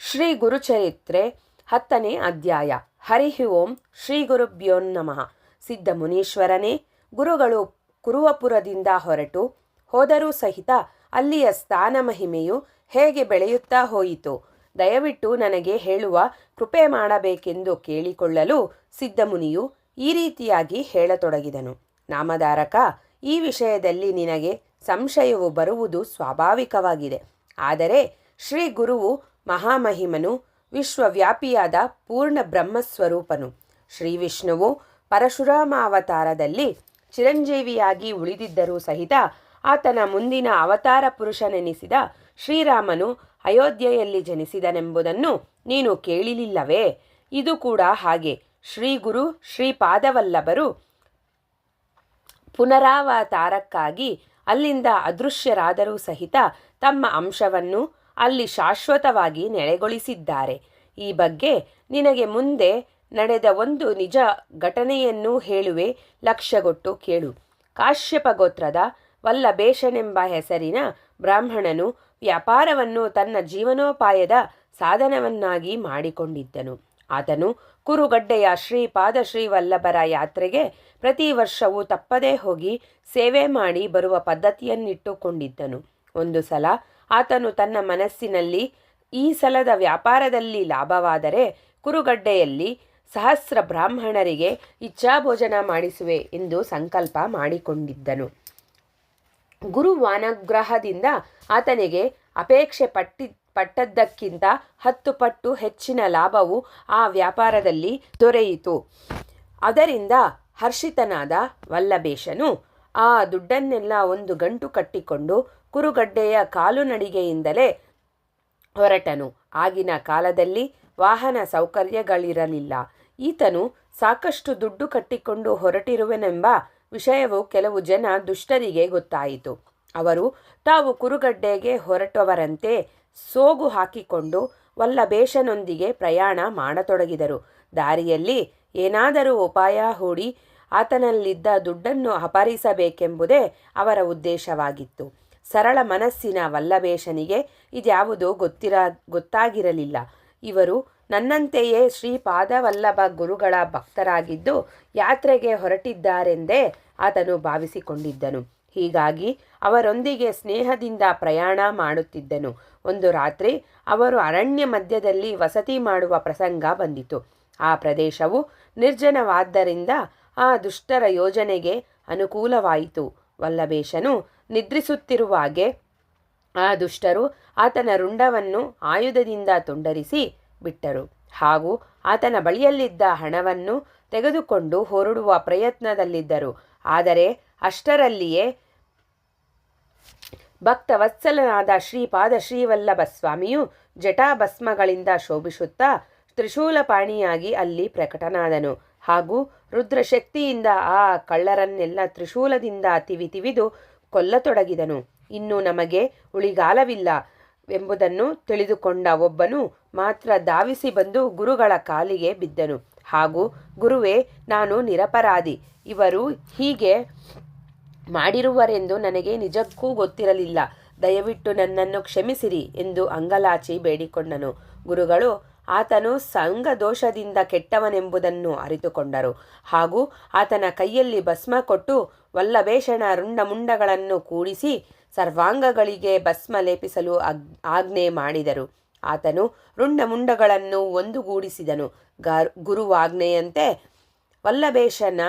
ಶ್ರೀ ಗುರುಚರಿತ್ರೆ 10ನೇ ಅಧ್ಯಾಯ. ಹರಿ ಓಂ ಶ್ರೀ ಗುರುಭ್ಯೋ ನಮಃ. ಸಿದ್ಧ ಮುನೀಶ್ವರನೇ, ಗುರುಗಳು ಕುರುವಪುರದಿಂದ ಹೊರಟು ಹೋದರೂ ಸಹಿತ ಅಲ್ಲಿಯ ಸ್ಥಾನ ಮಹಿಮೆಯು ಹೇಗೆ ಬೆಳೆಯುತ್ತಾ ಹೋಯಿತು, ದಯವಿಟ್ಟು ನನಗೆ ಹೇಳುವ ಕೃಪೆ ಮಾಡಬೇಕೆಂದು ಕೇಳಿಕೊಳ್ಳಲು ಸಿದ್ಧಮುನಿಯು ಈ ರೀತಿಯಾಗಿ ಹೇಳತೊಡಗಿದನು. ನಾಮಧಾರಕ, ಈ ವಿಷಯದಲ್ಲಿ ನಿನಗೆ ಸಂಶಯವು ಬರುವುದು ಸ್ವಾಭಾವಿಕವಾಗಿದೆ. ಆದರೆ ಶ್ರೀ ಗುರುವು ಮಹಾಮಹಿಮನು, ವಿಶ್ವವ್ಯಾಪಿಯಾದ ಪೂರ್ಣ ಬ್ರಹ್ಮಸ್ವರೂಪನು. ಶ್ರೀ ವಿಷ್ಣುವು ಪರಶುರಾಮ ಅವತಾರದಲ್ಲಿ ಚಿರಂಜೀವಿಯಾಗಿ ಉಳಿದಿದ್ದರೂ ಸಹಿತ ಆತನ ಮುಂದಿನ ಅವತಾರ ಪುರುಷನೆನಿಸಿದ ಶ್ರೀರಾಮನು ಅಯೋಧ್ಯೆಯಲ್ಲಿ ಜನಿಸಿದನೆಂಬುದನ್ನು ನೀನು ಕೇಳಿಲಿಲ್ಲವೇ? ಇದು ಕೂಡ ಹಾಗೆ. ಶ್ರೀ ಗುರು ಶ್ರೀಪಾದವಲ್ಲಭರು ಪುನರಾವತಾರಕ್ಕಾಗಿ ಅಲ್ಲಿಂದ ಅದೃಶ್ಯರಾದರೂ ಸಹಿತ ತಮ್ಮ ಅಂಶವನ್ನು ಅಲ್ಲಿ ಶಾಶ್ವತವಾಗಿ ನೆಲೆಗೊಳಿಸಿದ್ದಾರೆ. ಈ ಬಗ್ಗೆ ನಿನಗೆ ಮುಂದೆ ನಡೆದ ಒಂದು ನಿಜ ಘಟನೆಯನ್ನು ಹೇಳುವೆ, ಲಕ್ಷ್ಯಗೊಟ್ಟು ಕೇಳು. ಕಾಶ್ಯಪ ಗೋತ್ರದ ವಲ್ಲಭೇಶನೆಂಬ ಹೆಸರಿನ ಬ್ರಾಹ್ಮಣನು ವ್ಯಾಪಾರವನ್ನು ತನ್ನ ಜೀವನೋಪಾಯದ ಸಾಧನವನ್ನಾಗಿ ಮಾಡಿಕೊಂಡಿದ್ದನು. ಆತನು ಕುರುಗಡ್ಡೆಯ ಶ್ರೀಪಾದ ಶ್ರೀವಲ್ಲಭರ ಯಾತ್ರೆಗೆ ಪ್ರತಿ ವರ್ಷವೂ ತಪ್ಪದೇ ಹೋಗಿ ಸೇವೆ ಮಾಡಿ ಬರುವ ಪದ್ಧತಿಯನ್ನಿಟ್ಟುಕೊಂಡಿದ್ದನು. ಒಂದು ಸಲ ಆತನು ತನ್ನ ಮನಸ್ಸಿನಲ್ಲಿ, ಈ ಸಲದ ವ್ಯಾಪಾರದಲ್ಲಿ ಲಾಭವಾದರೆ ಕುರುಗಡ್ಡೆಯಲ್ಲಿ ಸಹಸ್ರ ಬ್ರಾಹ್ಮಣರಿಗೆ ಇಚ್ಛಾಭೋಜನ ಮಾಡಿಸುವೆ ಎಂದು ಸಂಕಲ್ಪ ಮಾಡಿಕೊಂಡಿದ್ದನು. ಗುರುವಾನುಗ್ರಹದಿಂದ ಆತನಿಗೆ ಅಪೇಕ್ಷೆ ಪಟ್ಟದ್ದಕ್ಕಿಂತ 10 ಪಟ್ಟು ಹೆಚ್ಚಿನ ಲಾಭವು ಆ ವ್ಯಾಪಾರದಲ್ಲಿ ದೊರೆಯಿತು. ಅದರಿಂದ ಹರ್ಷಿತನಾದ ವಲ್ಲಭೇಶನು ಆ ದುಡ್ಡನ್ನೆಲ್ಲ ಒಂದು ಗಂಟು ಕಟ್ಟಿಕೊಂಡು ಕುರುಗಡ್ಡೆಯ ಕಾಲುನಡಿಗೆಯಿಂದಲೇ ಹೊರಟನು. ಆಗಿನ ಕಾಲದಲ್ಲಿ ವಾಹನ ಸೌಕರ್ಯಗಳಿರಲಿಲ್ಲ. ಈತನು ಸಾಕಷ್ಟು ದುಡ್ಡು ಕಟ್ಟಿಕೊಂಡು ಹೊರಟಿರುವನೆಂಬ ವಿಷಯವು ಕೆಲವು ಜನ ದುಷ್ಟರಿಗೆ ಗೊತ್ತಾಯಿತು. ಅವರು ತಾವು ಕುರುಗಡ್ಡೆಗೆ ಹೊರಟವರಂತೆ ಸೋಗು ಹಾಕಿಕೊಂಡು ವಲ್ಲಭೇಶನೊಂದಿಗೆ ಪ್ರಯಾಣ ಮಾಡತೊಡಗಿದರು. ದಾರಿಯಲ್ಲಿ ಏನಾದರೂ ಉಪಾಯ ಹೂಡಿ ಆತನಲ್ಲಿದ್ದ ದುಡ್ಡನ್ನು ಅಪಹರಿಸಬೇಕೆಂಬುದೇ ಅವರ ಉದ್ದೇಶವಾಗಿತ್ತು. ಸರಳ ಮನಸ್ಸಿನ ವಲ್ಲಭೇಶನಿಗೆ ಇದ್ಯಾವುದೂ ಗೊತ್ತಾಗಿರಲಿಲ್ಲ. ಇವರು ನನ್ನಂತೆಯೇ ಶ್ರೀಪಾದವಲ್ಲಭ ಗುರುಗಳ ಭಕ್ತರಾಗಿದ್ದು ಯಾತ್ರೆಗೆ ಹೊರಟಿದ್ದಾರೆಂದೇ ಆತನು ಭಾವಿಸಿಕೊಂಡಿದ್ದನು. ಹೀಗಾಗಿ ಅವರೊಂದಿಗೆ ಸ್ನೇಹದಿಂದ ಪ್ರಯಾಣ ಮಾಡುತ್ತಿದ್ದನು. ಒಂದು ರಾತ್ರಿ ಅವರು ಅರಣ್ಯ ಮಧ್ಯದಲ್ಲಿ ವಸತಿ ಮಾಡುವ ಪ್ರಸಂಗ ಬಂದಿತು. ಆ ಪ್ರದೇಶವು ನಿರ್ಜನವಾದ್ದರಿಂದ ಆ ದುಷ್ಟರ ಯೋಜನೆಗೆ ಅನುಕೂಲವಾಯಿತು. ವಲ್ಲಭೇಶನು ನಿದ್ರಿಸುತ್ತಿರುವಾಗೆ ಆ ದುಷ್ಟರು ಆತನ ರುಂಡವನ್ನು ಆಯುಧದಿಂದ ತುಂಡರಿಸಿ ಬಿಟ್ಟರು. ಹಾಗೂ ಆತನ ಬಳಿಯಲ್ಲಿದ್ದ ಹಣವನ್ನು ತೆಗೆದುಕೊಂಡು ಹೊರಡುವ ಪ್ರಯತ್ನದಲ್ಲಿದ್ದರು. ಆದರೆ ಅಷ್ಟರಲ್ಲಿಯೇ ಭಕ್ತವತ್ಸಲನಾದ ಶ್ರೀಪಾದ ಶ್ರೀವಲ್ಲಭ ಸ್ವಾಮಿಯು ಜಟಾಭಸ್ಮಗಳಿಂದ ಶೋಭಿಸುತ್ತಾ ತ್ರಿಶೂಲಪಾಣಿಯಾಗಿ ಅಲ್ಲಿ ಪ್ರಕಟನಾದನು. ಹಾಗೂ ರುದ್ರಶಕ್ತಿಯಿಂದ ಆ ಕಳ್ಳರನ್ನೆಲ್ಲ ತ್ರಿಶೂಲದಿಂದ ತಿವಿದು ಕೊಲ್ಲತೊಡಗಿದನು. ಇನ್ನು ನಮಗೆ ಉಳಿಗಾಲವಿಲ್ಲ ಎಂಬುದನ್ನು ತಿಳಿದುಕೊಂಡ ಒಬ್ಬನು ಮಾತ್ರ ಧಾವಿಸಿ ಬಂದು ಗುರುಗಳ ಕಾಲಿಗೆ ಬಿದ್ದನು. ಹಾಗೂ, ಗುರುವೇ, ನಾನು ನಿರಪರಾಧಿ. ಇವರು ಹೀಗೆ ಮಾಡಿರುವರೆಂದು ನನಗೆ ನಿಜಕ್ಕೂ ಗೊತ್ತಿರಲಿಲ್ಲ. ದಯವಿಟ್ಟು ನನ್ನನ್ನು ಕ್ಷಮಿಸಿರಿ ಎಂದು ಅಂಗಲಾಚಿ ಬೇಡಿಕೊಂಡನು. ಗುರುಗಳು ಆತನು ಸಂಘದೋಷದಿಂದ ಕೆಟ್ಟವನೆಂಬುದನ್ನು ಅರಿತುಕೊಂಡರು. ಹಾಗೂ ಆತನ ಕೈಯಲ್ಲಿ ಭಸ್ಮ ಕೊಟ್ಟು ವಲ್ಲಭೇಶನ ರುಂಡಮುಂಡಗಳನ್ನು ಕೂಡಿಸಿ ಸರ್ವಾಂಗಗಳಿಗೆ ಭಸ್ಮ ಲೇಪಿಸಲು ಆಜ್ಞೆ ಮಾಡಿದರು. ಆತನು ರುಂಡಮುಂಡಗಳನ್ನು ಒಂದುಗೂಡಿಸಿದನು. ಗುರುವಾಜ್ಞೆಯಂತೆ ವಲ್ಲಭೇಶನ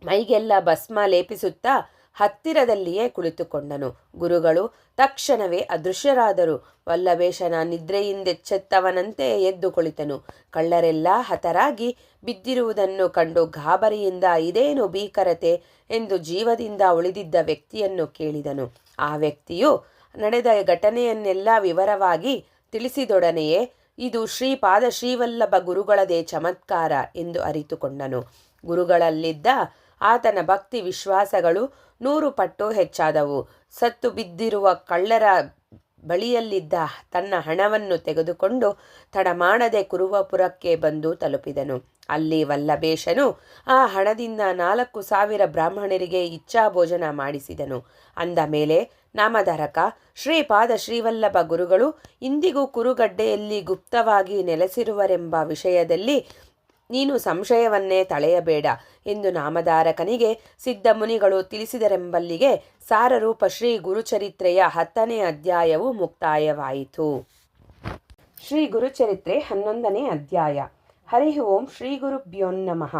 ಮೈಗೆಲ್ಲ ಭಸ್ಮ ಲೇಪಿಸುತ್ತಾ ಹತ್ತಿರದಲ್ಲಿಯೇ ಕುಳಿತುಕೊಂಡನು. ಗುರುಗಳು ತಕ್ಷಣವೇ ಅದೃಶ್ಯರಾದರು. ವಲ್ಲಭೇಶನ ನಿದ್ರೆಯಿಂದೆಚ್ಚೆತ್ತವನಂತೆ ಎದ್ದು ಕುಳಿತನು. ಕಳ್ಳರೆಲ್ಲ ಹತರಾಗಿ ಬಿದ್ದಿರುವುದನ್ನು ಕಂಡು ಗಾಬರಿಯಿಂದ ಇದೇನು ಭೀಕರತೆ ಎಂದು ಜೀವದಿಂದ ಉಳಿದಿದ್ದ ವ್ಯಕ್ತಿಯನ್ನು ಕೇಳಿದನು. ಆ ವ್ಯಕ್ತಿಯು ನಡೆದ ಘಟನೆಯನ್ನೆಲ್ಲ ವಿವರವಾಗಿ ತಿಳಿಸಿದೊಡನೆಯೇ ಇದು ಶ್ರೀಪಾದ ಶ್ರೀವಲ್ಲಭ ಗುರುಗಳದೇ ಚಮತ್ಕಾರ ಎಂದು ಅರಿತುಕೊಂಡನು. ಗುರುಗಳಲ್ಲಿದ್ದ ಆತನ ಭಕ್ತಿ ವಿಶ್ವಾಸಗಳು 100 ಪಟ್ಟು ಹೆಚ್ಚಾದವು. ಸತ್ತು ಬಿದ್ದಿರುವ ಕಳ್ಳರ ಬಳಿಯಲ್ಲಿದ್ದ ತನ್ನ ಹಣವನ್ನು ತೆಗೆದುಕೊಂಡು ತಡಮಾಡದೆ ಕುರುವಪುರಕ್ಕೆ ಬಂದು ತಲುಪಿದನು. ಅಲ್ಲಿ ವಲ್ಲಭೇಶನು ಆ ಹಣದಿಂದ 4,000 ಬ್ರಾಹ್ಮಣರಿಗೆ ಇಚ್ಛಾಭೋಜನ ಮಾಡಿಸಿದನು. ಅಂದ ಮೇಲೆ ನಾಮಧಾರಕ ಶ್ರೀಪಾದ ಶ್ರೀವಲ್ಲಭ ಗುರುಗಳು ಇಂದಿಗೂ ಕುರುಗಡ್ಡೆಯಲ್ಲಿ ಗುಪ್ತವಾಗಿ ನೆಲೆಸಿರುವರೆಂಬ ವಿಷಯದಲ್ಲಿ ನೀನು ಸಂಶಯವನ್ನೇ ತಳೆಯಬೇಡ ಎಂದು ನಾಮಧಾರಕನಿಗೆ ಸಿದ್ಧಮುನಿಗಳು ತಿಳಿಸಿದರೆಂಬಲ್ಲಿಗೆ ಸಾರರೂಪ ಶ್ರೀ ಗುರುಚರಿತ್ರೆಯ 10ನೇ ಅಧ್ಯಾಯವು ಮುಕ್ತಾಯವಾಯಿತು. ಶ್ರೀ ಗುರುಚರಿತ್ರೆ 11ನೇ ಅಧ್ಯಾಯ. ಹರಿ ಓಂ ಶ್ರೀ ಗುರುಭ್ಯೋ ನಮಃ.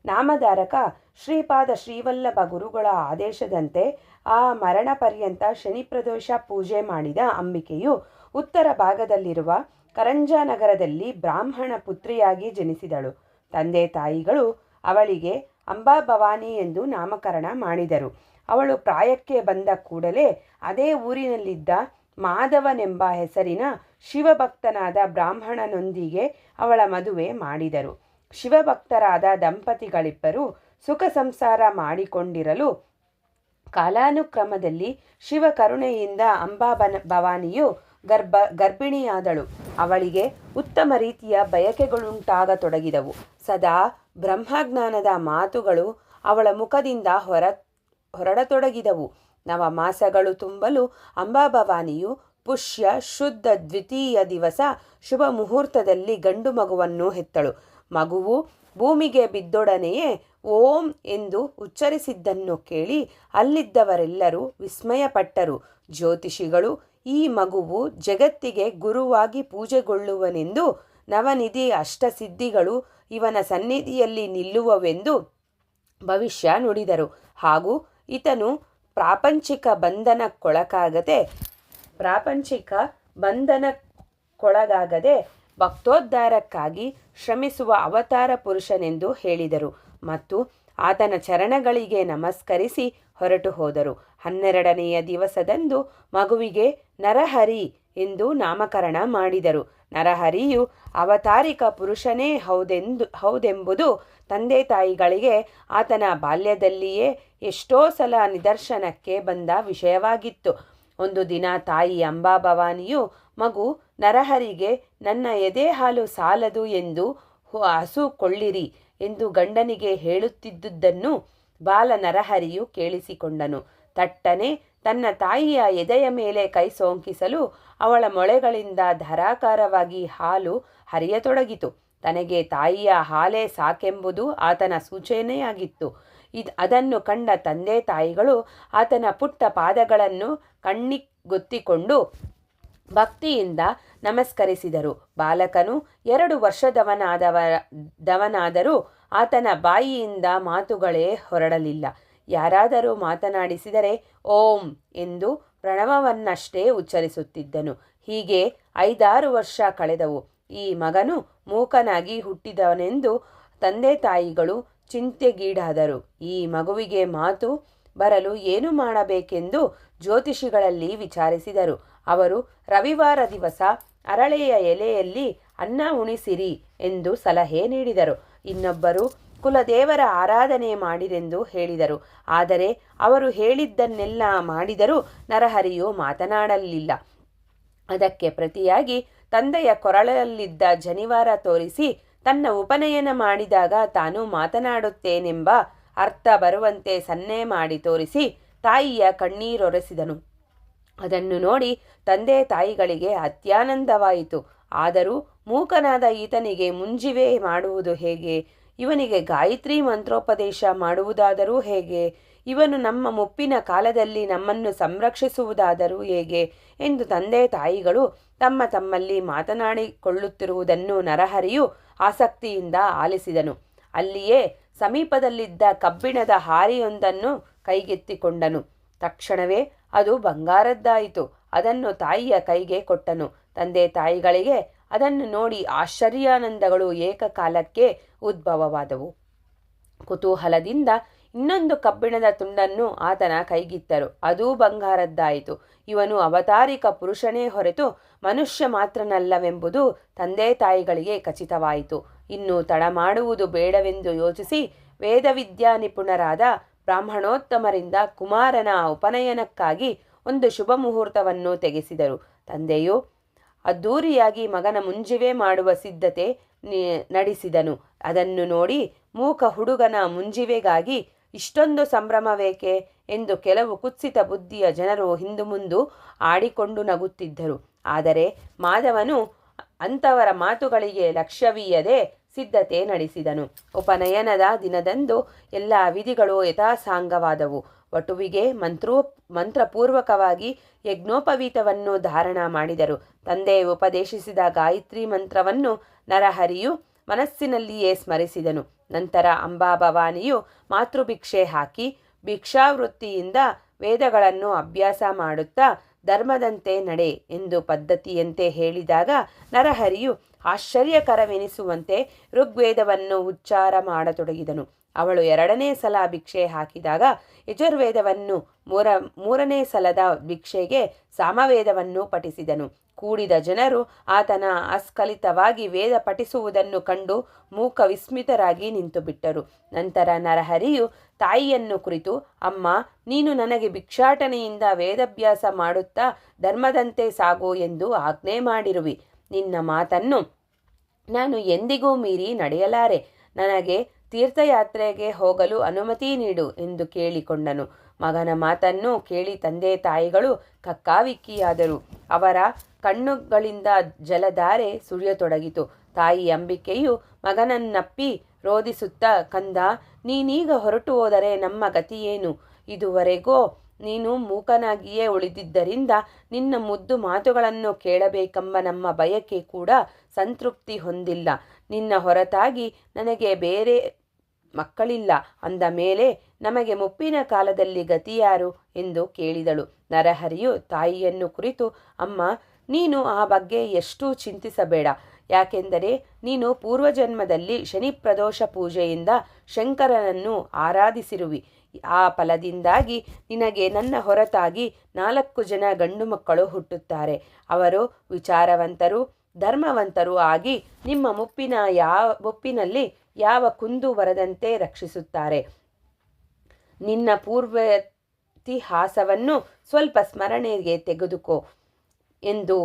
ನಾಮಧಾರಕ ಶ್ರೀಪಾದ ಶ್ರೀವಲ್ಲಭ ಗುರುಗಳ ಆದೇಶದಂತೆ ಆ ಮರಣ ಪರ್ಯಂತ ಶನಿಪ್ರದೋಷ ಪೂಜೆ ಮಾಡಿದ ಅಂಬಿಕೆಯು ಉತ್ತರ ಭಾಗದಲ್ಲಿರುವ ಕರಂಜನಗರದಲ್ಲಿ ಬ್ರಾಹ್ಮಣ ಪುತ್ರಿಯಾಗಿ ಜನಿಸಿದಳು. ತಂದೆ ತಾಯಿಗಳು ಅವಳಿಗೆ ಅಂಬಾಭವಾನಿ ಎಂದು ನಾಮಕರಣ ಮಾಡಿದರು. ಅವಳು ಪ್ರಾಯಕ್ಕೆ ಬಂದ ಕೂಡಲೇ ಅದೇ ಊರಿನಲ್ಲಿದ್ದ ಮಾಧವನೆಂಬ ಹೆಸರಿನ ಶಿವಭಕ್ತನಾದ ಬ್ರಾಹ್ಮಣನೊಂದಿಗೆ ಅವಳ ಮದುವೆ ಮಾಡಿದರು. ಶಿವಭಕ್ತರಾದ ದಂಪತಿಗಳಿಬ್ಬರು ಸುಖ ಸಂಸಾರ ಮಾಡಿಕೊಂಡಿರಲು ಕಾಲಾನುಕ್ರಮದಲ್ಲಿ ಶಿವ ಕರುಣೆಯಿಂದ ಭವಾನಿಯು ಗರ್ಭಿಣಿಯಾದಳು. ಅವಳಿಗೆ ಉತ್ತಮ ರೀತಿಯ ಬಯಕೆಗಳುಂಟಾಗತೊಡಗಿದವು. ಸದಾ ಬ್ರಹ್ಮಜ್ಞಾನದ ಮಾತುಗಳು ಅವಳ ಮುಖದಿಂದ ಹೊರಡತೊಡಗಿದವು. ನವಮಾಸಗಳು ತುಂಬಲು ಅಂಬಾಭವಾನಿಯು ಪುಷ್ಯ ಶುದ್ಧ ದ್ವಿತೀಯ ದಿವಸ ಶುಭ ಮುಹೂರ್ತದಲ್ಲಿ ಗಂಡು ಮಗುವನ್ನು ಹೆತ್ತಳು. ಮಗುವು ಭೂಮಿಗೆ ಬಿದ್ದೊಡನೆಯೇ ಓಂ ಎಂದು ಉಚ್ಚರಿಸಿದ್ದನ್ನು ಕೇಳಿ ಅಲ್ಲಿದ್ದವರೆಲ್ಲರೂ ವಿಸ್ಮಯಪಟ್ಟರು. ಜ್ಯೋತಿಷಿಗಳು ಈ ಮಗುವು ಜಗತ್ತಿಗೆ ಗುರುವಾಗಿ ಪೂಜೆಗೊಳ್ಳುವನೆಂದು, ನವನಿಧಿ ಅಷ್ಟಸಿದ್ಧಿಗಳು ಇವನ ಸನ್ನಿಧಿಯಲ್ಲಿ ನಿಲ್ಲುವವೆಂದು ಭವಿಷ್ಯ ನುಡಿದರು. ಹಾಗೂ ಈತನು ಪ್ರಾಪಂಚಿಕ ಬಂಧನಕ್ಕೊಳಗಾಗದೆ ಭಕ್ತೋದ್ಧಾರಕ್ಕಾಗಿ ಶ್ರಮಿಸುವ ಅವತಾರ ಪುರುಷನೆಂದು ಹೇಳಿದರು ಮತ್ತು ಆತನ ಚರಣಗಳಿಗೆ ನಮಸ್ಕರಿಸಿ ಹೊರಟು ಹೋದರು. 12ನೆಯ ದಿವಸದಂದು ಮಗುವಿಗೆ ನರಹರಿ ಎಂದು ನಾಮಕರಣ ಮಾಡಿದರು. ನರಹರಿಯು ಅವತಾರಿಕ ಪುರುಷನೇ ಹೌದೆಂಬುದು ತಂದೆ ತಾಯಿಗಳಿಗೆ ಆತನ ಬಾಲ್ಯದಲ್ಲಿಯೇ ಎಷ್ಟೋ ಸಲ ನಿದರ್ಶನಕ್ಕೆ ಬಂದ ವಿಷಯವಾಗಿತ್ತು. ಒಂದು ದಿನ ತಾಯಿ ಅಂಬಾಭವಾನಿಯು ಮಗು ನರಹರಿಗೆ ನನ್ನ ಎದೆ ಹಾಲು ಸಾಲದು ಎಂದು ಹಸು ಕೊಳ್ಳಿರಿ ಎಂದು ಗಂಡನಿಗೆ ಹೇಳುತ್ತಿದ್ದುದನ್ನು ಬಾಲ ನರಹರಿಯು ಕೇಳಿಸಿಕೊಂಡನು. ತಟ್ಟನೆ ತನ್ನ ತಾಯಿಯ ಎದೆಯ ಮೇಲೆ ಕೈ ಸೋಂಕಿಸಲು ಅವಳ ಮೊಳೆಗಳಿಂದ ಧಾರಾಕಾರವಾಗಿ ಹಾಲು ಹರಿಯತೊಡಗಿತು. ತನಗೆ ತಾಯಿಯ ಹಾಲೇ ಸಾಕೆಂಬುದು ಆತನ ಸೂಚನೆಯಾಗಿತ್ತು. ಅದನ್ನು ಕಂಡ ತಂದೆ ತಾಯಿಗಳು ಆತನ ಪುಟ್ಟ ಪಾದಗಳನ್ನು ಕಣ್ಣಿಗೊತ್ತಿಕೊಂಡು ಭಕ್ತಿಯಿಂದ ನಮಸ್ಕರಿಸಿದರು. ಬಾಲಕನು 2 ವರ್ಷದವನಾದರೂ ಆತನ ಬಾಯಿಯಿಂದ ಮಾತುಗಳೇ ಹೊರಡಲಿಲ್ಲ. ಯಾರಾದರೂ ಮಾತನಾಡಿಸಿದರೆ ಓಂ ಎಂದು ಪ್ರಣವವನ್ನಷ್ಟೇ ಉಚ್ಚರಿಸುತ್ತಿದ್ದನು. ಹೀಗೆ 5-6 ವರ್ಷ ಕಳೆದವು. ಈ ಮಗನು ಮೂಕನಾಗಿ ಹುಟ್ಟಿದವನೆಂದು ತಂದೆ ತಾಯಿಗಳು ಚಿಂತೆಗೀಡಾದರು. ಈ ಮಗುವಿಗೆ ಮಾತು ಬರಲು ಏನು ಮಾಡಬೇಕೆಂದು ಜ್ಯೋತಿಷಿಗಳಲ್ಲಿ ವಿಚಾರಿಸಿದರು. ಅವರು ರವಿವಾರ ದಿವಸ ಅರಳೆಯ ಎಲೆಯಲ್ಲಿ ಅನ್ನ ಉಣಿಸಿರಿ ಎಂದು ಸಲಹೆ ನೀಡಿದರು. ಇನ್ನೊಬ್ಬರು ಕುಲದೇವರ ಆರಾಧನೆ ಮಾಡಿರೆಂದು ಹೇಳಿದರು. ಆದರೆ ಅವರು ಹೇಳಿದ್ದನ್ನೆಲ್ಲ ಮಾಡಿದರೂ ನರಹರಿಯು ಮಾತನಾಡಲಿಲ್ಲ. ಅದಕ್ಕೆ ಪ್ರತಿಯಾಗಿ ತಂದೆಯ ಕೊರಳಲ್ಲಿದ್ದ ಜನಿವಾರ ತೋರಿಸಿ ತನ್ನ ಉಪನಯನ ಮಾಡಿದಾಗ ತಾನು ಮಾತನಾಡುತ್ತೇನೆಂಬ ಅರ್ಥ ಬರುವಂತೆ ಸನ್ನೆ ಮಾಡಿ ತೋರಿಸಿ ತಾಯಿಯ ಕಣ್ಣೀರೊರೆಸಿದನು. ಅದನ್ನು ನೋಡಿ ತಂದೆ ತಾಯಿಗಳಿಗೆ ಅತ್ಯಾನಂದವಾಯಿತು. ಆದರೂ ಮೂಕನಾದ ಈತನಿಗೆ ಮುಂಜಿವೆ ಮಾಡುವುದು ಹೇಗೆ? ಇವನಿಗೆ ಗಾಯತ್ರಿ ಮಂತ್ರೋಪದೇಶ ಮಾಡುವುದಾದರೂ ಹೇಗೆ? ಇವನು ನಮ್ಮ ಮುಪ್ಪಿನ ಕಾಲದಲ್ಲಿ ನಮ್ಮನ್ನು ಸಂರಕ್ಷಿಸುವುದಾದರೂ ಹೇಗೆ ಎಂದು ತಂದೆ ತಾಯಿಗಳು ತಮ್ಮಲ್ಲಿ ಮಾತನಾಡಿಕೊಳ್ಳುತ್ತಿರುವುದನ್ನು ನರಹರಿಯು ಆಸಕ್ತಿಯಿಂದ ಆಲಿಸಿದನು. ಅಲ್ಲಿಯೇ ಸಮೀಪದಲ್ಲಿದ್ದ ಕಬ್ಬಿಣದ ಹಾರಿಯೊಂದನ್ನು ಕೈಗೆತ್ತಿಕೊಂಡನು. ತಕ್ಷಣವೇ ಅದು ಬಂಗಾರದ್ದಾಯಿತು. ಅದನ್ನು ತಾಯಿಯ ಕೈಗೆ ಕೊಟ್ಟನು. ತಂದೆ ತಾಯಿಗಳಿಗೆ ಅದನ್ನು ನೋಡಿ ಆಶ್ಚರ್ಯಾನಂದಗಳು ಏಕಕಾಲಕ್ಕೆ ಉದ್ಭವವಾದವು. ಕುತೂಹಲದಿಂದ ಇನ್ನೊಂದು ಕಬ್ಬಿಣದ ತುಂಡನ್ನು ಆತನ ಕೈಗಿತ್ತರು. ಅದೂ ಬಂಗಾರದ್ದಾಯಿತು. ಇವನು ಅವತಾರಿಕ ಪುರುಷನೇ ಹೊರತು ಮನುಷ್ಯ ಮಾತ್ರನಲ್ಲವೆಂಬುದು ತಂದೆ ತಾಯಿಗಳಿಗೆ ಖಚಿತವಾಯಿತು. ಇನ್ನು ತಡ ಮಾಡುವುದು ಬೇಡವೆಂದು ಯೋಚಿಸಿ ವೇದವಿದ್ಯಾ ನಿಪುಣರಾದ ಬ್ರಾಹ್ಮಣೋತ್ತಮರಿಂದ ಕುಮಾರನ ಉಪನಯನಕ್ಕಾಗಿ ಒಂದು ಶುಭ ಮುಹೂರ್ತವನ್ನು ತೆಗೆಸಿದರು. ತಂದೆಯು ಅದ್ದೂರಿಯಾಗಿ ಮಗನ ಮುಂಜಿವೆ ಮಾಡುವ ಸಿದ್ಧತೆ ನಡೆಸಿದನು. ಅದನ್ನು ನೋಡಿ ಮೂಕ ಹುಡುಗನ ಮುಂಜಿವೆಗಾಗಿ ಇಷ್ಟೊಂದು ಸಂಭ್ರಮವೇಕೆ ಎಂದು ಕೆಲವು ಕುತ್ಸಿತ ಬುದ್ಧಿಯ ಜನರು ಹಿಂದು ಮುಂದು ಆಡಿಕೊಂಡು ನಗುತ್ತಿದ್ದರು. ಆದರೆ ಮಾಧವನು ಅಂಥವರ ಮಾತುಗಳಿಗೆ ಲಕ್ಷ್ಯವೀಯದೆ ಸಿದ್ಧತೆ ನಡೆಸಿದನು. ಉಪನಯನದ ದಿನದಂದು ಎಲ್ಲ ವಿಧಿಗಳು ಯಥಾಸಾಂಗವಾದವು. ವಟುವಿಗೆ ಮಂತ್ರಪೂರ್ವಕವಾಗಿ ಯಜ್ಞೋಪವೀತವನ್ನು ಧಾರಣ ಮಾಡಿದರು. ತಂದೆ ಉಪದೇಶಿಸಿದ ಗಾಯತ್ರಿ ಮಂತ್ರವನ್ನು ನರಹರಿಯು ಮನಸ್ಸಿನಲ್ಲಿಯೇ ಸ್ಮರಿಸಿದನು. ನಂತರ ಅಂಬಾಭವಾನಿಯು ಮಾತೃಭಿಕ್ಷೆ ಹಾಕಿ ಭಿಕ್ಷಾವೃತ್ತಿಯಿಂದ ವೇದಗಳನ್ನು ಅಭ್ಯಾಸ ಮಾಡುತ್ತಾ ಧರ್ಮದಂತೆ ನಡೆ ಎಂದು ಪದ್ಧತಿಯಂತೆ ಹೇಳಿದಾಗ ನರಹರಿಯು ಆಶ್ಚರ್ಯಕರವೆನಿಸುವಂತೆ ಋಗ್ವೇದವನ್ನು ಉಚ್ಚಾರ ಮಾಡತೊಡಗಿದನು. ಅವಳು 2ನೇ ಸಲ ಭಿಕ್ಷೆ ಹಾಕಿದಾಗ ಯಜುರ್ವೇದವನ್ನು, ಮೂರನೇ ಸಲದ ಭಿಕ್ಷೆಗೆ ಸಾಮವೇದವನ್ನು ಪಠಿಸಿದನು. ಕೂಡಿದ ಜನರು ಆತನ ಅಸ್ಖಲಿತವಾಗಿ ವೇದ ಪಠಿಸುವುದನ್ನು ಕಂಡು ಮೂಕ ವಿಸ್ಮಿತರಾಗಿ ನಿಂತುಬಿಟ್ಟರು. ನಂತರ ನರಹರಿಯು ತಾಯಿಯನ್ನು ಕುರಿತು, ಅಮ್ಮ, ನೀನು ನನಗೆ ಭಿಕ್ಷಾಟನೆಯಿಂದ ವೇದಾಭ್ಯಾಸ ಮಾಡುತ್ತಾ ಧರ್ಮದಂತೆ ಸಾಗು ಎಂದು ಆಜ್ಞೆ ಮಾಡಿರುವಿ. ನಿನ್ನ ಮಾತನ್ನು ನಾನು ಎಂದಿಗೂ ಮೀರಿ ನಡೆಯಲಾರೆ. ನನಗೆ ತೀರ್ಥಯಾತ್ರೆಗೆ ಹೋಗಲು ಅನುಮತಿ ನೀಡು ಎಂದು ಕೇಳಿಕೊಂಡನು. ಮಗನ ಮಾತನ್ನು ಕೇಳಿ ತಂದೆ ತಾಯಿಗಳು ಕಕ್ಕಾವಿಕ್ಕಿಯಾದರು. ಅವರ ಕಣ್ಣುಗಳಿಂದ ಜಲಧಾರೆ ಸುರಿಯತೊಡಗಿತು. ತಾಯಿ ಅಂಬಿಕೆಯು ಮಗನನ್ನಪ್ಪಿ ರೋಧಿಸುತ್ತಾ, ಕಂದ, ನೀನೀಗ ಹೊರಟು ಹೋದರೆ ನಮ್ಮ ಗತಿಯೇನು? ಇದುವರೆಗೂ ನೀನು ಮೂಕನಾಗಿಯೇ ಉಳಿದಿದ್ದರಿಂದ ನಿನ್ನ ಮುದ್ದು ಮಾತುಗಳನ್ನು ಕೇಳಬೇಕೆಂಬ ನಮ್ಮ ಬಯಕೆ ಕೂಡ ಸಂತೃಪ್ತಿ ಹೊಂದಿಲ್ಲ. ನಿನ್ನ ಹೊರತಾಗಿ ನನಗೆ ಬೇರೆ ಮಕ್ಕಳಿಲ್ಲ ಅಂದ ಮೇಲೆ ನಮಗೆ ಮುಪ್ಪಿನ ಕಾಲದಲ್ಲಿ ಗತಿಯಾರು ಎಂದು ಕೇಳಿದಳು. ನರಹರಿಯು ತಾಯಿಯನ್ನು ಕುರಿತು, ಅಮ್ಮ, ನೀನು ಆ ಬಗ್ಗೆ ಎಷ್ಟೂ ಚಿಂತಿಸಬೇಡ. ಯಾಕೆಂದರೆ ನೀನು ಪೂರ್ವಜನ್ಮದಲ್ಲಿ ಶನಿ ಪ್ರದೋಷ ಪೂಜೆಯಿಂದ ಶಂಕರನನ್ನು ಆರಾಧಿಸಿರುವಿ. ಆ ಫಲದಿಂದಾಗಿ ನಿನಗೆ ನನ್ನ ಹೊರತಾಗಿ 4 ಜನ ಗಂಡು ಮಕ್ಕಳು ಹುಟ್ಟುತ್ತಾರೆ. ಅವರು ವಿಚಾರವಂತರು, ಧರ್ಮವಂತರು ಆಗಿ ನಿಮ್ಮ ಮುಪ್ಪಿನಲ್ಲಿ ಯಾವ ಕುಂದು ಬರದಂತೆ ರಕ್ಷಿಸುತ್ತಾರೆ. ನಿನ್ನ ಪೂರ್ವತಿಹಾಸವನ್ನು ಸ್ವಲ್ಪ ಸ್ಮರಣೆಗೆ ತೆಗೆದುಕೋ ಎಂದು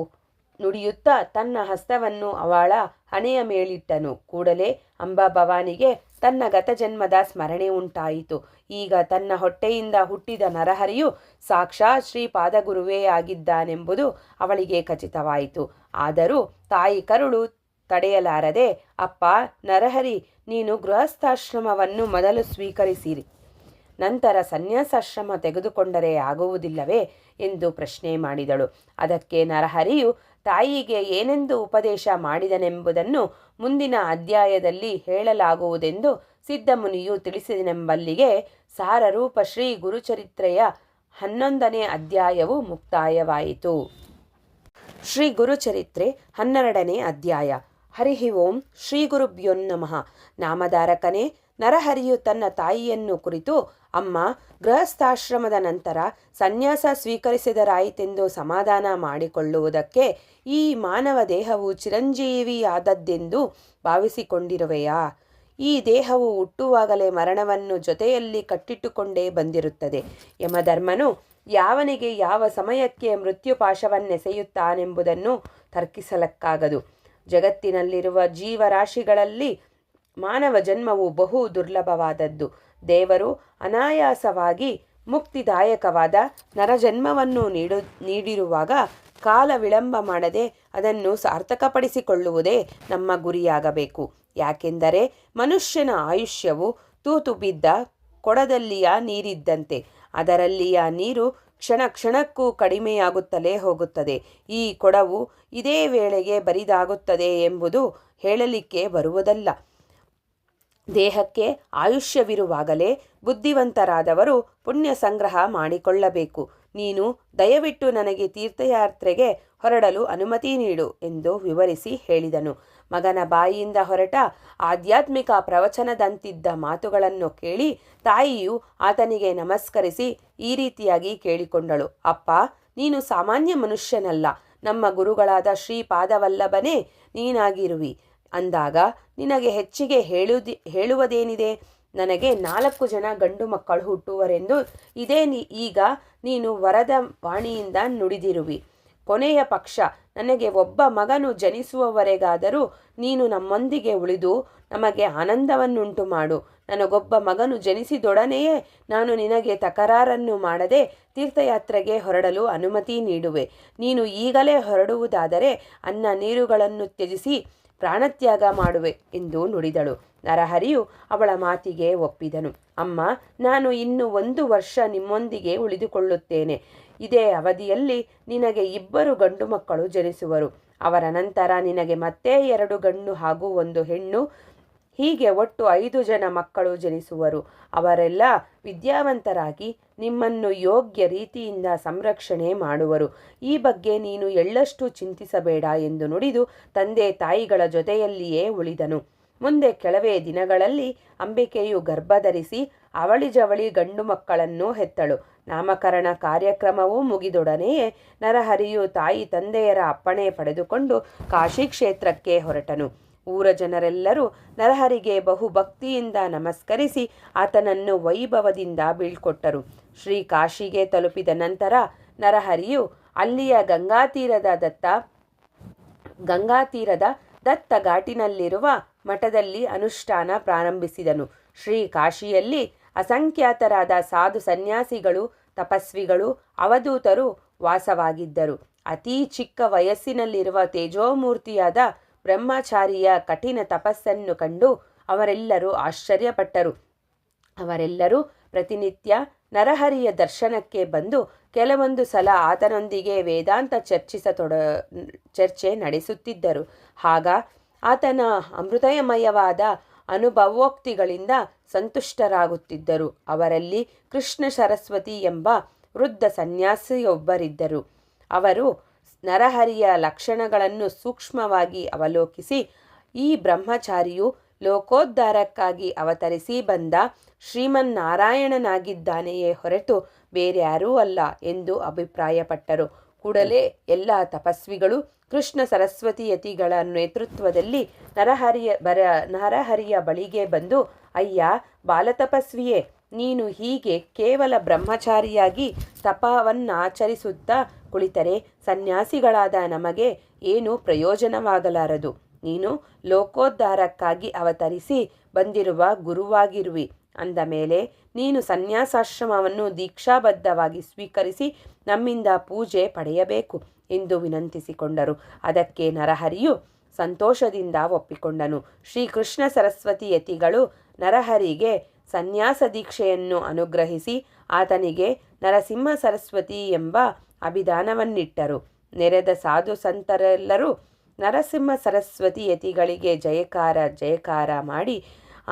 ನುಡಿಯುತ್ತಾ ತನ್ನ ಹಸ್ತವನ್ನು ಅವಳ ಹಣೆಯ ಮೇಲಿಟ್ಟನು. ಕೂಡಲೇ ಅಂಬಾಭವಾನಿಗೆ ತನ್ನ ಗತಜನ್ಮದ ಸ್ಮರಣೆ ಉಂಟಾಯಿತು. ಈಗ ತನ್ನ ಹೊಟ್ಟೆಯಿಂದ ಹುಟ್ಟಿದ ನರಹರಿಯು ಸಾಕ್ಷಾತ್ ಶ್ರೀಪಾದಗುರುವೇ ಆಗಿದ್ದಾನೆಂಬುದು ಅವಳಿಗೆ ಖಚಿತವಾಯಿತು. ಆದರೂ ತಾಯಿ ಕರುಳು ತಡೆಯಲಾರದೆ, ಅಪ್ಪ ನರಹರಿ, ನೀನು ಗೃಹಸ್ಥಾಶ್ರಮವನ್ನು ಮೊದಲು ಸ್ವೀಕರಿಸಿರಿ, ನಂತರ ಸನ್ಯಾಸಾಶ್ರಮ ತೆಗೆದುಕೊಂಡರೆ ಆಗುವುದಿಲ್ಲವೇ ಎಂದು ಪ್ರಶ್ನೆ ಮಾಡಿದಳು. ಅದಕ್ಕೆ ನರಹರಿಯು ತಾಯಿಗೆ ಏನೆಂದು ಉಪದೇಶ ಮಾಡಿದನೆಂಬುದನ್ನು ಮುಂದಿನ ಅಧ್ಯಾಯದಲ್ಲಿ ಹೇಳಲಾಗುವುದೆಂದು ಸಿದ್ಧಮುನಿಯು ತಿಳಿಸಿದನೆಂಬಲ್ಲಿಗೆ ಸಾರರೂಪ ಶ್ರೀ ಗುರುಚರಿತ್ರೆಯ 11ನೇ ಅಧ್ಯಾಯವು ಮುಕ್ತಾಯವಾಯಿತು. ಶ್ರೀ ಗುರುಚರಿತ್ರೆ 12ನೇ ಅಧ್ಯಾಯ. ಹರಿ ಓಂ ಶ್ರೀ ಗುರುಭ್ಯೋ ನಮಃ. ನಾಮಧಾರಕನೇ, ನರಹರಿಯು ತನ್ನ ತಾಯಿಯನ್ನು ಕುರಿತು, ಅಮ್ಮ, ಗೃಹಸ್ಥಾಶ್ರಮದ ನಂತರ ಸನ್ಯಾಸ ಸ್ವೀಕರಿಸಿದರಾಯಿತೆಂದು ಸಮಾಧಾನ ಮಾಡಿಕೊಳ್ಳುವುದಕ್ಕೆ ಈ ಮಾನವ ದೇಹವು ಚಿರಂಜೀವಿಯಾದದ್ದೆಂದು ಭಾವಿಸಿಕೊಂಡಿರುವೆಯಾ? ಈ ದೇಹವು ಹುಟ್ಟುವಾಗಲೇ ಮರಣವನ್ನು ಜೊತೆಯಲ್ಲಿ ಕಟ್ಟಿಟ್ಟುಕೊಂಡೇ ಬಂದಿರುತ್ತದೆ. ಯಮಧರ್ಮನು ಯಾವನಿಗೆ ಯಾವ ಸಮಯಕ್ಕೆ ಮೃತ್ಯುಪಾಶವನ್ನೆಸೆಯುತ್ತಾನೆಂಬುದನ್ನು ತರ್ಕಿಸಲಕ್ಕಾಗದು. ಜಗತ್ತಿನಲ್ಲಿರುವ ಜೀವರಾಶಿಗಳಲ್ಲಿ ಮಾನವ ಜನ್ಮವು ಬಹು ದುರ್ಲಭವಾದದ್ದು. ದೇವರು ಅನಾಯಾಸವಾಗಿ ಮುಕ್ತಿದಾಯಕವಾದ ನರಜನ್ಮವನ್ನು ನೀಡಿರುವಾಗ ಕಾಲ ವಿಳಂಬ ಮಾಡದೆ ಅದನ್ನು ಸಾರ್ಥಕಪಡಿಸಿಕೊಳ್ಳುವುದೇ ನಮ್ಮ ಗುರಿಯಾಗಬೇಕು. ಯಾಕೆಂದರೆ ಮನುಷ್ಯನ ಆಯುಷ್ಯವು ತೂತು ಬಿದ್ದ ಕೊಡದಲ್ಲಿಯ ನೀರಿದ್ದಂತೆ. ಅದರಲ್ಲಿಯ ನೀರು ಕ್ಷಣ ಕ್ಷಣಕ್ಕೂ ಕಡಿಮೆಯಾಗುತ್ತಲೇ ಹೋಗುತ್ತದೆ. ಈ ಕೊಡವು ಇದೇ ವೇಳೆಗೆ ಬರಿದಾಗುತ್ತದೆ ಎಂಬುದು ಹೇಳಲಿಕ್ಕೆ ಬರುವುದಲ್ಲ. ದೇಹಕ್ಕೆ ಆಯುಷ್ಯವಿರುವಾಗಲೇ ಬುದ್ಧಿವಂತರಾದವರು ಪುಣ್ಯ ಸಂಗ್ರಹ ಮಾಡಿಕೊಳ್ಳಬೇಕು. ನೀನು ದಯವಿಟ್ಟು ನನಗೆ ತೀರ್ಥಯಾತ್ರೆಗೆ ಹೊರಡಲು ಅನುಮತಿ ನೀಡು ಎಂದು ವಿವರಿಸಿ ಹೇಳಿದನು. ಮಗನ ಬಾಯಿಯಿಂದ ಹೊರಟ ಆಧ್ಯಾತ್ಮಿಕ ಪ್ರವಚನದಂತಿದ್ದ ಮಾತುಗಳನ್ನು ಕೇಳಿ ತಾಯಿಯು ಆತನಿಗೆ ನಮಸ್ಕರಿಸಿ ಈ ರೀತಿಯಾಗಿ ಕೇಳಿಕೊಂಡಳು. ಅಪ್ಪ, ನೀನು ಸಾಮಾನ್ಯ ಮನುಷ್ಯನಲ್ಲ, ನಮ್ಮ ಗುರುಗಳಾದ ಶ್ರೀಪಾದವಲ್ಲಭನೇ ನೀನಾಗಿರುವಿ ಅಂದಾಗ ನಿನಗೆ ಹೆಚ್ಚಿಗೆ ಹೇಳುವುದೇನಿದೆ? ನನಗೆ 4 ಜನ ಗಂಡು ಮಕ್ಕಳು ಹುಟ್ಟುವರೆಂದು ಈಗ ನೀನು ವರದ ವಾಣಿಯಿಂದ ನುಡಿದಿರುವಿ. ಕೊನೆಯ ಪಕ್ಷ ನನಗೆ ಒಬ್ಬ ಮಗನು ಜನಿಸುವವರೆಗಾದರೂ ನೀನು ನಮ್ಮೊಂದಿಗೆ ಉಳಿದು ನಮಗೆ ಆನಂದವನ್ನುಂಟು ಮಾಡು. ನನಗೊಬ್ಬ ಮಗನು ಜನಿಸಿದೊಡನೆಯೇ ನಾನು ನಿನಗೆ ತಕರಾರನ್ನು ಮಾಡದೆ ತೀರ್ಥಯಾತ್ರೆಗೆ ಹೊರಡಲು ಅನುಮತಿ ನೀಡುವೆ. ನೀನು ಈಗಲೇ ಹೊರಡುವುದಾದರೆ ಅನ್ನ ನೀರುಗಳನ್ನು ತ್ಯಜಿಸಿ ಪ್ರಾಣತ್ಯಾಗ ಮಾಡುವೆ ಎಂದು ನುಡಿದಳು. ನರಹರಿಯು ಅವಳ ಮಾತಿಗೆ ಒಪ್ಪಿದನು. ಅಮ್ಮ, ನಾನು ಇನ್ನು 1 ವರ್ಷ ನಿಮ್ಮೊಂದಿಗೆ ಉಳಿದುಕೊಳ್ಳುತ್ತೇನೆ. ಇದೇ ಅವಧಿಯಲ್ಲಿ ನಿನಗೆ 2 ಗಂಡು ಮಕ್ಕಳು ಜನಿಸುವರು. ಅವರ ನಂತರ ನಿನಗೆ ಮತ್ತೆ 2 ಗಂಡು ಹಾಗೂ 1 ಹೆಣ್ಣು, ಹೀಗೆ ಒಟ್ಟು 5 ಜನ ಮಕ್ಕಳು ಜನಿಸುವರು. ಅವರೆಲ್ಲ ವಿದ್ಯಾವಂತರಾಗಿ ನಿಮ್ಮನ್ನು ಯೋಗ್ಯ ರೀತಿಯಿಂದ ಸಂರಕ್ಷಣೆ ಮಾಡುವರು. ಈ ಬಗ್ಗೆ ನೀನು ಎಳ್ಳಷ್ಟು ಚಿಂತಿಸಬೇಡ ಎಂದು ನುಡಿದು ತಂದೆ ತಾಯಿಗಳ ಜೊತೆಯಲ್ಲಿಯೇ ಉಳಿದನು. ಮುಂದೆ ಕೆಲವೇ ದಿನಗಳಲ್ಲಿ ಅಂಬಿಕೆಯು ಗರ್ಭಧರಿಸಿ ಅವಳಿ ಜವಳಿ ಗಂಡು ಮಕ್ಕಳನ್ನು ಹೆತ್ತಳು. ನಾಮಕರಣ ಕಾರ್ಯಕ್ರಮವೂ ಮುಗಿದೊಡನೆಯೇ ನರಹರಿಯು ತಾಯಿ ತಂದೆಯರ ಅಪ್ಪಣೆ ಪಡೆದುಕೊಂಡು ಕಾಶಿ ಕ್ಷೇತ್ರಕ್ಕೆ ಹೊರಟನು. ಊರ ಜನರೆಲ್ಲರೂ ನರಹರಿಗೆ ಬಹುಭಕ್ತಿಯಿಂದ ನಮಸ್ಕರಿಸಿ ಆತನನ್ನು ವೈಭವದಿಂದ ಬೀಳ್ಕೊಟ್ಟರು. ಶ್ರೀ ಕಾಶಿಗೆ ತಲುಪಿದ ನಂತರ ನರಹರಿಯು ಅಲ್ಲಿಯ ಗಂಗಾತೀರದ ದತ್ತ ಘಾಟಿನಲ್ಲಿರುವ ಮಠದಲ್ಲಿ ಅನುಷ್ಠಾನ ಪ್ರಾರಂಭಿಸಿದನು. ಶ್ರೀ ಕಾಶಿಯಲ್ಲಿ ಅಸಂಖ್ಯಾತರಾದ ಸಾಧು ಸನ್ಯಾಸಿಗಳು, ತಪಸ್ವಿಗಳು, ಅವಧೂತರು ವಾಸವಾಗಿದ್ದರು. ಅತೀ ಚಿಕ್ಕ ವಯಸ್ಸಿನಲ್ಲಿರುವ ತೇಜೋಮೂರ್ತಿಯಾದ ಬ್ರಹ್ಮಚಾರಿಯ ಕಠಿಣ ತಪಸ್ಸನ್ನು ಕಂಡು ಅವರೆಲ್ಲರೂ ಆಶ್ಚರ್ಯಪಟ್ಟರು. ಅವರೆಲ್ಲರೂ ಪ್ರತಿನಿತ್ಯ ನರಹರಿಯ ದರ್ಶನಕ್ಕೆ ಬಂದು ಕೆಲವೊಂದು ಸಲ ಆತನೊಂದಿಗೆ ವೇದಾಂತ ಚರ್ಚೆ ನಡೆಸುತ್ತಿದ್ದರು. ಆಗ ಆತನ ಅಮೃತಮಯವಾದ ಅನುಭವೋಕ್ತಿಗಳಿಂದ ಸಂತುಷ್ಟರಾಗುತ್ತಿದ್ದರು. ಅವರಲ್ಲಿ ಕೃಷ್ಣ ಸರಸ್ವತಿ ಎಂಬ ವೃದ್ಧ ಸನ್ಯಾಸಿಯೊಬ್ಬರಿದ್ದರು. ಅವರು ನರಹರಿಯ ಲಕ್ಷಣಗಳನ್ನು ಸೂಕ್ಷ್ಮವಾಗಿ ಅವಲೋಕಿಸಿ, ಈ ಬ್ರಹ್ಮಚಾರಿಯು ಲೋಕೋದ್ಧಾರಕ್ಕಾಗಿ ಅವತರಿಸಿ ಬಂದ ಶ್ರೀಮನ್ನಾರಾಯಣನಾಗಿದ್ದಾನೆಯೇ ಹೊರತು ಬೇರ್ಯಾರೂ ಅಲ್ಲ ಎಂದು ಅಭಿಪ್ರಾಯಪಟ್ಟರು. ಕೂಡಲೇ ಎಲ್ಲ ತಪಸ್ವಿಗಳು ಕೃಷ್ಣ ಸರಸ್ವತಿಯತಿಗಳ ನೇತೃತ್ವದಲ್ಲಿ ನರಹರಿಯ ಬಳಿಗೆ ಬಂದು, ಅಯ್ಯ ಬಾಲತಪಸ್ವಿಯೇ, ನೀನು ಹೀಗೆ ಕೇವಲ ಬ್ರಹ್ಮಚಾರಿಯಾಗಿ ತಪವನ್ನಾಚರಿಸುತ್ತಾ ಕುಳಿತರೆ ಸನ್ಯಾಸಿಗಳಾದ ನಮಗೆ ಏನೂ ಪ್ರಯೋಜನವಾಗಲಾರದು. ನೀನು ಲೋಕೋದ್ಧಾರಕ್ಕಾಗಿ ಅವತರಿಸಿ ಬಂದಿರುವ ಗುರುವಾಗಿರುವಿ. ಅಂದ ಮೇಲೆ ನೀನು ಸನ್ಯಾಸಾಶ್ರಮವನ್ನು ದೀಕ್ಷಾಬದ್ಧವಾಗಿ ಸ್ವೀಕರಿಸಿ ನಮ್ಮಿಂದ ಪೂಜೆ ಪಡೆಯಬೇಕು ಎಂದು ವಿನಂತಿಸಿಕೊಂಡರು. ಅದಕ್ಕೆ ನರಹರಿಯು ಸಂತೋಷದಿಂದ ಒಪ್ಪಿಕೊಂಡನು. ಶ್ರೀಕೃಷ್ಣ ಸರಸ್ವತಿ ಯತಿಗಳು ನರಹರಿಗೆ ಸನ್ಯಾಸ ದೀಕ್ಷೆಯನ್ನು ಅನುಗ್ರಹಿಸಿ ಆತನಿಗೆ ನರಸಿಂಹ ಸರಸ್ವತಿ ಎಂಬ ಅಭಿಧಾನವನ್ನಿಟ್ಟರು. ನೆರೆದ ಸಾಧು ಸಂತರೆಲ್ಲರೂ ನರಸಿಂಹ ಸರಸ್ವತಿ ಯತಿಗಳಿಗೆ ಜಯಕಾರ ಮಾಡಿ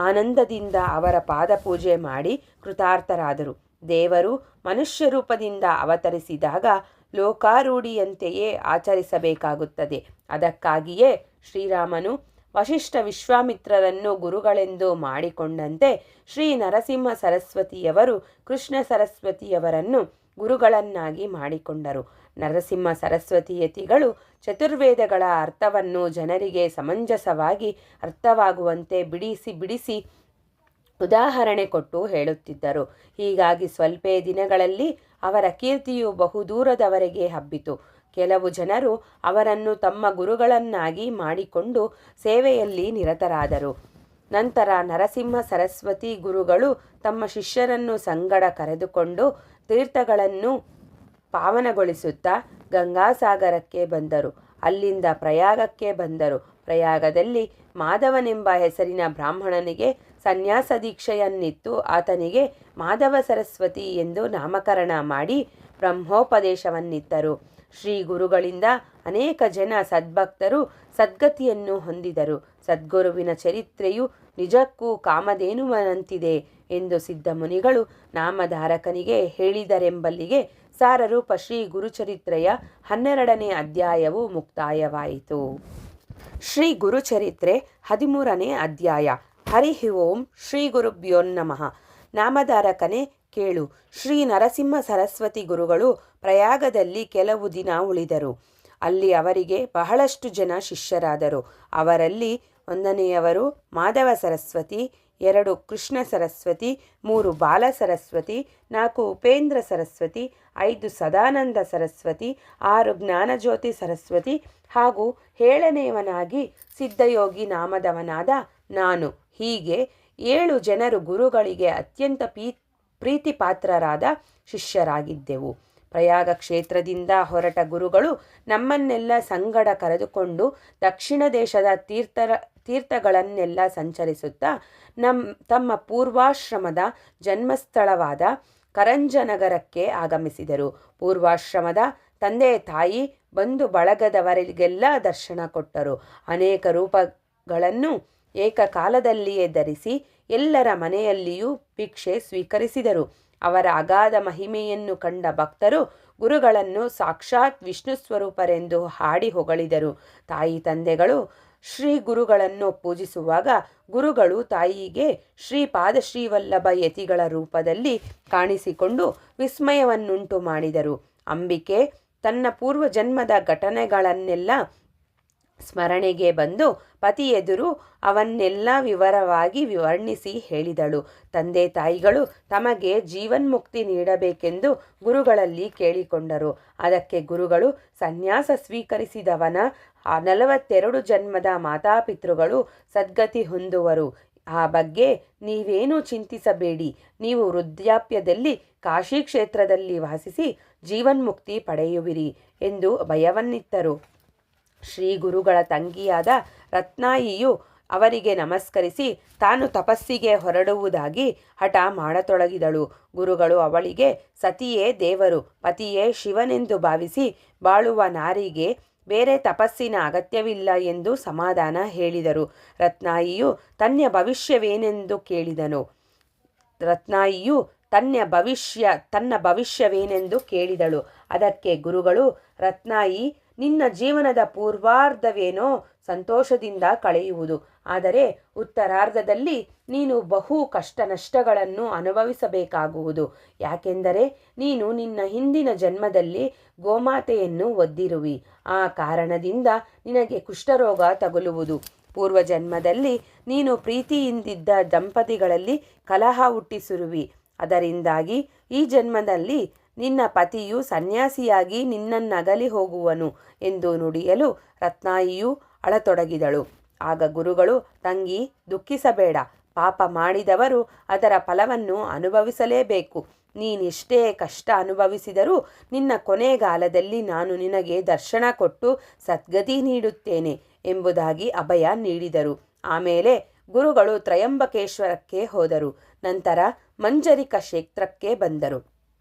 ಆನಂದದಿಂದ ಅವರ ಪಾದಪೂಜೆ ಮಾಡಿ ಕೃತಾರ್ಥರಾದರು. ದೇವರು ಮನುಷ್ಯ ರೂಪದಿಂದ ಅವತರಿಸಿದಾಗ ಲೋಕಾರೂಢಿಯಂತೆಯೇ ಆಚರಿಸಬೇಕಾಗುತ್ತದೆ. ಅದಕ್ಕಾಗಿಯೇ ಶ್ರೀರಾಮನು ವಶಿಷ್ಠ ವಿಶ್ವಾಮಿತ್ರರನ್ನು ಗುರುಗಳೆಂದು ಮಾಡಿಕೊಂಡಂತೆ ಶ್ರೀ ನರಸಿಂಹ ಸರಸ್ವತಿಯವರು ಕೃಷ್ಣ ಸರಸ್ವತಿಯವರನ್ನು ಗುರುಗಳನ್ನಾಗಿ ಮಾಡಿಕೊಂಡರು. ನರಸಿಂಹ ಸರಸ್ವತಿ ಯತಿಗಳು ಚತುರ್ವೇದಗಳ ಅರ್ಥವನ್ನು ಜನರಿಗೆ ಸಮಂಜಸವಾಗಿ ಅರ್ಥವಾಗುವಂತೆ ಬಿಡಿಸಿ ಉದಾಹರಣೆ ಕೊಟ್ಟು ಹೇಳುತ್ತಿದ್ದರು. ಹೀಗಾಗಿ ಸ್ವಲ್ಪೇ ದಿನಗಳಲ್ಲಿ ಅವರ ಕೀರ್ತಿಯು ಬಹುದೂರದವರೆಗೆ ಹಬ್ಬಿತು. ಕೆಲವು ಜನರು ಅವರನ್ನು ತಮ್ಮ ಗುರುಗಳನ್ನಾಗಿ ಮಾಡಿಕೊಂಡು ಸೇವೆಯಲ್ಲಿ ನಿರತರಾದರು. ನಂತರ ನರಸಿಂಹ ಸರಸ್ವತಿ ಗುರುಗಳು ತಮ್ಮ ಶಿಷ್ಯರನ್ನು ಸಂಗಡ ಕರೆದುಕೊಂಡು ತೀರ್ಥಗಳನ್ನು ಪಾವನಗೊಳಿಸುತ್ತಾ ಗಂಗಾಸಾಗರಕ್ಕೆ ಬಂದರು. ಅಲ್ಲಿಂದ ಪ್ರಯಾಗಕ್ಕೆ ಬಂದರು. ಪ್ರಯಾಗದಲ್ಲಿ ಮಾಧವನೆಂಬ ಹೆಸರಿನ ಬ್ರಾಹ್ಮಣನಿಗೆ ಸನ್ಯಾಸ ದೀಕ್ಷೆಯನ್ನಿತ್ತು ಆತನಿಗೆ ಮಾಧವ ಸರಸ್ವತಿ ಎಂದು ನಾಮಕರಣ ಮಾಡಿ ಬ್ರಹ್ಮೋಪದೇಶವನ್ನಿತ್ತರು. ಶ್ರೀ ಗುರುಗಳಿಂದ ಅನೇಕ ಜನ ಸದ್ಭಕ್ತರು ಸದ್ಗತಿಯನ್ನು ಹೊಂದಿದರು. ಸದ್ಗುರುವಿನ ಚರಿತ್ರೆಯು ನಿಜಕ್ಕೂ ಕಾಮಧೇನುವನಂತಿದೆ ಎಂದು ಸಿದ್ಧ ಮುನಿಗಳು ನಾಮಧಾರಕನಿಗೆ ಹೇಳಿದರೆಂಬಲ್ಲಿಗೆ ಸಾರರೂಪ ಶ್ರೀ ಗುರುಚರಿತ್ರೆಯ 12ನೇ ಅಧ್ಯಾಯವು ಮುಕ್ತಾಯವಾಯಿತು. ಶ್ರೀ ಗುರುಚರಿತ್ರೆ 13ನೇ ಅಧ್ಯಾಯ. ಹರಿ ಓಂ ಶ್ರೀ ಗುರುಭ್ಯೋ ನಮಃ. ನಾಮಧಾರಕನೇ ಕೇಳು. ಶ್ರೀ ನರಸಿಂಹ ಸರಸ್ವತಿ ಗುರುಗಳು ಪ್ರಯಾಗದಲ್ಲಿ ಕೆಲವು ದಿನ ಉಳಿದರು. ಅಲ್ಲಿ ಅವರಿಗೆ ಬಹಳಷ್ಟು ಜನ ಶಿಷ್ಯರಾದರು. ಅವರಲ್ಲಿ 1ನೆಯವರು ಮಾಧವ ಸರಸ್ವತಿ, 2 ಕೃಷ್ಣ ಸರಸ್ವತಿ, 3 ಬಾಲ ಸರಸ್ವತಿ, 4 ಉಪೇಂದ್ರ ಸರಸ್ವತಿ, 5 ಸದಾನಂದ ಸರಸ್ವತಿ, 6 ಜ್ಞಾನಜ್ಯೋತಿ ಸರಸ್ವತಿ ಹಾಗೂ 7ನೇವನಾಗಿ ಸಿದ್ಧಯೋಗಿ ನಾಮದವನಾದ ನಾನು. ಹೀಗೆ 7 ಜನರು ಗುರುಗಳಿಗೆ ಅತ್ಯಂತ ಪ್ರೀತಿಪಾತ್ರರಾದ ಶಿಷ್ಯರಾಗಿದ್ದೆವು. ಪ್ರಯಾಗ ಕ್ಷೇತ್ರದಿಂದ ಹೊರಟ ಗುರುಗಳು ನಮ್ಮನ್ನೆಲ್ಲ ಸಂಗಡ ಕರೆದುಕೊಂಡು ದಕ್ಷಿಣ ದೇಶದ ತೀರ್ಥಗಳನ್ನೆಲ್ಲ ಸಂಚರಿಸುತ್ತಾ ತಮ್ಮ ಪೂರ್ವಾಶ್ರಮದ ಜನ್ಮಸ್ಥಳವಾದ ಕರಂಜನಗರಕ್ಕೆ ಆಗಮಿಸಿದರು. ಪೂರ್ವಾಶ್ರಮದ ತಂದೆ ತಾಯಿ ಬಂಧು ಬಳಗದವರಿಗೆಲ್ಲ ದರ್ಶನ ಕೊಟ್ಟರು. ಅನೇಕ ರೂಪಗಳನ್ನು ಏಕಕಾಲದಲ್ಲಿಯೇ ಧರಿಸಿ ಎಲ್ಲರ ಮನೆಯಲ್ಲಿಯೂ ಭಿಕ್ಷೆ ಸ್ವೀಕರಿಸಿದರು. ಅವರ ಅಗಾಧ ಮಹಿಮೆಯನ್ನು ಕಂಡ ಭಕ್ತರು ಗುರುಗಳನ್ನು ಸಾಕ್ಷಾತ್ ವಿಷ್ಣು ಸ್ವರೂಪರೆಂದು ಹಾಡಿ ಹೊಗಳಿದರು. ತಾಯಿ ತಂದೆಗಳು ಶ್ರೀ ಗುರುಗಳನ್ನು ಪೂಜಿಸುವಾಗ ಗುರುಗಳು ತಾಯಿಗೆ ಶ್ರೀಪಾದಶ್ರೀವಲ್ಲಭ ಯತಿಗಳ ರೂಪದಲ್ಲಿ ಕಾಣಿಸಿಕೊಂಡು ವಿಸ್ಮಯವನ್ನುಂಟು ಮಾಡಿದರು. ಅಂಬಿಕೆ ತನ್ನ ಪೂರ್ವಜನ್ಮದ ಘಟನೆಗಳನ್ನೆಲ್ಲ ಸ್ಮರಣೆಗೆ ಬಂದು ಪತಿ ಎದುರು ಅವನ್ನೆಲ್ಲ ವಿವರವಾಗಿ ವರ್ಣಿಸಿ ಹೇಳಿದಳು. ತಂದೆ ತಾಯಿಗಳು ತಮಗೆ ಜೀವನ್ಮುಕ್ತಿ ನೀಡಬೇಕೆಂದು ಗುರುಗಳಲ್ಲಿ ಕೇಳಿಕೊಂಡರು. ಅದಕ್ಕೆ ಗುರುಗಳು ಸನ್ಯಾಸ ಸ್ವೀಕರಿಸಿದವನ 42 ಜನ್ಮದ ಮಾತಾಪಿತೃಗಳು ಸದ್ಗತಿ ಹೊಂದುವರು. ಆ ಬಗ್ಗೆ ನೀವೇನೂ ಚಿಂತಿಸಬೇಡಿ. ನೀವು ವೃದ್ಧಾಪ್ಯದಲ್ಲಿ ಕಾಶಿ ಕ್ಷೇತ್ರದಲ್ಲಿ ವಾಸಿಸಿ ಜೀವನ್ಮುಕ್ತಿ ಪಡೆಯುವಿರಿ ಎಂದು ಭಯವನ್ನಿತ್ತರು. ಶ್ರೀ ಗುರುಗಳ ತಂಗಿಯಾದ ರತ್ನಾಯಿಯು ಅವರಿಗೆ ನಮಸ್ಕರಿಸಿ ತಾನು ತಪಸ್ಸಿಗೆ ಹೊರಡುವುದಾಗಿ ಹಠ ಮಾಡತೊಡಗಿದಳು. ಗುರುಗಳು ಅವಳಿಗೆ ಸತಿಯೇ ದೇವರು, ಪತಿಯೇ ಶಿವನೆಂದು ಭಾವಿಸಿ ಬಾಳುವ ನಾರಿಗೆ ಬೇರೆ ತಪಸ್ಸಿನ ಅಗತ್ಯವಿಲ್ಲ ಎಂದು ಸಮಾಧಾನ ಹೇಳಿದರು. ರತ್ನಾಯಿಯು ತನ್ನ ಭವಿಷ್ಯವೇನೆಂದು ಕೇಳಿದಳು. ಅದಕ್ಕೆ ಗುರುಗಳು, ರತ್ನಾಯಿ, ನಿನ್ನ ಜೀವನದ ಪೂರ್ವಾರ್ಧವೇನೋ ಸಂತೋಷದಿಂದ ಕಳೆಯುವುದು. ಆದರೆ ಉತ್ತರಾರ್ಧದಲ್ಲಿ ನೀನು ಬಹು ಕಷ್ಟ ನಷ್ಟಗಳನ್ನು ಅನುಭವಿಸಬೇಕಾಗುವುದು. ಯಾಕೆಂದರೆ ನೀನು ನಿನ್ನ ಹಿಂದಿನ ಜನ್ಮದಲ್ಲಿ ಗೋಮಾತೆಯನ್ನು ಒದ್ದಿರುವಿ. ಆ ಕಾರಣದಿಂದ ನಿನಗೆ ಕುಷ್ಠರೋಗ ತಗುಲುವುದು. ಪೂರ್ವಜನ್ಮದಲ್ಲಿ ನೀನು ಪ್ರೀತಿಯಿಂದಿದ್ದ ದಂಪತಿಗಳಲ್ಲಿ ಕಲಹ ಹುಟ್ಟಿಸಿರುವಿ. ಅದರಿಂದಾಗಿ ಈ ಜನ್ಮದಲ್ಲಿ ನಿನ್ನ ಪತಿಯು ಸನ್ಯಾಸಿಯಾಗಿ ನಿನ್ನನ್ನಗಲಿ ಹೋಗುವನು ಎಂದು ನುಡಿಯಲು ರತ್ನಾಯಿಯು ಅಳತೊಡಗಿದಳು. ಆಗ ಗುರುಗಳು, ತಂಗಿ, ದುಃಖಿಸಬೇಡ. ಪಾಪ ಮಾಡಿದವರು ಅದರ ಫಲವನ್ನು ಅನುಭವಿಸಲೇಬೇಕು. ನೀನೆಷ್ಟೇ ಕಷ್ಟ ಅನುಭವಿಸಿದರೂ ನಿನ್ನ ಕೊನೆಗಾಲದಲ್ಲಿ ನಾನು ನಿನಗೆ ದರ್ಶನ ಕೊಟ್ಟು ಸದ್ಗತಿ ನೀಡುತ್ತೇನೆ ಎಂಬುದಾಗಿ ಅಭಯ ನೀಡಿದರು. ಆಮೇಲೆ ಗುರುಗಳು ತ್ರಯಂಬಕೇಶ್ವರಕ್ಕೆ ಹೋದರು. ನಂತರ ಮಂಜರಿಕ ಕ್ಷೇತ್ರಕ್ಕೆ ಬಂದರು.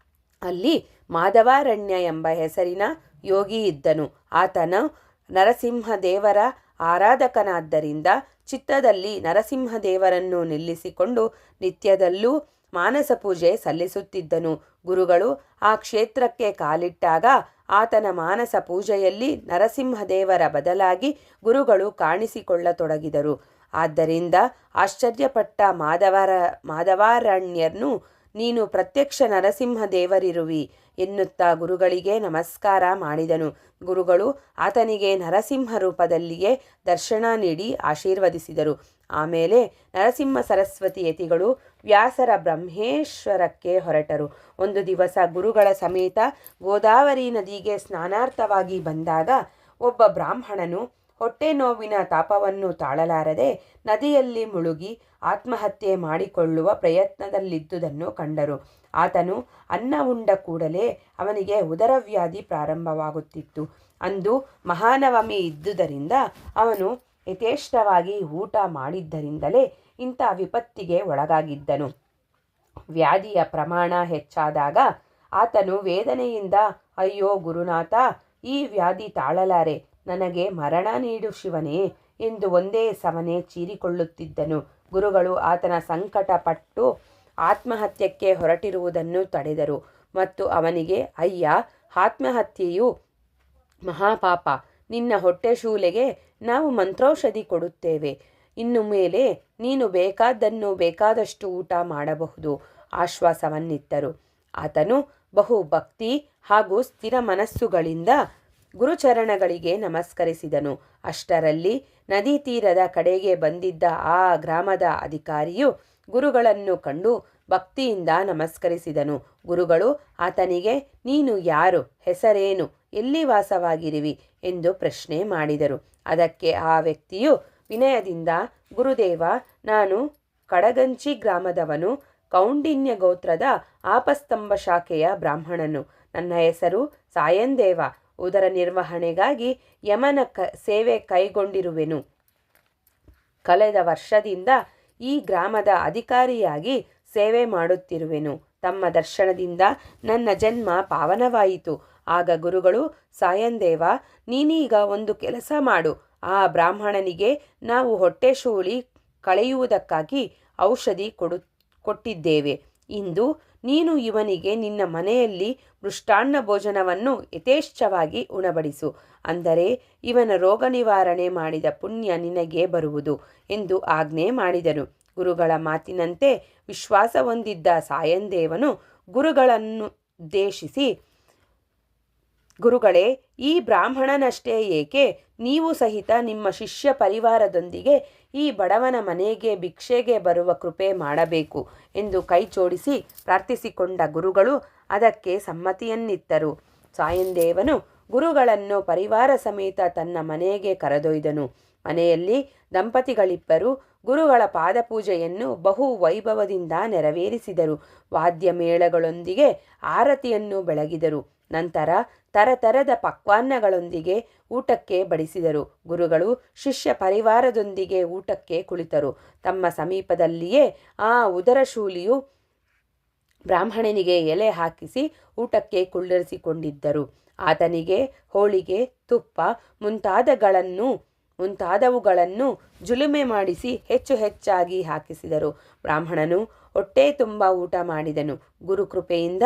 ಅಲ್ಲಿ ಮಾಧವಾರಣ್ಯ ಎಂಬ ಹೆಸರಿನ ಯೋಗಿ ಇದ್ದನು. ಆತನು ನರಸಿಂಹದೇವರ ಆರಾಧಕನಾದ್ದರಿಂದ ಚಿತ್ತದಲ್ಲಿ ನರಸಿಂಹದೇವರನ್ನು ನಿಲ್ಲಿಸಿಕೊಂಡು ನಿತ್ಯದಲ್ಲೂ ಮಾನಸ ಪೂಜೆ ಸಲ್ಲಿಸುತ್ತಿದ್ದನು. ಗುರುಗಳು ಆ ಕ್ಷೇತ್ರಕ್ಕೆ ಕಾಲಿಟ್ಟಾಗ ಆತನ ಮಾನಸ ಪೂಜೆಯಲ್ಲಿ ನರಸಿಂಹದೇವರ ಬದಲಾಗಿ ಗುರುಗಳು ಕಾಣಿಸಿಕೊಳ್ಳತೊಡಗಿದರು. ಆದ್ದರಿಂದ ಆಶ್ಚರ್ಯಪಟ್ಟ ಮಾಧವಾರಣ್ಯನು, ನೀನು ಪ್ರತ್ಯಕ್ಷ ನರಸಿಂಹದೇವರಿರುವಿ ಎನ್ನುತ್ತಾ ಗುರುಗಳಿಗೆ ನಮಸ್ಕಾರ ಮಾಡಿದನು. ಗುರುಗಳು ಆತನಿಗೆ ನರಸಿಂಹ ರೂಪದಲ್ಲಿಯೇ ದರ್ಶನ ನೀಡಿ ಆಶೀರ್ವದಿಸಿದರು. ಆಮೇಲೆ ನರಸಿಂಹ ಸರಸ್ವತಿ ಯತಿಗಳು ವ್ಯಾಸರ ಬ್ರಹ್ಮೇಶ್ವರಕ್ಕೆ ಹೊರಟರು. ಒಂದು ದಿವಸ ಗುರುಗಳ ಸಮೇತ ಗೋದಾವರಿ ನದಿಗೆ ಸ್ನಾನಾರ್ಥವಾಗಿ ಬಂದಾಗ ಒಬ್ಬ ಬ್ರಾಹ್ಮಣನು ಹೊಟ್ಟೆ ನೋವಿನ ತಾಪವನ್ನು ತಾಳಲಾರದೆ ನದಿಯಲ್ಲಿ ಮುಳುಗಿ ಆತ್ಮಹತ್ಯೆ ಮಾಡಿಕೊಳ್ಳುವ ಪ್ರಯತ್ನದಲ್ಲಿದ್ದುದನ್ನು ಕಂಡರು. ಆತನು ಅನ್ನ ಉಂಡ ಕೂಡಲೇ ಅವನಿಗೆ ಉದರವ್ಯಾಧಿ ಪ್ರಾರಂಭವಾಗುತ್ತಿತ್ತು. ಅಂದು ಮಹಾನವಮಿ ಇದ್ದುದರಿಂದ ಅವನು ಯಥೇಷ್ಟವಾಗಿ ಊಟ ಮಾಡಿದ್ದರಿಂದಲೇ ಇಂಥ ವಿಪತ್ತಿಗೆ ಒಳಗಾಗಿದ್ದನು. ವ್ಯಾಧಿಯ ಪ್ರಮಾಣ ಹೆಚ್ಚಾದಾಗ ಆತನು ವೇದನೆಯಿಂದ, ಅಯ್ಯೋ ಗುರುನಾಥ, ಈ ವ್ಯಾಧಿ ತಾಳಲಾರೆ, ನನಗೆ ಮರಣ ನೀಡು ಶಿವನೇ ಎಂದು ಒಂದೇ ಸಮನೆ ಚೀರಿಕೊಳ್ಳುತ್ತಿದ್ದನು. ಗುರುಗಳು ಆತನ ಸಂಕಟ ಪಟ್ಟು ಆತ್ಮಹತ್ಯಕ್ಕೆ ಹೊರಟಿರುವುದನ್ನು ತಡೆದರು ಮತ್ತು ಅವನಿಗೆ, ಅಯ್ಯ, ಆತ್ಮಹತ್ಯೆಯು ಮಹಾಪಾಪ. ನಿನ್ನ ಹೊಟ್ಟೆ ಶೂಲೆಗೆ ನಾವು ಮಂತ್ರೌಷಧಿ ಕೊಡುತ್ತೇವೆ. ಇನ್ನು ಮೇಲೆ ನೀನು ಬೇಕಾದ್ದನ್ನು ಬೇಕಾದಷ್ಟು ಊಟ ಮಾಡಬಹುದು ಆಶ್ವಾಸವನ್ನಿತ್ತರು. ಆತನು ಬಹು ಭಕ್ತಿ ಹಾಗೂ ಸ್ಥಿರ ಮನಸ್ಸುಗಳಿಂದ ಗುರುಚರಣಗಳಿಗೆ ನಮಸ್ಕರಿಸಿದನು. ಅಷ್ಟರಲ್ಲಿ ನದಿ ತೀರದ ಕಡೆಗೆ ಬಂದಿದ್ದ ಆ ಗ್ರಾಮದ ಅಧಿಕಾರಿಯು ಗುರುಗಳನ್ನು ಕಂಡು ಭಕ್ತಿಯಿಂದ ನಮಸ್ಕರಿಸಿದನು. ಗುರುಗಳು ಆತನಿಗೆ ನೀನು ಯಾರು, ಹೆಸರೇನು, ಎಲ್ಲಿ ವಾಸವಾಗಿರುವಿ ಎಂದು ಪ್ರಶ್ನೆ ಮಾಡಿದರು. ಅದಕ್ಕೆ ಆ ವ್ಯಕ್ತಿಯು ವಿನಯದಿಂದ, ಗುರುದೇವ, ನಾನು ಕಡಗಂಚಿ ಗ್ರಾಮದವನು, ಕೌಂಡಿನ್ಯ ಗೋತ್ರದ ಆಪಸ್ತಂಭ ಶಾಖೆಯ ಬ್ರಾಹ್ಮಣನು. ನನ್ನ ಹೆಸರು ಸಾಯಂದೇವ. ಉದರ ನಿರ್ವಹಣೆಗಾಗಿ ಯಮನ ಸೇವೆ ಕೈಗೊಂಡಿರುವೆನು. ಕಳೆದ ವರ್ಷದಿಂದ ಈ ಗ್ರಾಮದ ಅಧಿಕಾರಿಯಾಗಿ ಸೇವೆ ಮಾಡುತ್ತಿರುವೆನು. ತಮ್ಮ ದರ್ಶನದಿಂದ ನನ್ನ ಜನ್ಮ ಪಾವನವಾಯಿತು. ಆಗ ಗುರುಗಳು, ಸಾಯಂದೇವ, ನೀನೀಗ ಒಂದು ಕೆಲಸ ಮಾಡು. ಆ ಬ್ರಾಹ್ಮಣನಿಗೆ ನಾವು ಹೊಟ್ಟೆ ಶೂಳಿ ಕಳೆಯುವುದಕ್ಕಾಗಿ ಔಷಧಿ ಕೊಟ್ಟಿದ್ದೇವೆ. ಇಂದು ನೀನು ಇವನಿಗೆ ನಿನ್ನ ಮನೆಯಲ್ಲಿ ಮೃಷ್ಟಾನ್ನ ಭೋಜನವನ್ನು ಯಥೇಚ್ಛವಾಗಿ ಉಣಬಡಿಸು. ಅಂದರೆ ಇವನ ರೋಗ ನಿವಾರಣೆ ಮಾಡಿದ ಪುಣ್ಯ ನಿನಗೆ ಬರುವುದು ಎಂದು ಆಜ್ಞೆ ಮಾಡಿದನು. ಗುರುಗಳ ಮಾತಿನಂತೆ ವಿಶ್ವಾಸ ಹೊಂದಿದ್ದ ಸಾಯಂದೇವನು ಗುರುಗಳನ್ನುದ್ದೇಶಿಸಿ, ಗುರುಗಳೇ, ಈ ಬ್ರಾಹ್ಮಣನಷ್ಟೇ ಏಕೆ, ನೀವು ಸಹಿತ ನಿಮ್ಮ ಶಿಷ್ಯ ಪರಿವಾರದೊಂದಿಗೆ ಈ ಬಡವನ ಮನೆಗೆ ಭಿಕ್ಷೆಗೆ ಬರುವ ಕೃಪೆ ಮಾಡಬೇಕು ಎಂದು ಕೈಜೋಡಿಸಿ ಪ್ರಾರ್ಥಿಸಿಕೊಂಡ ಗುರುಗಳು ಅದಕ್ಕೆ ಸಮ್ಮತಿಯನ್ನಿತ್ತರು. ಸಾಯಂದೇವನು ಗುರುಗಳನ್ನು ಪರಿವಾರ ಸಮೇತ ತನ್ನ ಮನೆಗೆ ಕರೆದೊಯ್ದನು. ಮನೆಯಲ್ಲಿ ದಂಪತಿಗಳಿಬ್ಬರು ಗುರುಗಳ ಪಾದಪೂಜೆಯನ್ನು ಬಹು ವೈಭವದಿಂದ ನೆರವೇರಿಸಿದರು. ವಾದ್ಯ ಮೇಳಗಳೊಂದಿಗೆ ಆರತಿಯನ್ನು ಬೆಳಗಿದರು. ನಂತರ ತರತರದ ಪಕ್ವಾನ್ನಗಳೊಂದಿಗೆ ಊಟಕ್ಕೆ ಬಡಿಸಿದರು. ಗುರುಗಳು ಶಿಷ್ಯ ಪರಿವಾರದೊಂದಿಗೆ ಊಟಕ್ಕೆ ಕುಳಿತರು. ತಮ್ಮ ಸಮೀಪದಲ್ಲಿಯೇ ಆ ಉದರಶೂಲಿಯು ಬ್ರಾಹ್ಮಣನಿಗೆ ಎಲೆ ಹಾಕಿಸಿ ಊಟಕ್ಕೆ ಕುಳ್ಳಿರಿಸಿಕೊಂಡಿದ್ದರು. ಆತನಿಗೆ ಹೋಳಿಗೆ, ತುಪ್ಪ ಮುಂತಾದವುಗಳನ್ನು ಜುಲುಮೆ ಮಾಡಿಸಿ ಹೆಚ್ಚು ಹೆಚ್ಚಾಗಿ ಹಾಕಿಸಿದರು. ಬ್ರಾಹ್ಮಣನು ಹೊಟ್ಟೆ ತುಂಬ ಊಟ ಮಾಡಿದನು. ಗುರುಕೃಪೆಯಿಂದ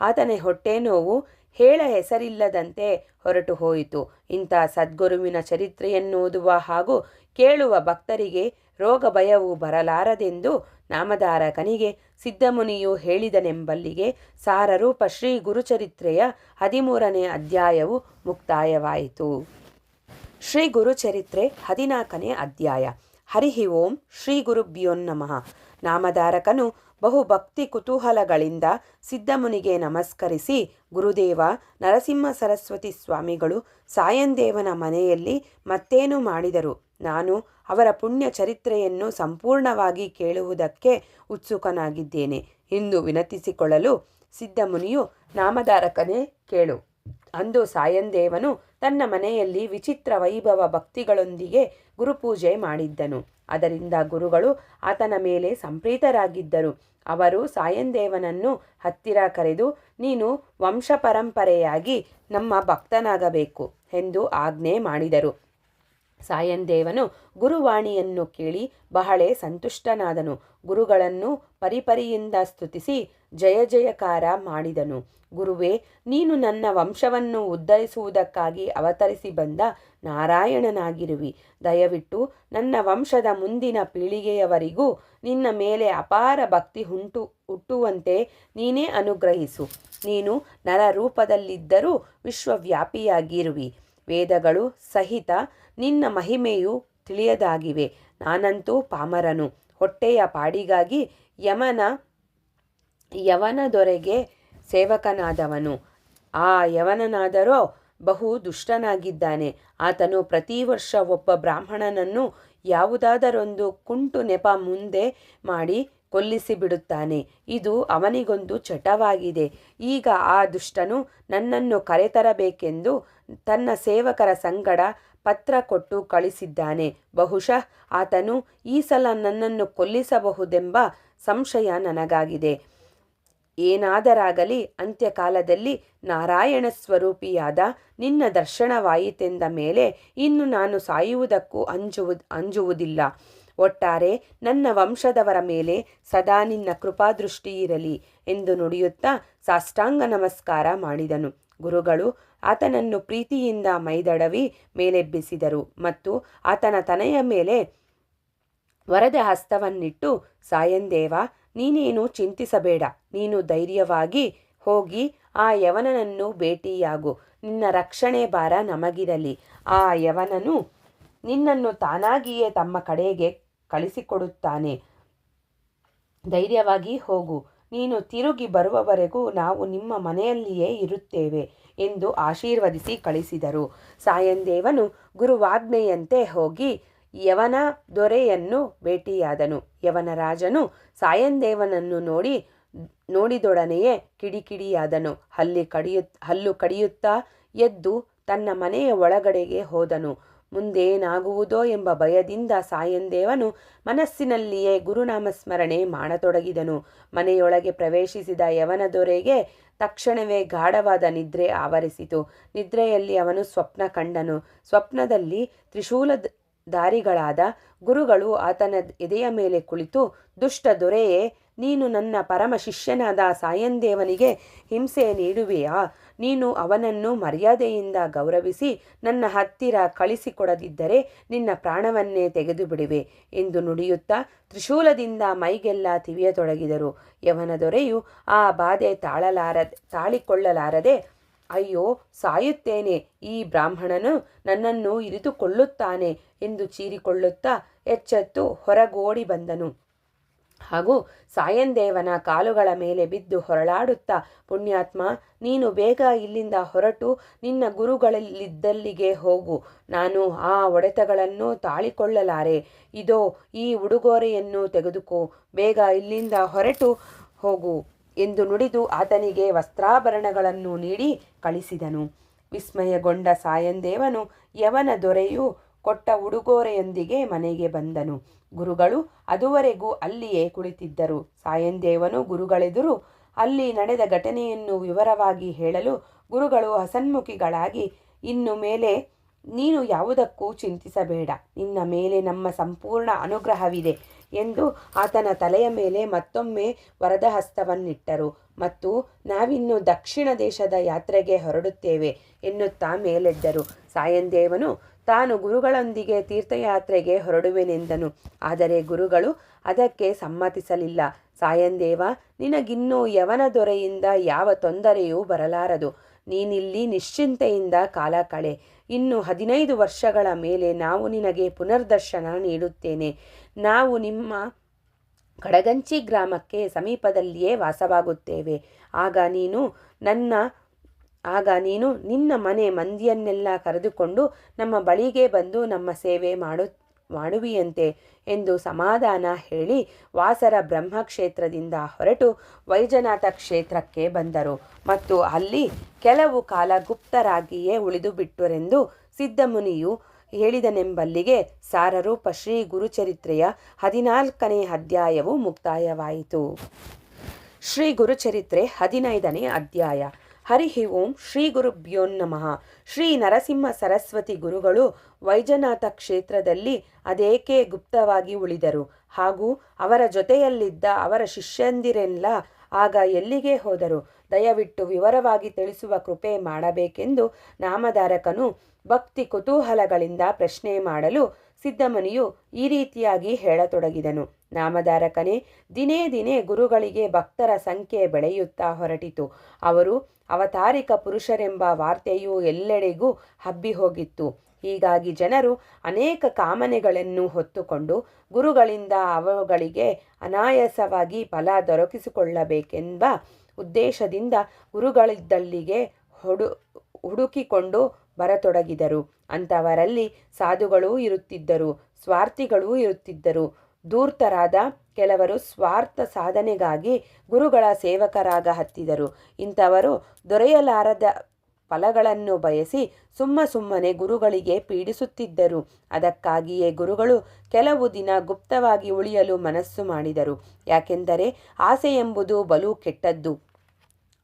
ಆತನ ಹೊಟ್ಟೆ ನೋವು ಹೇಳ ಹೆಸರಿಲ್ಲದಂತೆ ಹೊರಟು ಹೋಯಿತು. ಇಂಥ ಸದ್ಗುರುವಿನ ಚರಿತ್ರೆಯನ್ನೋದುವ ಹಾಗೂ ಕೇಳುವ ಭಕ್ತರಿಗೆ ರೋಗ ಭಯವು ಬರಲಾರದೆಂದು ನಾಮಧಾರಕನಿಗೆ ಸಿದ್ಧಮುನಿಯು ಹೇಳಿದನೆಂಬಲ್ಲಿಗೆ ಸಾರರೂಪ ಶ್ರೀ ಗುರುಚರಿತ್ರೆಯ 13ನೇ ಅಧ್ಯಾಯವು ಮುಕ್ತಾಯವಾಯಿತು. ಶ್ರೀ ಗುರುಚರಿತ್ರೆ 14ನೇ ಅಧ್ಯಾಯ. ಹರಿ ಓಂ ಶ್ರೀ ಗುರುಭ್ಯೋ ನಮಃ. ನಾಮಧಾರಕನು ಬಹು ಭಕ್ತಿ ಕುತೂಹಲಗಳಿಂದ ಸಿದ್ಧಮುನಿಗೆ ನಮಸ್ಕರಿಸಿ, ಗುರುದೇವ, ನರಸಿಂಹ ಸರಸ್ವತಿ ಸ್ವಾಮಿಗಳು ಸಾಯಂದೇವನ ಮನೆಯಲ್ಲಿ ಮತ್ತೇನು ಮಾಡಿದರು? ನಾನು ಅವರ ಪುಣ್ಯ ಚರಿತ್ರೆಯನ್ನು ಸಂಪೂರ್ಣವಾಗಿ ಕೇಳುವುದಕ್ಕೆ ಉತ್ಸುಕನಾಗಿದ್ದೇನೆ ಎಂದು ವಿನಂತಿಸಿಕೊಳ್ಳಲು ಸಿದ್ಧಮುನಿಯು, ನಾಮಧಾರಕನೇ, ಕೇಳು. ಅಂದು ಸಾಯಂದೇವನು ತನ್ನ ಮನೆಯಲ್ಲಿ ವಿಚಿತ್ರ ವೈಭವ ಭಕ್ತಿಗಳೊಂದಿಗೆ ಗುರುಪೂಜೆ ಮಾಡಿದ್ದನು. ಅದರಿಂದ ಗುರುಗಳು ಆತನ ಮೇಲೆ ಸಂಪ್ರೀತರಾಗಿದ್ದರು. ಅವರು ಸಾಯಂದೇವನನ್ನು ಹತ್ತಿರ ಕರೆದು, ನೀನು ವಂಶಪರಂಪರೆಯಾಗಿ ನಮ್ಮ ಭಕ್ತನಾಗಬೇಕು ಎಂದು ಆಜ್ಞೆ ಮಾಡಿದರು. ಸಾಯಂದೇವನು ಗುರುವಾಣಿಯನ್ನು ಕೇಳಿ ಬಹಳ ಸಂತುಷ್ಟನಾದನು. ಗುರುಗಳನ್ನು ಪರಿಪರಿಯಿಂದ ಸ್ತುತಿಸಿ ಜಯ ಜಯಕಾರ ಮಾಡಿದನು. ಗುರುವೇ, ನೀನು ನನ್ನ ವಂಶವನ್ನು ಉದ್ಧರಿಸುವುದಕ್ಕಾಗಿ ಅವತರಿಸಿ ಬಂದ ನಾರಾಯಣನಾಗಿರುವಿ. ದಯವಿಟ್ಟು ನನ್ನ ವಂಶದ ಮುಂದಿನ ಪೀಳಿಗೆಯವರಿಗೂ ನಿನ್ನ ಮೇಲೆ ಅಪಾರ ಭಕ್ತಿ ಹುಟ್ಟುವಂತೆ ನೀನೇ ಅನುಗ್ರಹಿಸು. ನೀನು ನರರೂಪದಲ್ಲಿದ್ದರೂ ವಿಶ್ವವ್ಯಾಪಿಯಾಗಿರುವಿ. ವೇದಗಳು ಸಹಿತ ನಿನ್ನ ಮಹಿಮೆಯು ತಿಳಿಯದಾಗಿವೆ. ನಾನಂತೂ ಪಾಮರನು. ಹೊಟ್ಟೆಯ ಪಾಡಿಗಾಗಿ ಯವನ ದೊರೆಗೆ ಸೇವಕನಾದವನು. ಆ ಯವನನಾದರೋ ಬಹು ದುಷ್ಟನಾಗಿದ್ದಾನೆ. ಆತನು ಪ್ರತಿ ವರ್ಷ ಒಬ್ಬ ಬ್ರಾಹ್ಮಣನನ್ನು ಯಾವುದಾದರೊಂದು ಕುಂಟು ನೆಪ ಮುಂದೆ ಮಾಡಿ ಕೊಲ್ಲಿಸಿಬಿಡುತ್ತಾನೆ. ಇದು ಅವನಿಗೊಂದು ಚಟವಾಗಿದೆ. ಈಗ ಆ ದುಷ್ಟನು ನನ್ನನ್ನು ಕರೆತರಬೇಕೆಂದು ತನ್ನ ಸೇವಕರ ಸಂಗಡ ಪತ್ರ ಕೊಟ್ಟು ಕಳಿಸಿದ್ದಾನೆ. ಬಹುಶಃ ಆತನು ಈ ಸಲ ನನ್ನನ್ನು ಕೊಲ್ಲಿಸಬಹುದೆಂಬ ಸಂಶಯ ನನಗಾಗಿದೆ. ಏನಾದರಾಗಲಿ ಅಂತ್ಯಕಾಲದಲ್ಲಿ ನಾರಾಯಣ ಸ್ವರೂಪಿಯಾದ ನಿನ್ನ ದರ್ಶನವಾಯಿತೆಂದ ಮೇಲೆ ಇನ್ನು ನಾನು ಸಾಯುವುದಕ್ಕೂ ಅಂಜುವುದಿಲ್ಲ. ಒಟ್ಟಾರೆ ನನ್ನ ವಂಶದವರ ಮೇಲೆ ಸದಾ ನಿನ್ನ ಕೃಪಾದೃಷ್ಟಿ ಇರಲಿ ಎಂದು ನುಡಿಯುತ್ತಾ ಸಾಷ್ಟಾಂಗ ನಮಸ್ಕಾರ ಮಾಡಿದನು. ಗುರುಗಳು ಆತನನ್ನು ಪ್ರೀತಿಯಿಂದ ಮೈದಡವಿ ಮೇಲೆಬ್ಬಿಸಿದರು ಮತ್ತು ಆತನ ತನೆಯ ಮೇಲೆ ವರದ ಹಸ್ತವನ್ನಿಟ್ಟು, ಸಾಯಂದೇವ, ನೀನೇನು ಚಿಂತಿಸಬೇಡ. ನೀನು ಧೈರ್ಯವಾಗಿ ಹೋಗಿ ಆ ಯವನನನ್ನು ಭೇಟಿಯಾಗು. ನಿನ್ನ ರಕ್ಷಣೆ ಭಾರ ನಮಗಿರಲಿ. ಆ ಯವನನು ನಿನ್ನನ್ನು ತಾನಾಗಿಯೇ ತಮ್ಮ ಕಡೆಗೆ ಕಳಿಸಿಕೊಡುತ್ತಾನೆ. ಧೈರ್ಯವಾಗಿ ಹೋಗು. ನೀನು ತಿರುಗಿ ಬರುವವರೆಗೂ ನಾವು ನಿಮ್ಮ ಮನೆಯಲ್ಲಿಯೇ ಇರುತ್ತೇವೆ ಎಂದು ಆಶೀರ್ವದಿಸಿ ಕಳಿಸಿದರು. ಸಾಯಂದೇವನು ಗುರುವಾಜ್ಞೆಯಂತೆ ಹೋಗಿ ಯವನ ದೊರೆಯನ್ನು ಭೇಟಿಯಾದನು. ಯವನ ರಾಜನು ಸಾಯಂದೇವನನ್ನು ನೋಡಿದೊಡನೆಯೇ ಕಿಡಿಕಿಡಿಯಾದನು. ಹಲ್ಲು ಕಡಿಯುತ್ತಾ ಎದ್ದು ತನ್ನ ಮನೆಯ ಒಳಗಡೆಗೆ ಹೋದನು. ಮುಂದೇನಾಗುವುದೋ ಎಂಬ ಭಯದಿಂದ ಸಾಯಂದೇವನು ಮನಸ್ಸಿನಲ್ಲಿಯೇ ಗುರುನಾಮಸ್ಮರಣೆ ಮಾಡತೊಡಗಿದನು. ಮನೆಯೊಳಗೆ ಪ್ರವೇಶಿಸಿದ ಯವನ ದೊರೆಗೆ ತಕ್ಷಣವೇ ಗಾಢವಾದ ನಿದ್ರೆ ಆವರಿಸಿತು. ನಿದ್ರೆಯಲ್ಲಿ ಅವನು ಸ್ವಪ್ನ ಕಂಡನು. ಸ್ವಪ್ನದಲ್ಲಿ ತ್ರಿಶೂಲಧಾರಿಗಳಾದ ಗುರುಗಳು ಆತನ ಎದೆಯ ಮೇಲೆ ಕುಳಿತು, ದುಷ್ಟ ದೊರೆಯೇ, ನೀನು ನನ್ನ ಪರಮ ಶಿಷ್ಯನಾದ ಸಾಯಂದೇವನಿಗೆ ಹಿಂಸೆ ನೀಡುವೆಯಾ? ನೀನು ಅವನನ್ನು ಮರ್ಯಾದೆಯಿಂದ ಗೌರವಿಸಿ ನನ್ನ ಹತ್ತಿರ ಕಳಿಸಿಕೊಡದಿದ್ದರೆ ನಿನ್ನ ಪ್ರಾಣವನ್ನೇ ತೆಗೆದು ಬಿಡುವೆ ಎಂದು ನುಡಿಯುತ್ತಾ ತ್ರಿಶೂಲದಿಂದ ಮೈಗೆಲ್ಲ ತಿವಿಯತೊಡಗಿದರು. ಯವನ ದೊರೆಯು ಆ ಬಾಧೆ ತಾಳಿಕೊಳ್ಳಲಾರದೆ, ಅಯ್ಯೋ, ಸಾಯುತ್ತೇನೆ, ಈ ಬ್ರಾಹ್ಮಣನು ನನ್ನನ್ನು ಇರಿದುಕೊಳ್ಳುತ್ತಾನೆ ಎಂದು ಚೀರಿಕೊಳ್ಳುತ್ತಾ ಎಚ್ಚೆತ್ತು ಹೊರಗೋಡಿ ಬಂದನು. ಹಾಗೂ ಸಾಯಂದೇವನ ಕಾಲುಗಳ ಮೇಲೆ ಬಿದ್ದು ಹೊರಳಾಡುತ್ತಾ, ಪುಣ್ಯಾತ್ಮ, ನೀನು ಬೇಗ ಇಲ್ಲಿಂದ ಹೊರಟು ನಿನ್ನ ಗುರುಗಳಲ್ಲಿದ್ದಲ್ಲಿಗೆ ಹೋಗು. ನಾನು ಆ ಹೊಡೆತಗಳನ್ನು ತಾಳಿಕೊಳ್ಳಲಾರೆ. ಇದೋ ಈ ಉಡುಗೊರೆಯನ್ನು ತೆಗೆದುಕೋ, ಬೇಗ ಇಲ್ಲಿಂದ ಹೊರಟು ಹೋಗು ಎಂದು ನುಡಿದು ಆತನಿಗೆ ವಸ್ತ್ರಾಭರಣಗಳನ್ನು ನೀಡಿ ಕಳಿಸಿದನು. ವಿಸ್ಮಯಗೊಂಡ ಸಾಯಂದೇವನು ಯವನ ದೊರೆಯು ಕೊಟ್ಟ ಉಡುಗೊರೆಯೊಂದಿಗೆ ಮನೆಗೆ ಬಂದನು. ಗುರುಗಳು ಅದುವರೆಗೂ ಅಲ್ಲಿಯೇ ಕುಳಿತಿದ್ದರು. ಸಾಯಂದೇವನು ಗುರುಗಳೆದುರು ಅಲ್ಲಿ ನಡೆದ ಘಟನೆಯನ್ನು ವಿವರವಾಗಿ ಹೇಳಲು ಗುರುಗಳು ಹಸನ್ಮುಖಿಗಳಾಗಿ, ಇನ್ನು ಮೇಲೆ ನೀನು ಯಾವುದಕ್ಕೂ ಚಿಂತಿಸಬೇಡ, ನಿನ್ನ ಮೇಲೆ ನಮ್ಮ ಸಂಪೂರ್ಣ ಅನುಗ್ರಹವಿದೆ ಎಂದು ಆತನ ತಲೆಯ ಮೇಲೆ ಮತ್ತೊಮ್ಮೆ ವರದ ಹಸ್ತವನ್ನಿಟ್ಟರು. ಮತ್ತು ನಾವಿನ್ನು ದಕ್ಷಿಣ ದೇಶದ ಯಾತ್ರೆಗೆ ಹೊರಡುತ್ತೇವೆ ಎನ್ನುತ್ತಾ ಮೇಲೆದ್ದರು. ಸಾಯಂದೇವನು ತಾನು ಗುರುಗಳೊಂದಿಗೆ ತೀರ್ಥಯಾತ್ರೆಗೆ ಹೊರಡುವೆನೆಂದನು. ಆದರೆ ಗುರುಗಳು ಅದಕ್ಕೆ ಸಮ್ಮತಿಸಲಿಲ್ಲ. ಸಾಯಂದೇವ, ನಿನಗಿನ್ನೂ ಯವನ ದೊರೆಯಿಂದ ಯಾವ ತೊಂದರೆಯೂ ಬರಲಾರದು. ನೀನಿಲ್ಲಿ ನಿಶ್ಚಿಂತೆಯಿಂದ ಕಾಲ ಕಳೆ. ಇನ್ನು 15 ವರ್ಷಗಳ ಮೇಲೆ ನಾವು ನಿನಗೆ ಪುನರ್ದರ್ಶನ ನೀಡುತ್ತೇನೆ. ನಾವು ನಿಮ್ಮ ಕಡಗಂಚಿ ಗ್ರಾಮಕ್ಕೆ ಸಮೀಪದಲ್ಲಿಯೇ ವಾಸವಾಗುತ್ತೇವೆ. ಆಗ ನೀನು ನಿನ್ನ ಮನೆ ಮಂದಿಯನ್ನೆಲ್ಲ ಕರೆದುಕೊಂಡು ನಮ್ಮ ಬಳಿಗೆ ಬಂದು ನಮ್ಮ ಸೇವೆ ಮಾಡುವಿಯಂತೆ ಎಂದು ಸಮಾಧಾನ ಹೇಳಿ ವಾಸರ ಬ್ರಹ್ಮಕ್ಷೇತ್ರದಿಂದ ಹೊರಟು ವೈಜನಾಥ ಕ್ಷೇತ್ರಕ್ಕೆ ಬಂದರು. ಮತ್ತು ಅಲ್ಲಿ ಕೆಲವು ಕಾಲ ಗುಪ್ತರಾಗಿಯೇ ಉಳಿದು ಬಿಟ್ಟರೆಂದು ಸಿದ್ಧಮುನಿಯು ಹೇಳಿದನೆಂಬಲ್ಲಿಗೆ ಸಾರರೂಪ ಶ್ರೀ ಗುರುಚರಿತ್ರೆಯ 14ನೇ ಅಧ್ಯಾಯವು ಮುಕ್ತಾಯವಾಯಿತು. ಶ್ರೀ ಗುರುಚರಿತ್ರೆ 15ನೇ ಅಧ್ಯಾಯ. ಹರಿ ಓಂ ಶ್ರೀ ಗುರುಭ್ಯೋ ನಮಃ. ಶ್ರೀ ನರಸಿಂಹ ಸರಸ್ವತಿ ಗುರುಗಳು ವೈಜನಾಥ ಕ್ಷೇತ್ರದಲ್ಲಿ ಅದೇಕೆ ಗುಪ್ತವಾಗಿ ಉಳಿದರು ಹಾಗೂ ಅವರ ಜೊತೆಯಲ್ಲಿದ್ದ ಅವರ ಶಿಷ್ಯಂದಿರೆಲ್ಲ ಆಗ ಎಲ್ಲಿಗೆ ಹೋದರು? ದಯವಿಟ್ಟು ವಿವರವಾಗಿ ತಿಳಿಸುವ ಕೃಪೆ ಮಾಡಬೇಕೆಂದು ನಾಮಧಾರಕನು ಭಕ್ತಿ ಕುತೂಹಲಗಳಿಂದ ಪ್ರಶ್ನೆ ಮಾಡಲು ಸಿದ್ಧಮುನಿಯು ಈ ರೀತಿಯಾಗಿ ಹೇಳತೊಡಗಿದನು. ನಾಮಧಾರಕನೇ, ದಿನೇ ದಿನೇ ಗುರುಗಳಿಗೆ ಭಕ್ತರ ಸಂಖ್ಯೆ ಬೆಳೆಯುತ್ತಾ ಹೊರಟಿತು. ಅವರು ಅವತಾರಿಕ ಪುರುಷರೆಂಬ ವಾರ್ತೆಯು ಎಲ್ಲೆಡೆಗೂ ಹಬ್ಬಿ ಹೋಗಿತ್ತು. ಹೀಗಾಗಿ ಜನರು ಅನೇಕ ಕಾಮನೆಗಳನ್ನು ಹೊತ್ತುಕೊಂಡು ಗುರುಗಳಿಂದ ಅವುಗಳಿಗೆ ಅನಾಯಾಸವಾಗಿ ಫಲ ದೊರಕಿಸಿಕೊಳ್ಳಬೇಕೆಂಬ ಉದ್ದೇಶದಿಂದ ಗುರುಗಳಿದ್ದಲ್ಲಿಗೆ ಹುಡುಕಿಕೊಂಡು ಬರತೊಡಗಿದರು. ಅಂಥವರಲ್ಲಿ ಸಾಧುಗಳೂ ಇರುತ್ತಿದ್ದರು, ಸ್ವಾರ್ಥಿಗಳೂ ಇರುತ್ತಿದ್ದರು. ಧೂರ್ತರಾದ ಕೆಲವರು ಸ್ವಾರ್ಥ ಸಾಧನೆಗಾಗಿ ಗುರುಗಳ ಸೇವಕರಾಗ ಹತ್ತಿದರು. ಇಂಥವರು ದೊರೆಯಲಾರದ ಫಲಗಳನ್ನು ಬಯಸಿ ಸುಮ್ಮನೆ ಗುರುಗಳಿಗೆ ಪೀಡಿಸುತ್ತಿದ್ದರು. ಅದಕ್ಕಾಗಿಯೇ ಗುರುಗಳು ಕೆಲವು ದಿನ ಗುಪ್ತವಾಗಿ ಉಳಿಯಲು ಮನಸ್ಸು ಮಾಡಿದರು. ಯಾಕೆಂದರೆ ಆಸೆ ಎಂಬುದು ಬಲು ಕೆಟ್ಟದ್ದು,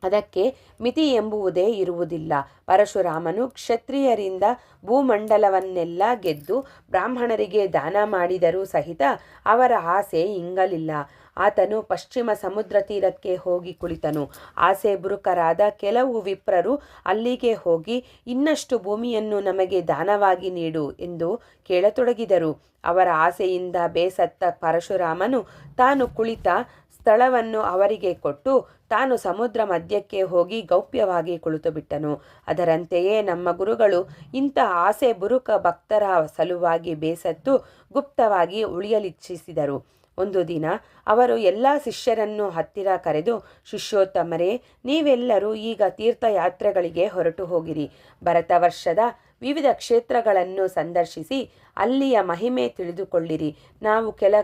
ಅದಕ್ಕೆ ಮಿತಿ ಎಂಬುವುದೇ ಇರುವುದಿಲ್ಲ. ಪರಶುರಾಮನು ಕ್ಷತ್ರಿಯರಿಂದ ಭೂಮಂಡಲವನ್ನೆಲ್ಲ ಗೆದ್ದು ಬ್ರಾಹ್ಮಣರಿಗೆ ದಾನ ಮಾಡಿದರೂ ಸಹಿತ ಅವರ ಆಸೆ ಇಂಗಲಿಲ್ಲ. ಆತನು ಪಶ್ಚಿಮ ಸಮುದ್ರ ತೀರಕ್ಕೆ ಹೋಗಿ ಕುಳಿತನು. ಆಸೆ ಬುರುಕರಾದ ಕೆಲವು ವಿಪ್ರರು ಅಲ್ಲಿಗೆ ಹೋಗಿ ಇನ್ನಷ್ಟು ಭೂಮಿಯನ್ನು ನಮಗೆ ದಾನವಾಗಿ ನೀಡು ಎಂದು ಕೇಳತೊಡಗಿದರು. ಅವರ ಆಸೆಯಿಂದ ಬೇಸತ್ತ ಪರಶುರಾಮನು ತಾನು ಕುಳಿತ ಸ್ಥಳವನ್ನು ಅವರಿಗೆ ಕೊಟ್ಟು ತಾನು ಸಮುದ್ರ ಮಧ್ಯಕ್ಕೆ ಹೋಗಿ ಗೌಪ್ಯವಾಗಿ ಕುಳಿತುಬಿಟ್ಟನು. ಅದರಂತೆಯೇ ನಮ್ಮ ಗುರುಗಳು ಇಂಥ ಆಸೆ ಬುರುಕ ಭಕ್ತರ ಸಲುವಾಗಿ ಬೇಸತ್ತು ಗುಪ್ತವಾಗಿ ಉಳಿಯಲಿಚ್ಛಿಸಿದರು. ಒಂದು ದಿನ ಅವರು ಎಲ್ಲ ಶಿಷ್ಯರನ್ನು ಹತ್ತಿರ ಕರೆದು, ಶಿಷ್ಯೋತ್ತಮರೇ, ನೀವೆಲ್ಲರೂ ಈಗ ತೀರ್ಥಯಾತ್ರೆಗಳಿಗೆ ಹೊರಟು ಹೋಗಿರಿ. ಭರತ ವರ್ಷದ ವಿವಿಧ ಕ್ಷೇತ್ರಗಳನ್ನು ಸಂದರ್ಶಿಸಿ ಅಲ್ಲಿಯ ಮಹಿಮೆ ತಿಳಿದುಕೊಳ್ಳಿರಿ. ನಾವು ಕೆಲ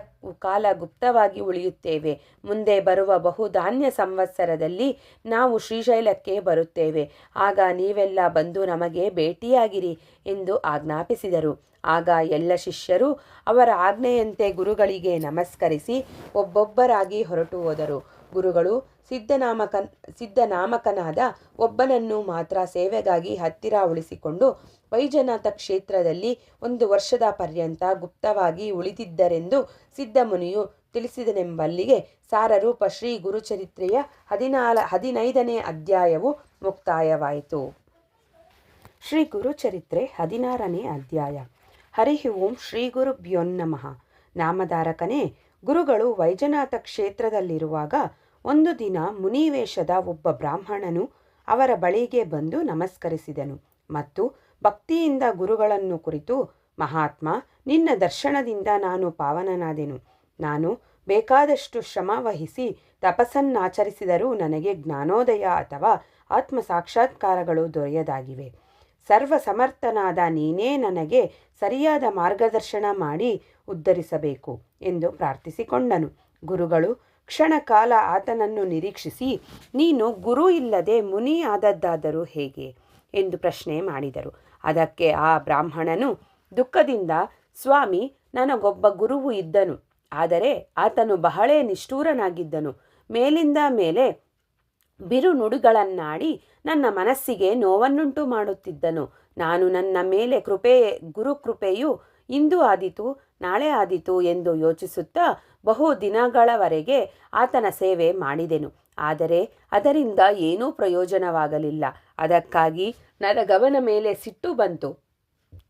ಕಾಲ ಗುಪ್ತವಾಗಿ ಉಳಿಯುತ್ತೇವೆ. ಮುಂದೆ ಬರುವ ಬಹುಧಾನ್ಯ ಸಂವತ್ಸರದಲ್ಲಿ ನಾವು ಶ್ರೀಶೈಲಕ್ಕೆ ಬರುತ್ತೇವೆ. ಆಗ ನೀವೆಲ್ಲ ಬಂದು ನಮಗೆ ಭೇಟಿಯಾಗಿರಿ ಎಂದು ಆಜ್ಞಾಪಿಸಿದರು. ಆಗ ಎಲ್ಲ ಶಿಷ್ಯರು ಅವರ ಆಜ್ಞೆಯಂತೆ ಗುರುಗಳಿಗೆ ನಮಸ್ಕರಿಸಿ ಒಬ್ಬೊಬ್ಬರಾಗಿ ಹೊರಟು ಹೋದರು. ಗುರುಗಳು ಸಿದ್ಧನಾಮಕನಾದ ಒಬ್ಬನನ್ನು ಮಾತ್ರ ಸೇವೆಗಾಗಿ ಹತ್ತಿರ ಉಳಿಸಿಕೊಂಡು ವೈಜನಾಥ ಕ್ಷೇತ್ರದಲ್ಲಿ 1 ವರ್ಷದ ಪರ್ಯಂತ ಗುಪ್ತವಾಗಿ ಉಳಿದಿದ್ದರೆಂದು ಸಿದ್ಧಮುನಿಯು ತಿಳಿಸಿದನೆಂಬಲ್ಲಿಗೆ ಸಾರರೂಪ ಶ್ರೀ ಗುರುಚರಿತ್ರೆಯ 15ನೇ ಅಧ್ಯಾಯವು ಮುಕ್ತಾಯವಾಯಿತು. ಶ್ರೀ ಗುರುಚರಿತ್ರೆ 16ನೇ ಅಧ್ಯಾಯ. ಹರಿ ಓಂ ಶ್ರೀ ಗುರುಭ್ಯೋ ನಮಃ. ನಾಮಧಾರಕನೇ, ಗುರುಗಳು ವೈಜನಾಥ ಕ್ಷೇತ್ರದಲ್ಲಿರುವಾಗ ಒಂದು ದಿನ ಮುನಿವೇಷದ ಒಬ್ಬ ಬ್ರಾಹ್ಮಣನು ಅವರ ಬಳಿಗೆ ಬಂದು ನಮಸ್ಕರಿಸಿದನು ಮತ್ತು ಭಕ್ತಿಯಿಂದ ಗುರುಗಳನ್ನು ಕುರಿತು, ಮಹಾತ್ಮ, ನಿನ್ನ ದರ್ಶನದಿಂದ ನಾನು ಪಾವನನಾದೆನು. ನಾನು ಬೇಕಾದಷ್ಟು ಶ್ರಮ ವಹಿಸಿ ತಪಸ್ಸನ್ನಾಚರಿಸಿದರೂ ನನಗೆ ಜ್ಞಾನೋದಯ ಅಥವಾ ಆತ್ಮ ಸಾಕ್ಷಾತ್ಕಾರಗಳು ದೊರೆಯದಾಗಿವೆ. ಸರ್ವ ಸಮರ್ಥನಾದ ನೀನೇ ನನಗೆ ಸರಿಯಾದ ಮಾರ್ಗದರ್ಶನ ಮಾಡಿ ಉದ್ಧರಿಸಬೇಕು ಎಂದು ಪ್ರಾರ್ಥಿಸಿಕೊಂಡನು. ಗುರುಗಳು ಕ್ಷಣಕಾಲ ಆತನನ್ನು ನಿರೀಕ್ಷಿಸಿ, ನೀನು ಗುರು ಇಲ್ಲದೆ ಮುನಿ ಆದದ್ದಾದರೂ ಹೇಗೆ ಎಂದು ಪ್ರಶ್ನೆ ಮಾಡಿದರು. ಅದಕ್ಕೆ ಆ ಬ್ರಾಹ್ಮಣನು ದುಃಖದಿಂದ, ಸ್ವಾಮಿ, ನನಗೊಬ್ಬ ಗುರುವು ಇದ್ದನು. ಆದರೆ ಆತನು ಬಹಳ ನಿಷ್ಠೂರನಾಗಿದ್ದನು. ಮೇಲಿಂದ ಮೇಲೆ ಬಿರುನುಡಿಗಳನ್ನಾಡಿ ನನ್ನ ಮನಸ್ಸಿಗೆ ನೋವನ್ನುಂಟು ಮಾಡುತ್ತಿದ್ದನು. ನಾನು ನನ್ನ ಮೇಲೆ ಗುರುಕೃಪೆಯು ಇಂದು ಆದೀತು, ನಾಳೆ ಆದೀತು ಎಂದು ಯೋಚಿಸುತ್ತಾ ಬಹು ದಿನಗಳವರೆಗೆ ಆತನ ಸೇವೆ ಮಾಡಿದೆನು. ಆದರೆ ಅದರಿಂದ ಏನೂ ಪ್ರಯೋಜನವಾಗಲಿಲ್ಲ. ಅದಕ್ಕಾಗಿ ನನಗವನ ಮೇಲೆ ಸಿಟ್ಟು ಬಂತು.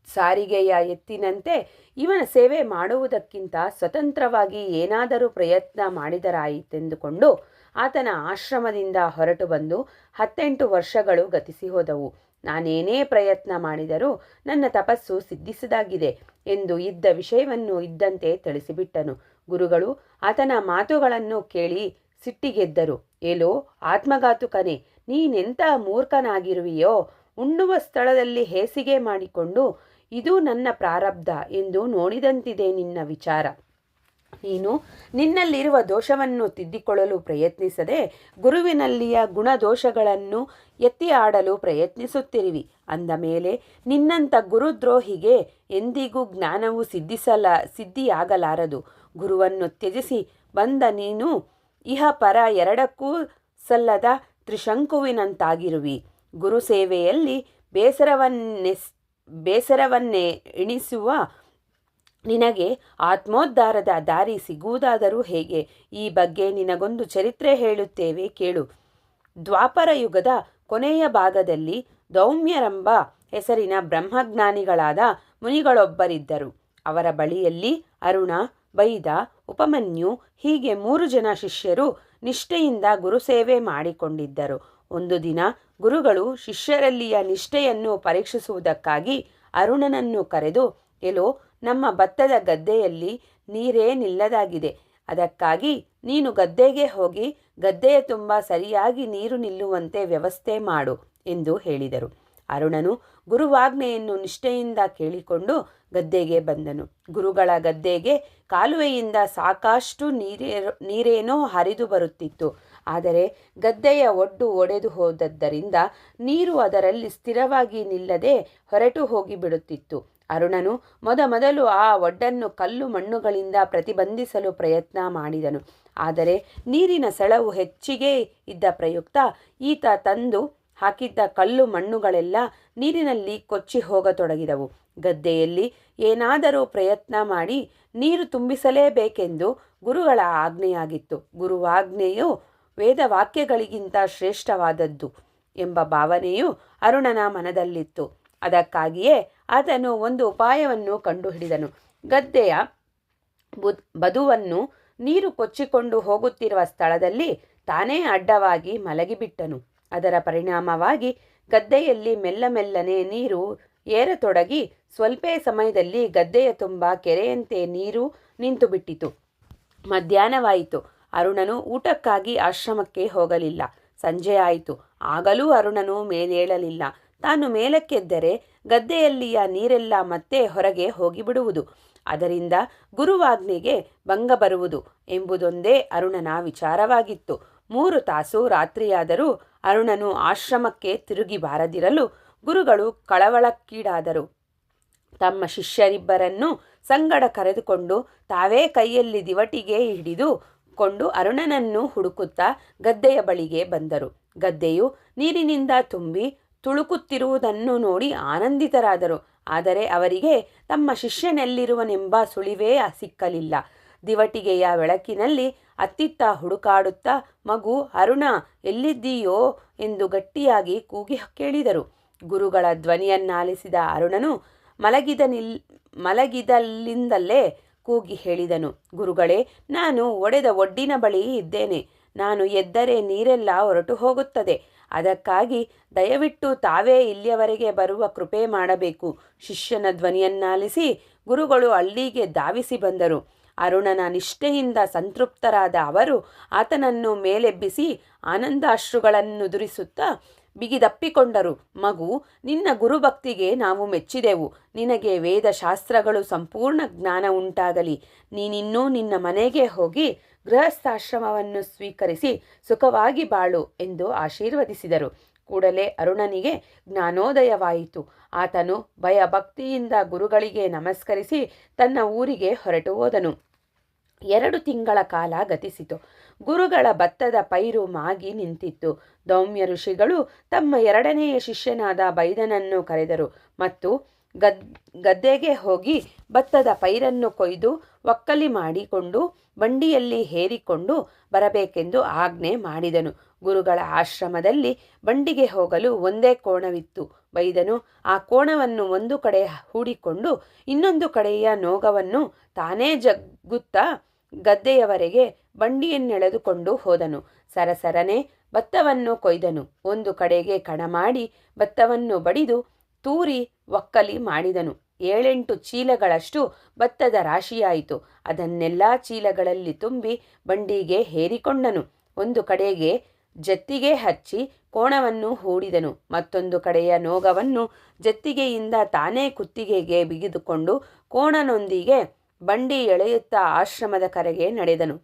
ಸಾರಿಗೆಯ ಎತ್ತಿನಂತೆ ಇವನ ಸೇವೆ ಮಾಡುವುದಕ್ಕಿಂತ ಸ್ವತಂತ್ರವಾಗಿ ಏನಾದರೂ ಪ್ರಯತ್ನ ಮಾಡಿದರಾಯಿತೆಂದುಕೊಂಡು ಆತನ ಆಶ್ರಮದಿಂದ ಹೊರಟು ಬಂದು 18 ವರ್ಷಗಳು ಗತಿಸಿ ಹೋದವು. ನಾನೇನೇ ಪ್ರಯತ್ನ ಮಾಡಿದರೂ ನನ್ನ ತಪಸ್ಸು ಸಿದ್ಧಿಸದಾಗಿದೆ ಎಂದು ಇದ್ದ ವಿಷಯವನ್ನು ಇದ್ದಂತೆ ತಿಳಿಸಿಬಿಟ್ಟನು. ಗುರುಗಳು ಆತನ ಮಾತುಗಳನ್ನು ಕೇಳಿ ಸಿಟ್ಟಿಗೆದ್ದರು. ಏಲೋ ಆತ್ಮಘಾತುಕನೇ, ನೀನೆಂಥ ಮೂರ್ಖನಾಗಿರುವೆಯೋ. ಉಣ್ಣುವ ಸ್ಥಳದಲ್ಲಿ ಹೇಸಿಗೆ ಮಾಡಿಕೊಂಡು ಇದು ನನ್ನ ಪ್ರಾರಬ್ಧ ಎಂದು ನೋಡಿದಂತಿದೆ ನಿನ್ನ ವಿಚಾರ. ನೀನು ನಿನ್ನಲ್ಲಿರುವ ದೋಷವನ್ನು ತಿದ್ದಿಕೊಳ್ಳಲು ಪ್ರಯತ್ನಿಸದೆ ಗುರುವಿನಲ್ಲಿಯ ಗುಣದೋಷಗಳನ್ನು ಎತ್ತಿ ಆಡಲು ಪ್ರಯತ್ನಿಸುತ್ತಿರುವಿ. ಅಂದ ಮೇಲೆ ನಿನ್ನಂಥ ಗುರುದ್ರೋಹಿಗೆ ಎಂದಿಗೂ ಜ್ಞಾನವು ಸಿದ್ಧಿಯಾಗಲಾರದು. ಗುರುವನ್ನು ತ್ಯಜಿಸಿ ಬಂದ ನೀನು ಇಹ ಪರ ಎರಡಕ್ಕೂ ಸಲ್ಲದ ತ್ರಿಶಂಕುವಿನಂತಾಗಿರುವಿ. ಗುರು ಸೇವೆಯಲ್ಲಿ ಬೇಸರವನ್ನೇ ಎಣಿಸುವ ನಿನಗೆ ಆತ್ಮೋದ್ಧಾರದ ದಾರಿ ಸಿಗುವುದಾದರೂ ಹೇಗೆ? ಈ ಬಗ್ಗೆ ನಿನಗೊಂದು ಚರಿತ್ರೆ ಹೇಳುತ್ತೇವೆ, ಕೇಳು. ದ್ವಾಪರ ಯುಗದ ಕೊನೆಯ ಭಾಗದಲ್ಲಿ ದೌಮ್ಯರೆಂಬ ಹೆಸರಿನ ಬ್ರಹ್ಮಜ್ಞಾನಿಗಳಾದ ಮುನಿಗಳೊಬ್ಬರಿದ್ದರು. ಅವರ ಬಳಿಯಲ್ಲಿ ಅರುಣ, ಬೈದ, ಉಪಮನ್ಯು ಹೀಗೆ 3 ಜನ ಶಿಷ್ಯರು ನಿಷ್ಠೆಯಿಂದ ಗುರುಸೇವೆ ಮಾಡಿಕೊಂಡಿದ್ದರು. ಒಂದು ದಿನ ಗುರುಗಳು ಶಿಷ್ಯರಲ್ಲಿಯ ನಿಷ್ಠೆಯನ್ನು ಪರೀಕ್ಷಿಸುವುದಕ್ಕಾಗಿ ಅರುಣನನ್ನು ಕರೆದು, ಎಲ್ಲೋ ನಮ್ಮ ಭತ್ತದ ಗದ್ದೆಯಲ್ಲಿ ನೀರೇ ನಿಲ್ಲದಾಗಿದೆ. ಅದಕ್ಕಾಗಿ ನೀನು ಗದ್ದೆಗೆ ಹೋಗಿ ಗದ್ದೆಯ ತುಂಬ ಸರಿಯಾಗಿ ನೀರು ನಿಲ್ಲುವಂತೆ ವ್ಯವಸ್ಥೆ ಮಾಡು ಎಂದು ಹೇಳಿದರು. ಅರುಣನು ಗುರುವಾಜ್ಞೆಯನ್ನು ನಿಷ್ಠೆಯಿಂದ ಕೇಳಿಕೊಂಡು ಗದ್ದೆಗೆ ಬಂದನು. ಗುರುಗಳ ಗದ್ದೆಗೆ ಕಾಲುವೆಯಿಂದ ಸಾಕಷ್ಟು ನೀರೇನೋ ಹರಿದು ಬರುತ್ತಿತ್ತು. ಆದರೆ ಗದ್ದೆಯ ಒಡ್ಡು ಒಡೆದು ಹೋದದ್ದರಿಂದ ನೀರು ಅದರಲ್ಲಿ ಸ್ಥಿರವಾಗಿ ನಿಲ್ಲದೆ ಹೊರಟು ಹೋಗಿ ಬಿಡುತ್ತಿತ್ತು. ಅರುಣನು ಮೊದಲು ಆ ಒಡ್ಡನ್ನು ಕಲ್ಲು ಮಣ್ಣುಗಳಿಂದ ಪ್ರತಿಬಂಧಿಸಲು ಪ್ರಯತ್ನ ಮಾಡಿದನು. ಆದರೆ ನೀರಿನ ಸೆಳವು ಹೆಚ್ಚಿಗೆ ಇದ್ದ ಪ್ರಯುಕ್ತ ಈತ ತಂದು ಹಾಕಿದ್ದ ಕಲ್ಲು ಮಣ್ಣುಗಳೆಲ್ಲ ನೀರಿನಲ್ಲಿ ಕೊಚ್ಚಿ ಹೋಗತೊಡಗಿದವು. ಗದ್ದೆಯಲ್ಲಿ ಏನಾದರೂ ಪ್ರಯತ್ನ ಮಾಡಿ ನೀರು ತುಂಬಿಸಲೇಬೇಕೆಂದು ಗುರುಗಳ ಆಜ್ಞೆಯಾಗಿತ್ತು. ಗುರುವಾಜ್ಞೆಯು ವೇದವಾಕ್ಯಗಳಿಗಿಂತ ಶ್ರೇಷ್ಠವಾದದ್ದು ಎಂಬ ಭಾವನೆಯು ಅರುಣನ ಮನದಲ್ಲಿತ್ತು. ಅದಕ್ಕಾಗಿಯೇ ಆತನು ಒಂದು ಉಪಾಯವನ್ನು ಕಂಡುಹಿಡಿದನು. ಗದ್ದೆಯ ಬದುವನ್ನು ನೀರು ಕೊಚ್ಚಿಕೊಂಡು ಹೋಗುತ್ತಿರುವ ಸ್ಥಳದಲ್ಲಿ ತಾನೇ ಅಡ್ಡವಾಗಿ ಮಲಗಿಬಿಟ್ಟನು. ಅದರ ಪರಿಣಾಮವಾಗಿ ಗದ್ದೆಯಲ್ಲಿ ಮೆಲ್ಲನೆ ನೀರು ಏರತೊಡಗಿ ಸ್ವಲ್ಪೇ ಸಮಯದಲ್ಲಿ ಗದ್ದೆಯ ತುಂಬ ಕೆರೆಯಂತೆ ನೀರು ನಿಂತುಬಿಟ್ಟಿತು. ಮಧ್ಯಾಹ್ನವಾಯಿತು. ಅರುಣನು ಊಟಕ್ಕಾಗಿ ಆಶ್ರಮಕ್ಕೆ ಹೋಗಲಿಲ್ಲ. ಸಂಜೆ ಆಯಿತು. ಆಗಲೂ ಅರುಣನು ಮೇಲೇಳಲಿಲ್ಲ. ತಾನು ಮೇಲಕ್ಕೆದ್ದರೆ ಗದ್ದೆಯಲ್ಲಿಯ ನೀರೆಲ್ಲ ಮತ್ತೆ ಹೊರಗೆ ಹೋಗಿಬಿಡುವುದು. ಅದರಿಂದ ಗುರುವಾಜ್ಞೆಗೆ ಭಂಗ ಬರುವುದು ಎಂಬುದೊಂದೇ ಅರುಣನ ವಿಚಾರವಾಗಿತ್ತು. 3 ತಾಸು ರಾತ್ರಿಯಾದರೂ ಅರುಣನು ಆಶ್ರಮಕ್ಕೆ ತಿರುಗಿ ಬಾರದಿರಲು ಗುರುಗಳು ಕಳವಳಕ್ಕೀಡಾದರು. ತಮ್ಮ ಶಿಷ್ಯರಿಬ್ಬರನ್ನು ಸಂಗಡ ಕರೆದುಕೊಂಡು ತಾವೇ ಕೈಯಲ್ಲಿ ದಿವಟಿಗೆ ಹಿಡಿದು ಕೊಂಡು ಅರುಣನನ್ನು ಹುಡುಕುತ್ತಾ ಗದ್ದೆಯ ಬಳಿಗೆ ಬಂದರು. ಗದ್ದೆಯು ನೀರಿನಿಂದ ತುಂಬಿ ತುಳುಕುತ್ತಿರುವುದನ್ನು ನೋಡಿ ಆನಂದಿತರಾದರು. ಆದರೆ ಅವರಿಗೆ ತಮ್ಮ ಶಿಷ್ಯನೆಲ್ಲಿರುವನೆಂಬ ಸುಳಿವೇ ಸಿಕ್ಕಲಿಲ್ಲ. ದಿವಟಿಗೆಯ ಬೆಳಕಿನಲ್ಲಿ ಅತ್ತಿತ್ತ ಹುಡುಕಾಡುತ್ತಾ ಮಗು ಅರುಣ ಎಲ್ಲಿದ್ದೀಯೋ ಎಂದು ಗಟ್ಟಿಯಾಗಿ ಕೂಗಿ ಕೇಳಿದರು. ಗುರುಗಳ ಧ್ವನಿಯನ್ನಾಲಿಸಿದ ಅರುಣನು ಮಲಗಿದಲ್ಲಿಂದಲೇ ಕೂಗಿ ಹೇಳಿದನು, ಗುರುಗಳೇ, ನಾನು ಒಡೆದ ಒಡ್ಡಿನ ಬಳಿ ಇದ್ದೇನೆ. ನಾನು ಎದ್ದರೆ ನೀರೆಲ್ಲ ಹೊರಟು ಹೋಗುತ್ತದೆ. ಅದಕ್ಕಾಗಿ ದಯವಿಟ್ಟು ತಾವೇ ಇಲ್ಲಿಯವರೆಗೆ ಬರುವ ಕೃಪೆ ಮಾಡಬೇಕು. ಶಿಷ್ಯನ ಧ್ವನಿಯನ್ನಾಲಿಸಿ ಗುರುಗಳು ಅಲ್ಲಿಗೆ ಧಾವಿಸಿ ಬಂದರು. ಅರುಣನ ನಿಷ್ಠೆಯಿಂದ ಸಂತೃಪ್ತರಾದ ಅವರು ಆತನನ್ನು ಮೇಲೆಬ್ಬಿಸಿ ಆನಂದಾಶ್ರುಗಳನ್ನುದುರಿಸುತ್ತಾ ಬಿಗಿದಪ್ಪಿಕೊಂಡರು. ಮಗು, ನಿನ್ನ ಗುರುಭಕ್ತಿಗೆ ನಾವು ಮೆಚ್ಚಿದೆವು. ನಿನಗೆ ವೇದಶಾಸ್ತ್ರಗಳು ಸಂಪೂರ್ಣ ಜ್ಞಾನ ಉಂಟಾಗಲಿ. ನೀನಿನ್ನೂ ನಿನ್ನ ಮನೆಗೆ ಹೋಗಿ ಗೃಹಸ್ಥಾಶ್ರಮವನ್ನು ಸ್ವೀಕರಿಸಿ ಸುಖವಾಗಿ ಬಾಳು ಎಂದು ಆಶೀರ್ವದಿಸಿದರು. ಕೂಡಲೇ ಅರುಣನಿಗೆ ಜ್ಞಾನೋದಯವಾಯಿತು. ಆತನು ಭಯಭಕ್ತಿಯಿಂದ ಗುರುಗಳಿಗೆ ನಮಸ್ಕರಿಸಿ ತನ್ನ ಊರಿಗೆ ಹೊರಟು ಹೋದನು. 2 ತಿಂಗಳ ಕಾಲ ಗತಿಸಿತು. ಗುರುಗಳ ಭತ್ತದ ಪೈರು ಮಾಗಿ ನಿಂತಿತ್ತು. ದೌಮ್ಯ ಋಷಿಗಳು ತಮ್ಮ 2ನೆಯ ಶಿಷ್ಯನಾದ ಬೈದನನ್ನು ಕರೆದರು ಮತ್ತು ಗದ್ದೆಗೆ ಹೋಗಿ ಭತ್ತದ ಪೈರನ್ನು ಕೊಯ್ದು ಒಕ್ಕಲಿ ಮಾಡಿಕೊಂಡು ಬಂಡಿಯಲ್ಲಿ ಹೇರಿಕೊಂಡು ಬರಬೇಕೆಂದು ಆಜ್ಞೆ ಮಾಡಿದನು. ಗುರುಗಳ ಆಶ್ರಮದಲ್ಲಿ ಬಂಡಿಗೆ ಹೋಗಲು ಒಂದೇ ಕೋಣವಿತ್ತು. ಬೈದನು ಆ ಕೋಣವನ್ನು ಒಂದು ಕಡೆ ಹೂಡಿಕೊಂಡು ಇನ್ನೊಂದು ಕಡೆಯ ನೋಗವನ್ನು ತಾನೇ ಜಗ್ಗುತ್ತಾ ಗದ್ದೆಯವರೆಗೆ ಬಂಡಿಯನ್ನೆಳೆದುಕೊಂಡು ಹೋದನು. ಸರಸರನೆ ಭತ್ತವನ್ನು ಕೊಯ್ದನು. ಒಂದು ಕಡೆಗೆ ಕಣ ಮಾಡಿ ಭತ್ತವನ್ನು ಬಡಿದು ತೂರಿ ಒಕ್ಕಲಿ ಮಾಡಿದನು. 7-8 ಚೀಲಗಳಷ್ಟು ಭತ್ತದ ರಾಶಿಯಾಯಿತು. ಅದನ್ನೆಲ್ಲ ಚೀಲಗಳಲ್ಲಿ ತುಂಬಿ ಬಂಡಿಗೆ ಹೇರಿಕೊಂಡನು. ಒಂದು ಕಡೆಗೆ ಜತ್ತಿಗೆ ಹಚ್ಚಿ ಕೋಣವನ್ನು ಹೂಡಿದನು. ಮತ್ತೊಂದು ಕಡೆಯ ನೋಗವನ್ನು ಜತ್ತಿಗೆಯಿಂದ ತಾನೇ ಕುತ್ತಿಗೆಗೆ ಬಿಗಿದುಕೊಂಡು ಕೋಣನೊಂದಿಗೆ ಬಂಡಿ ಎಳೆಯುತ್ತಾ ಆಶ್ರಮದ ಕರೆಗೆ ನಡೆದನು.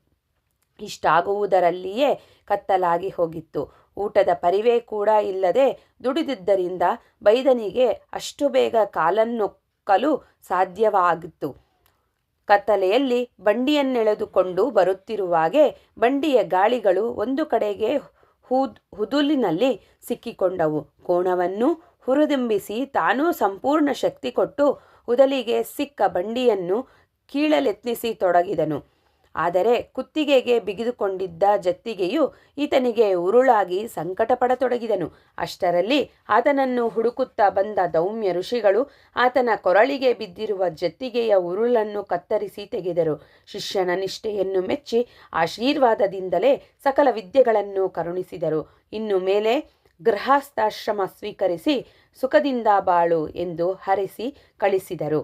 ಇಷ್ಟಾಗುವುದರಲ್ಲಿಯೇ ಕತ್ತಲಾಗಿ ಹೋಗಿತ್ತು. ಊಟದ ಪರಿವೇ ಕೂಡ ಇಲ್ಲದೆ ದುಡಿದಿದ್ದರಿಂದ ಬೈದನಿಗೆ ಅಷ್ಟು ಬೇಗ ಕಾಲನ್ನೊಕ್ಕಲು ಸಾಧ್ಯವಾಗಿತ್ತು. ಕತ್ತಲೆಯಲ್ಲಿ ಬಂಡಿಯನ್ನೆಳೆದುಕೊಂಡು ಬರುತ್ತಿರುವಾಗೆ ಬಂಡಿಯ ಗಾಳಿಗಳು ಒಂದು ಕಡೆಗೆ ಹುದುಲಿನಲ್ಲಿ ಸಿಕ್ಕಿಕೊಂಡವು. ಕೋಣವನ್ನು ಹುರಿದುಂಬಿಸಿ ತಾನೂ ಸಂಪೂರ್ಣ ಶಕ್ತಿ ಕೊಟ್ಟು ಹುದಲಿಗೆ ಸಿಕ್ಕ ಬಂಡಿಯನ್ನು ಕೀಳಲೆತ್ನಿಸಿ ತೊಡಗಿದನು. ಆದರೆ ಕುತ್ತಿಗೆಗೆ ಬಿಗಿದುಕೊಂಡಿದ್ದ ಜತ್ತಿಗೆಯು ಈತನಿಗೆ ಉರುಳಾಗಿ ಸಂಕಟಪಡತೊಡಗಿದನು. ಅಷ್ಟರಲ್ಲಿ ಆತನನ್ನು ಹುಡುಕುತ್ತಾ ಬಂದ ದೌಮ್ಯ ಋಷಿಗಳು ಆತನ ಕೊರಳಿಗೆ ಬಿದ್ದಿರುವ ಜತ್ತಿಗೆಯ ಉರುಳನ್ನು ಕತ್ತರಿಸಿ ತೆಗೆದರು. ಶಿಷ್ಯನ ನಿಷ್ಠೆಯನ್ನು ಮೆಚ್ಚಿ ಆಶೀರ್ವಾದದಿಂದಲೇ ಸಕಲ ವಿದ್ಯೆಗಳನ್ನು ಕರುಣಿಸಿದರು. ಇನ್ನು ಮೇಲೆ ಗೃಹಸ್ಥಾಶ್ರಮ ಸ್ವೀಕರಿಸಿ ಸುಖದಿಂದ ಬಾಳು ಎಂದು ಹರಿಸಿ ಕಳಿಸಿದರು.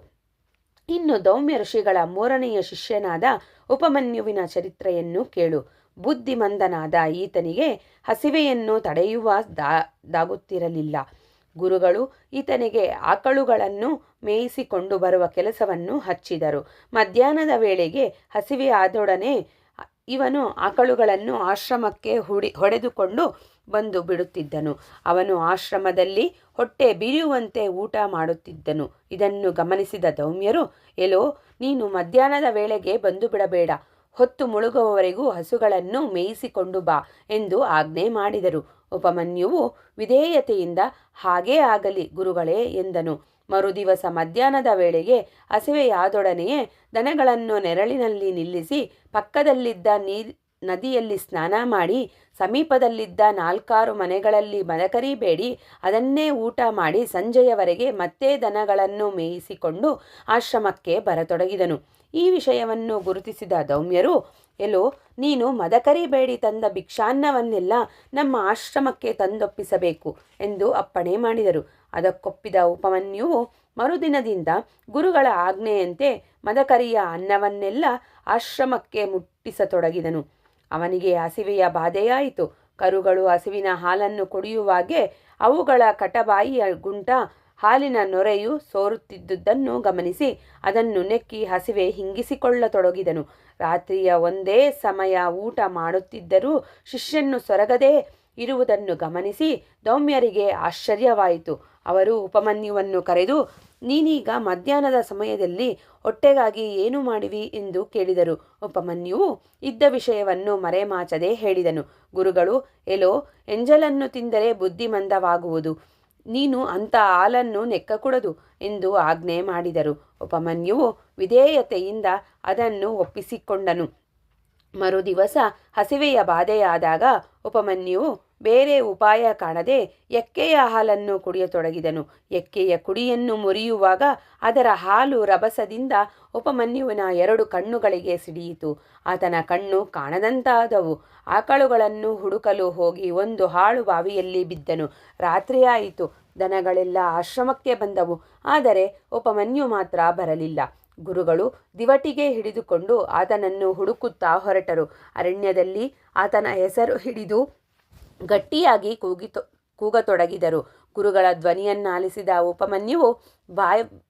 ಇನ್ನು ದೌಮ್ಯ ಋಷಿಗಳ 3ನೆಯ ಶಿಷ್ಯನಾದ ಉಪಮನ್ಯುವಿನ ಚರಿತ್ರೆಯನ್ನು ಕೇಳು. ಬುದ್ಧಿಮಂದನಾದ ಈತನಿಗೆ ಹಸಿವೆಯನ್ನು ತಡೆಯುವುದಾಗುತ್ತಿರಲಿಲ್ಲ. ಗುರುಗಳು ಈತನಿಗೆ ಆಕಳುಗಳನ್ನು ಮೇಯಿಸಿಕೊಂಡು ಬರುವ ಕೆಲಸವನ್ನು ಹಚ್ಚಿದರು. ಮಧ್ಯಾಹ್ನದ ವೇಳೆಗೆ ಹಸಿವೆ ಆದೊಡನೆ ಇವನು ಆಕಳುಗಳನ್ನು ಆಶ್ರಮಕ್ಕೆ ಹೊಡೆದುಕೊಂಡು ಬಂದು ಬಿಡುತ್ತಿದ್ದನು. ಅವನು ಆಶ್ರಮದಲ್ಲಿ ಹೊಟ್ಟೆ ಬಿರಿಯುವಂತೆ ಊಟ ಮಾಡುತ್ತಿದ್ದನು. ಇದನ್ನು ಗಮನಿಸಿದ ದೌಮ್ಯರು, ಎಲೋ, ನೀನು ಮಧ್ಯಾಹ್ನದ ವೇಳೆಗೆ ಬಂದು ಬಿಡಬೇಡ. ಹೊತ್ತು ಮುಳುಗುವವರೆಗೂ ಹಸುಗಳನ್ನು ಮೇಯಿಸಿಕೊಂಡು ಬಾ ಎಂದು ಆಜ್ಞೆ ಮಾಡಿದರು. ಉಪಮನ್ಯುವು ವಿಧೇಯತೆಯಿಂದ ಹಾಗೇ ಆಗಲಿ ಗುರುಗಳೇ ಎಂದನು. ಮರುದಿವಸ ಮಧ್ಯಾಹ್ನದ ವೇಳೆಗೆ ಹಸಿವೆಯಾದೊಡನೆಯೇ ದನಗಳನ್ನು ನೆರಳಿನಲ್ಲಿ ನಿಲ್ಲಿಸಿ ಪಕ್ಕದಲ್ಲಿದ್ದ ನದಿಯಲ್ಲಿ ಸ್ನಾನ ಮಾಡಿ ಸಮೀಪದಲ್ಲಿದ್ದ 4-6 ಮನೆಗಳಲ್ಲಿ ಮದಕರಿಬೇಡಿ ಅದನ್ನೇ ಊಟ ಮಾಡಿ ಸಂಜೆಯವರೆಗೆ ಮತ್ತೆ ದನಗಳನ್ನು ಮೇಯಿಸಿಕೊಂಡು ಆಶ್ರಮಕ್ಕೆ ಬರತೊಡಗಿದನು. ಈ ವಿಷಯವನ್ನು ಗುರುತಿಸಿದ ದೌಮ್ಯರು, ಎಲ್ಲೋ ನೀನು ಮದಕರಿಬೇಡಿ ತಂದ ಭಿಕ್ಷಾನ್ನವನ್ನೆಲ್ಲ ನಮ್ಮ ಆಶ್ರಮಕ್ಕೆ ತಂದೊಪ್ಪಿಸಬೇಕು ಎಂದು ಅಪ್ಪಣೆ ಮಾಡಿದರು. ಅದಕ್ಕೊಪ್ಪಿದ ಉಪಮನ್ಯುವು ಮರುದಿನದಿಂದ ಗುರುಗಳ ಆಜ್ಞೆಯಂತೆ ಮದಕರಿಯ ಅನ್ನವನ್ನೆಲ್ಲ ಆಶ್ರಮಕ್ಕೆ ಮುಟ್ಟಿಸತೊಡಗಿದನು. ಅವನಿಗೆ ಹಸಿವೆಯ ಬಾಧೆಯಾಯಿತು. ಕರುಗಳು ಹಸಿವಿನ ಹಾಲನ್ನು ಕುಡಿಯುವಾಗೆ ಅವುಗಳ ಕಟಬಾಯಿಯ ಗುಂಟ ಹಾಲಿನ ನೊರೆಯು ಸೋರುತ್ತಿದ್ದುದನ್ನು ಗಮನಿಸಿ ಅದನ್ನು ನೆಕ್ಕಿ ಹಸಿವೆ ಹಿಂಗಿಸಿಕೊಳ್ಳತೊಡಗಿದನು. ರಾತ್ರಿಯ ಒಂದೇ ಸಮಯ ಊಟ ಮಾಡುತ್ತಿದ್ದರೂ ಶಿಷ್ಯನು ಸೊರಗದೇ ಇರುವುದನ್ನು ಗಮನಿಸಿ ದೌಮ್ಯರಿಗೆ ಆಶ್ಚರ್ಯವಾಯಿತು. ಅವರು ಉಪಮನ್ಯುವನ್ನು ಕರೆದು, ನೀನೀಗ ಮಧ್ಯಾಹ್ನದ ಸಮಯದಲ್ಲಿ ಹೊಟ್ಟೆಗಾಗಿ ಏನು ಮಾಡಿವಿ ಎಂದು ಕೇಳಿದರು. ಉಪಮನ್ಯುವು ಇದ್ದ ವಿಷಯವನ್ನು ಮರೆಮಾಚದೆ ಹೇಳಿದನು. ಗುರುಗಳು, ಎಲ್ಲೋ ಎಂಜಲನ್ನು ತಿಂದರೆ ಬುದ್ಧಿಮಂದವಾಗುವುದು, ನೀನು ಅಂಥ ಹಾಲನ್ನು ನೆಕ್ಕಕೂಡದು ಎಂದು ಆಜ್ಞೆ ಮಾಡಿದರು. ಉಪಮನ್ಯುವು ವಿಧೇಯತೆಯಿಂದ ಅದನ್ನು ಒಪ್ಪಿಸಿಕೊಂಡನು. ಮರುದಿವಸ ಹಸಿವೆಯ ಬಾಧೆಯಾದಾಗ ಉಪಮನ್ಯುವು ಬೇರೆ ಉಪಾಯ ಕಾಣದೆ ಎಕ್ಕೆಯ ಹಾಲನ್ನು ಕುಡಿಯತೊಡಗಿದನು. ಎಕ್ಕೆಯ ಕುಡಿಯನ್ನು ಮುರಿಯುವಾಗ ಅದರ ಹಾಲು ರಭಸದಿಂದ ಉಪಮನ್ಯುವಿನ 2 ಕಣ್ಣುಗಳಿಗೆ ಸಿಡಿಯಿತು. ಆತನ ಕಣ್ಣು ಕಾಣದಂತಾದವು. ಆಕಳುಗಳನ್ನು ಹುಡುಕಲು ಹೋಗಿ ಒಂದು ಹಾಳು ಬಾವಿಯಲ್ಲಿ ಬಿದ್ದನು. ರಾತ್ರಿಯಾಯಿತು. ದನಗಳೆಲ್ಲ ಆಶ್ರಮಕ್ಕೆ ಬಂದವು. ಆದರೆ ಉಪಮನ್ಯು ಮಾತ್ರ ಬರಲಿಲ್ಲ. ಗುರುಗಳು ದಿವಟಿಗೆ ಹಿಡಿದುಕೊಂಡು ಆತನನ್ನು ಹುಡುಕುತ್ತಾ ಹೊರಟರು. ಅರಣ್ಯದಲ್ಲಿ ಆತನ ಹೆಸರು ಹಿಡಿದು ಗಟ್ಟಿಯಾಗಿ ಕೂಗತೊಡಗಿದರು. ಗುರುಗಳ ಧ್ವನಿಯನ್ನಾಲಿಸಿದ ಉಪಮನ್ಯುವು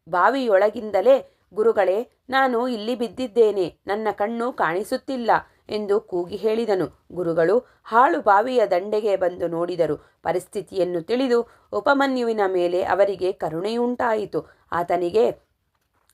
ಬಾವಿಯೊಳಗಿಂದಲೇ, ಗುರುಗಳೇ, ನಾನು ಇಲ್ಲಿ ಬಿದ್ದಿದ್ದೇನೆ, ನನ್ನ ಕಣ್ಣು ಕಾಣಿಸುತ್ತಿಲ್ಲ ಎಂದು ಕೂಗಿ ಹೇಳಿದನು. ಗುರುಗಳು ಹಾಳು ಬಾವಿಯ ದಂಡೆಗೆ ಬಂದು ನೋಡಿದರು. ಪರಿಸ್ಥಿತಿಯನ್ನು ತಿಳಿದು ಉಪಮನ್ಯುವಿನ ಮೇಲೆ ಅವರಿಗೆ ಕರುಣೆಯುಂಟಾಯಿತು. ಆತನಿಗೆ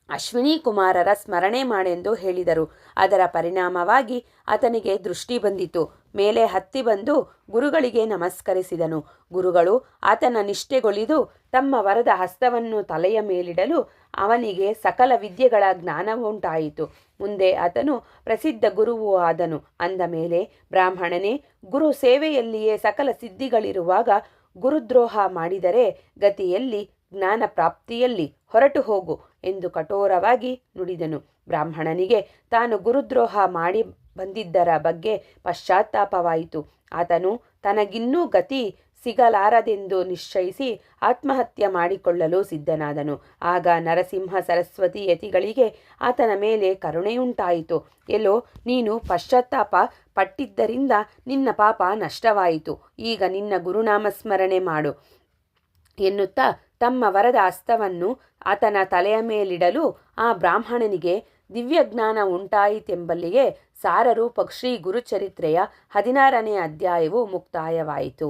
ಅಶ್ವಿನಿ ಕುಮಾರರ ಸ್ಮರಣೆ ಮಾಡೆಂದು ಹೇಳಿದರು. ಅದರ ಪರಿಣಾಮವಾಗಿ ಆತನಿಗೆ ದೃಷ್ಟಿ ಬಂದಿತು. ಮೇಲೆ ಹತ್ತಿ ಬಂದು ಗುರುಗಳಿಗೆ ನಮಸ್ಕರಿಸಿದನು. ಗುರುಗಳು ಆತನ ನಿಷ್ಠೆಗೊಲಿದು ತಮ್ಮ ವರದ ಹಸ್ತವನ್ನು ತಲೆಯ ಮೇಲಿಡಲು ಅವನಿಗೆ ಸಕಲ ವಿದ್ಯೆಗಳ ಜ್ಞಾನವುಂಟಾಯಿತು. ಮುಂದೆ ಆತನು ಪ್ರಸಿದ್ಧ ಗುರುವೂ ಆದನು. ಅಂದ ಮೇಲೆ, ಬ್ರಾಹ್ಮಣನೇ, ಗುರು ಸೇವೆಯಲ್ಲಿಯೇ ಸಕಲ ಸಿದ್ಧಿಗಳಿರುವಾಗ ಗುರುದ್ರೋಹ ಮಾಡಿದರೆ ಗತಿಯಲ್ಲಿ, ಜ್ಞಾನ ಪ್ರಾಪ್ತಿಯಲ್ಲಿ ಹೊರಟು ಹೋಗು ಎಂದು ಕಠೋರವಾಗಿ ನುಡಿದನು. ಬ್ರಾಹ್ಮಣನಿಗೆ ತಾನು ಗುರುದ್ರೋಹ ಮಾಡಿ ಬಂದಿದ್ದರ ಬಗ್ಗೆ ಪಶ್ಚಾತ್ತಾಪವಾಯಿತು. ಆತನು ತನಗಿನ್ನೂ ಗತಿ ಸಿಗಲಾರದೆಂದು ನಿಶ್ಚಯಿಸಿ ಆತ್ಮಹತ್ಯೆ ಮಾಡಿಕೊಳ್ಳಲು ಸಿದ್ಧನಾದನು. ಆಗ ನರಸಿಂಹ ಸರಸ್ವತಿ ಯತಿಗಳಿಗೆ ಆತನ ಮೇಲೆ ಕರುಣೆಯುಂಟಾಯಿತು. ಎಲ್ಲೋ ನೀನು ಪಶ್ಚಾತ್ತಾಪ ಪಟ್ಟಿದ್ದರಿಂದ ನಿನ್ನ ಪಾಪ ನಷ್ಟವಾಯಿತು. ಈಗ ನಿನ್ನ ಗುರುನಾಮಸ್ಮರಣೆ ಮಾಡು ಎನ್ನುತ್ತಾ ತಮ್ಮ ವರದ ಹಸ್ತವನ್ನು ಆತನ ತಲೆಯ ಮೇಲಿಡಲು ಆ ಬ್ರಾಹ್ಮಣನಿಗೆ ದಿವ್ಯಜ್ಞಾನ ಉಂಟಾಯಿತೆಂಬಲ್ಲಿಗೆ ಸಾರರೂಪ ಶ್ರೀ ಗುರುಚರಿತ್ರೆಯ 16ನೇ ಅಧ್ಯಾಯವು ಮುಕ್ತಾಯವಾಯಿತು.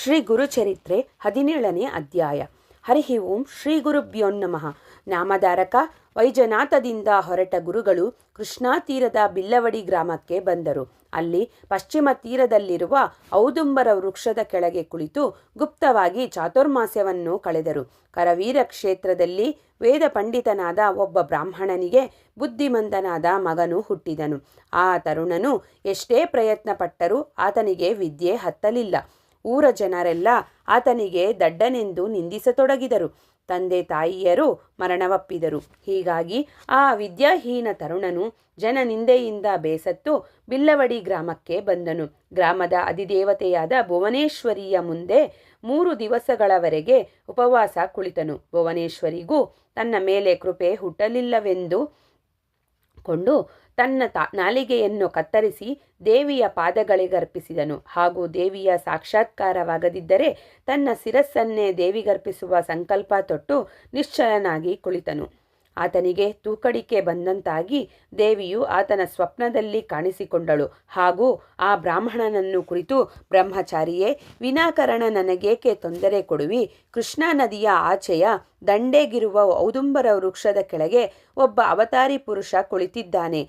ಶ್ರೀ ಗುರುಚರಿತ್ರೆ 17ನೇ ಅಧ್ಯಾಯ. ಹರಿ ಓಂ ಶ್ರೀ ಗುರುಭ್ಯೋ ನಮಃ. ನಾಮಧಾರಕ ವೈಜನಾಥದಿಂದ ಹೊರಟ ಗುರುಗಳು ಕೃಷ್ಣಾ ತೀರದ ಬಿಲ್ಲವಡಿ ಗ್ರಾಮಕ್ಕೆ ಬಂದರು. ಅಲ್ಲಿ ಪಶ್ಚಿಮ ತೀರದಲ್ಲಿರುವ ಔದುಂಬರ ವೃಕ್ಷದ ಕೆಳಗೆ ಕುಳಿತು ಗುಪ್ತವಾಗಿ ಚಾತುರ್ಮಾಸ್ಯವನ್ನು ಕಳೆದರು. ಕರವೀರ ಕ್ಷೇತ್ರದಲ್ಲಿ ವೇದ ಪಂಡಿತನಾದ ಒಬ್ಬ ಬ್ರಾಹ್ಮಣನಿಗೆ ಬುದ್ಧಿಮಂತನಾದ ಮಗನು ಹುಟ್ಟಿದನು. ಆ ತರುಣನು ಎಷ್ಟೇ ಪ್ರಯತ್ನ ಪಟ್ಟರೂ ಆತನಿಗೆ ವಿದ್ಯೆ ಹತ್ತಲಿಲ್ಲ. ಊರ ಜನರೆಲ್ಲ ಆತನಿಗೆ ದಡ್ಡನೆಂದು ನಿಂದಿಸತೊಡಗಿದರು. ತಂದೆ ತಾಯಿಯರು ಮರಣವಪ್ಪಿದರು. ಹೀಗಾಗಿ ಆ ವಿದ್ಯಾಹೀನ ತರುಣನು ಜನನಿಂದೆಯಿಂದ ಬೇಸತ್ತು ಬಿಲ್ಲವಡಿ ಗ್ರಾಮಕ್ಕೆ ಬಂದನು. ಗ್ರಾಮದ ಅಧಿದೇವತೆಯಾದ ಭುವನೇಶ್ವರಿಯ ಮುಂದೆ 3 ದಿವಸಗಳವರೆಗೆ ಉಪವಾಸ ಕುಳಿತನು. ಭುವನೇಶ್ವರಿಗೂ ತನ್ನ ಮೇಲೆ ಕೃಪೆ ಹುಟ್ಟಲಿಲ್ಲವೆಂದು ಕೊಂಡು ತನ್ನ ನಾಲಿಗೆಯನ್ನು ಕತ್ತರಿಸಿ ದೇವಿಯ ಪಾದಗಳಿಗರ್ಪಿಸಿದನು. ಹಾಗೂ ದೇವಿಯ ಸಾಕ್ಷಾತ್ಕಾರವಾಗದಿದ್ದರೆ ತನ್ನ ಶಿರಸ್ಸನ್ನೇ ದೇವಿಗರ್ಪಿಸುವ ಸಂಕಲ್ಪ ತೊಟ್ಟು ನಿಶ್ಚಲನಾಗಿ ಕುಳಿತನು. ಆತನಿಗೆ ತೂಕಡಿಕೆ ಬಂದಂತಾಗಿ ದೇವಿಯು ಆತನ ಸ್ವಪ್ನದಲ್ಲಿ ಕಾಣಿಸಿಕೊಂಡಳು. ಹಾಗೂ ಆ ಬ್ರಾಹ್ಮಣನನ್ನು ಕುರಿತು, ಬ್ರಹ್ಮಚಾರಿಯೇ, ವಿನಾಕಾರಣ ನನಗೇಕೆ ತೊಂದರೆ ಕೊಡುವಿ? ಕೃಷ್ಣಾ ನದಿಯ ಆಚೆಯ ದಂಡೆಗಿರುವ ಔದುಂಬರ ವೃಕ್ಷದ ಕೆಳಗೆ ಒಬ್ಬ ಅವತಾರಿ ಪುರುಷ ಕುಳಿತಿದ್ದಾನೆ.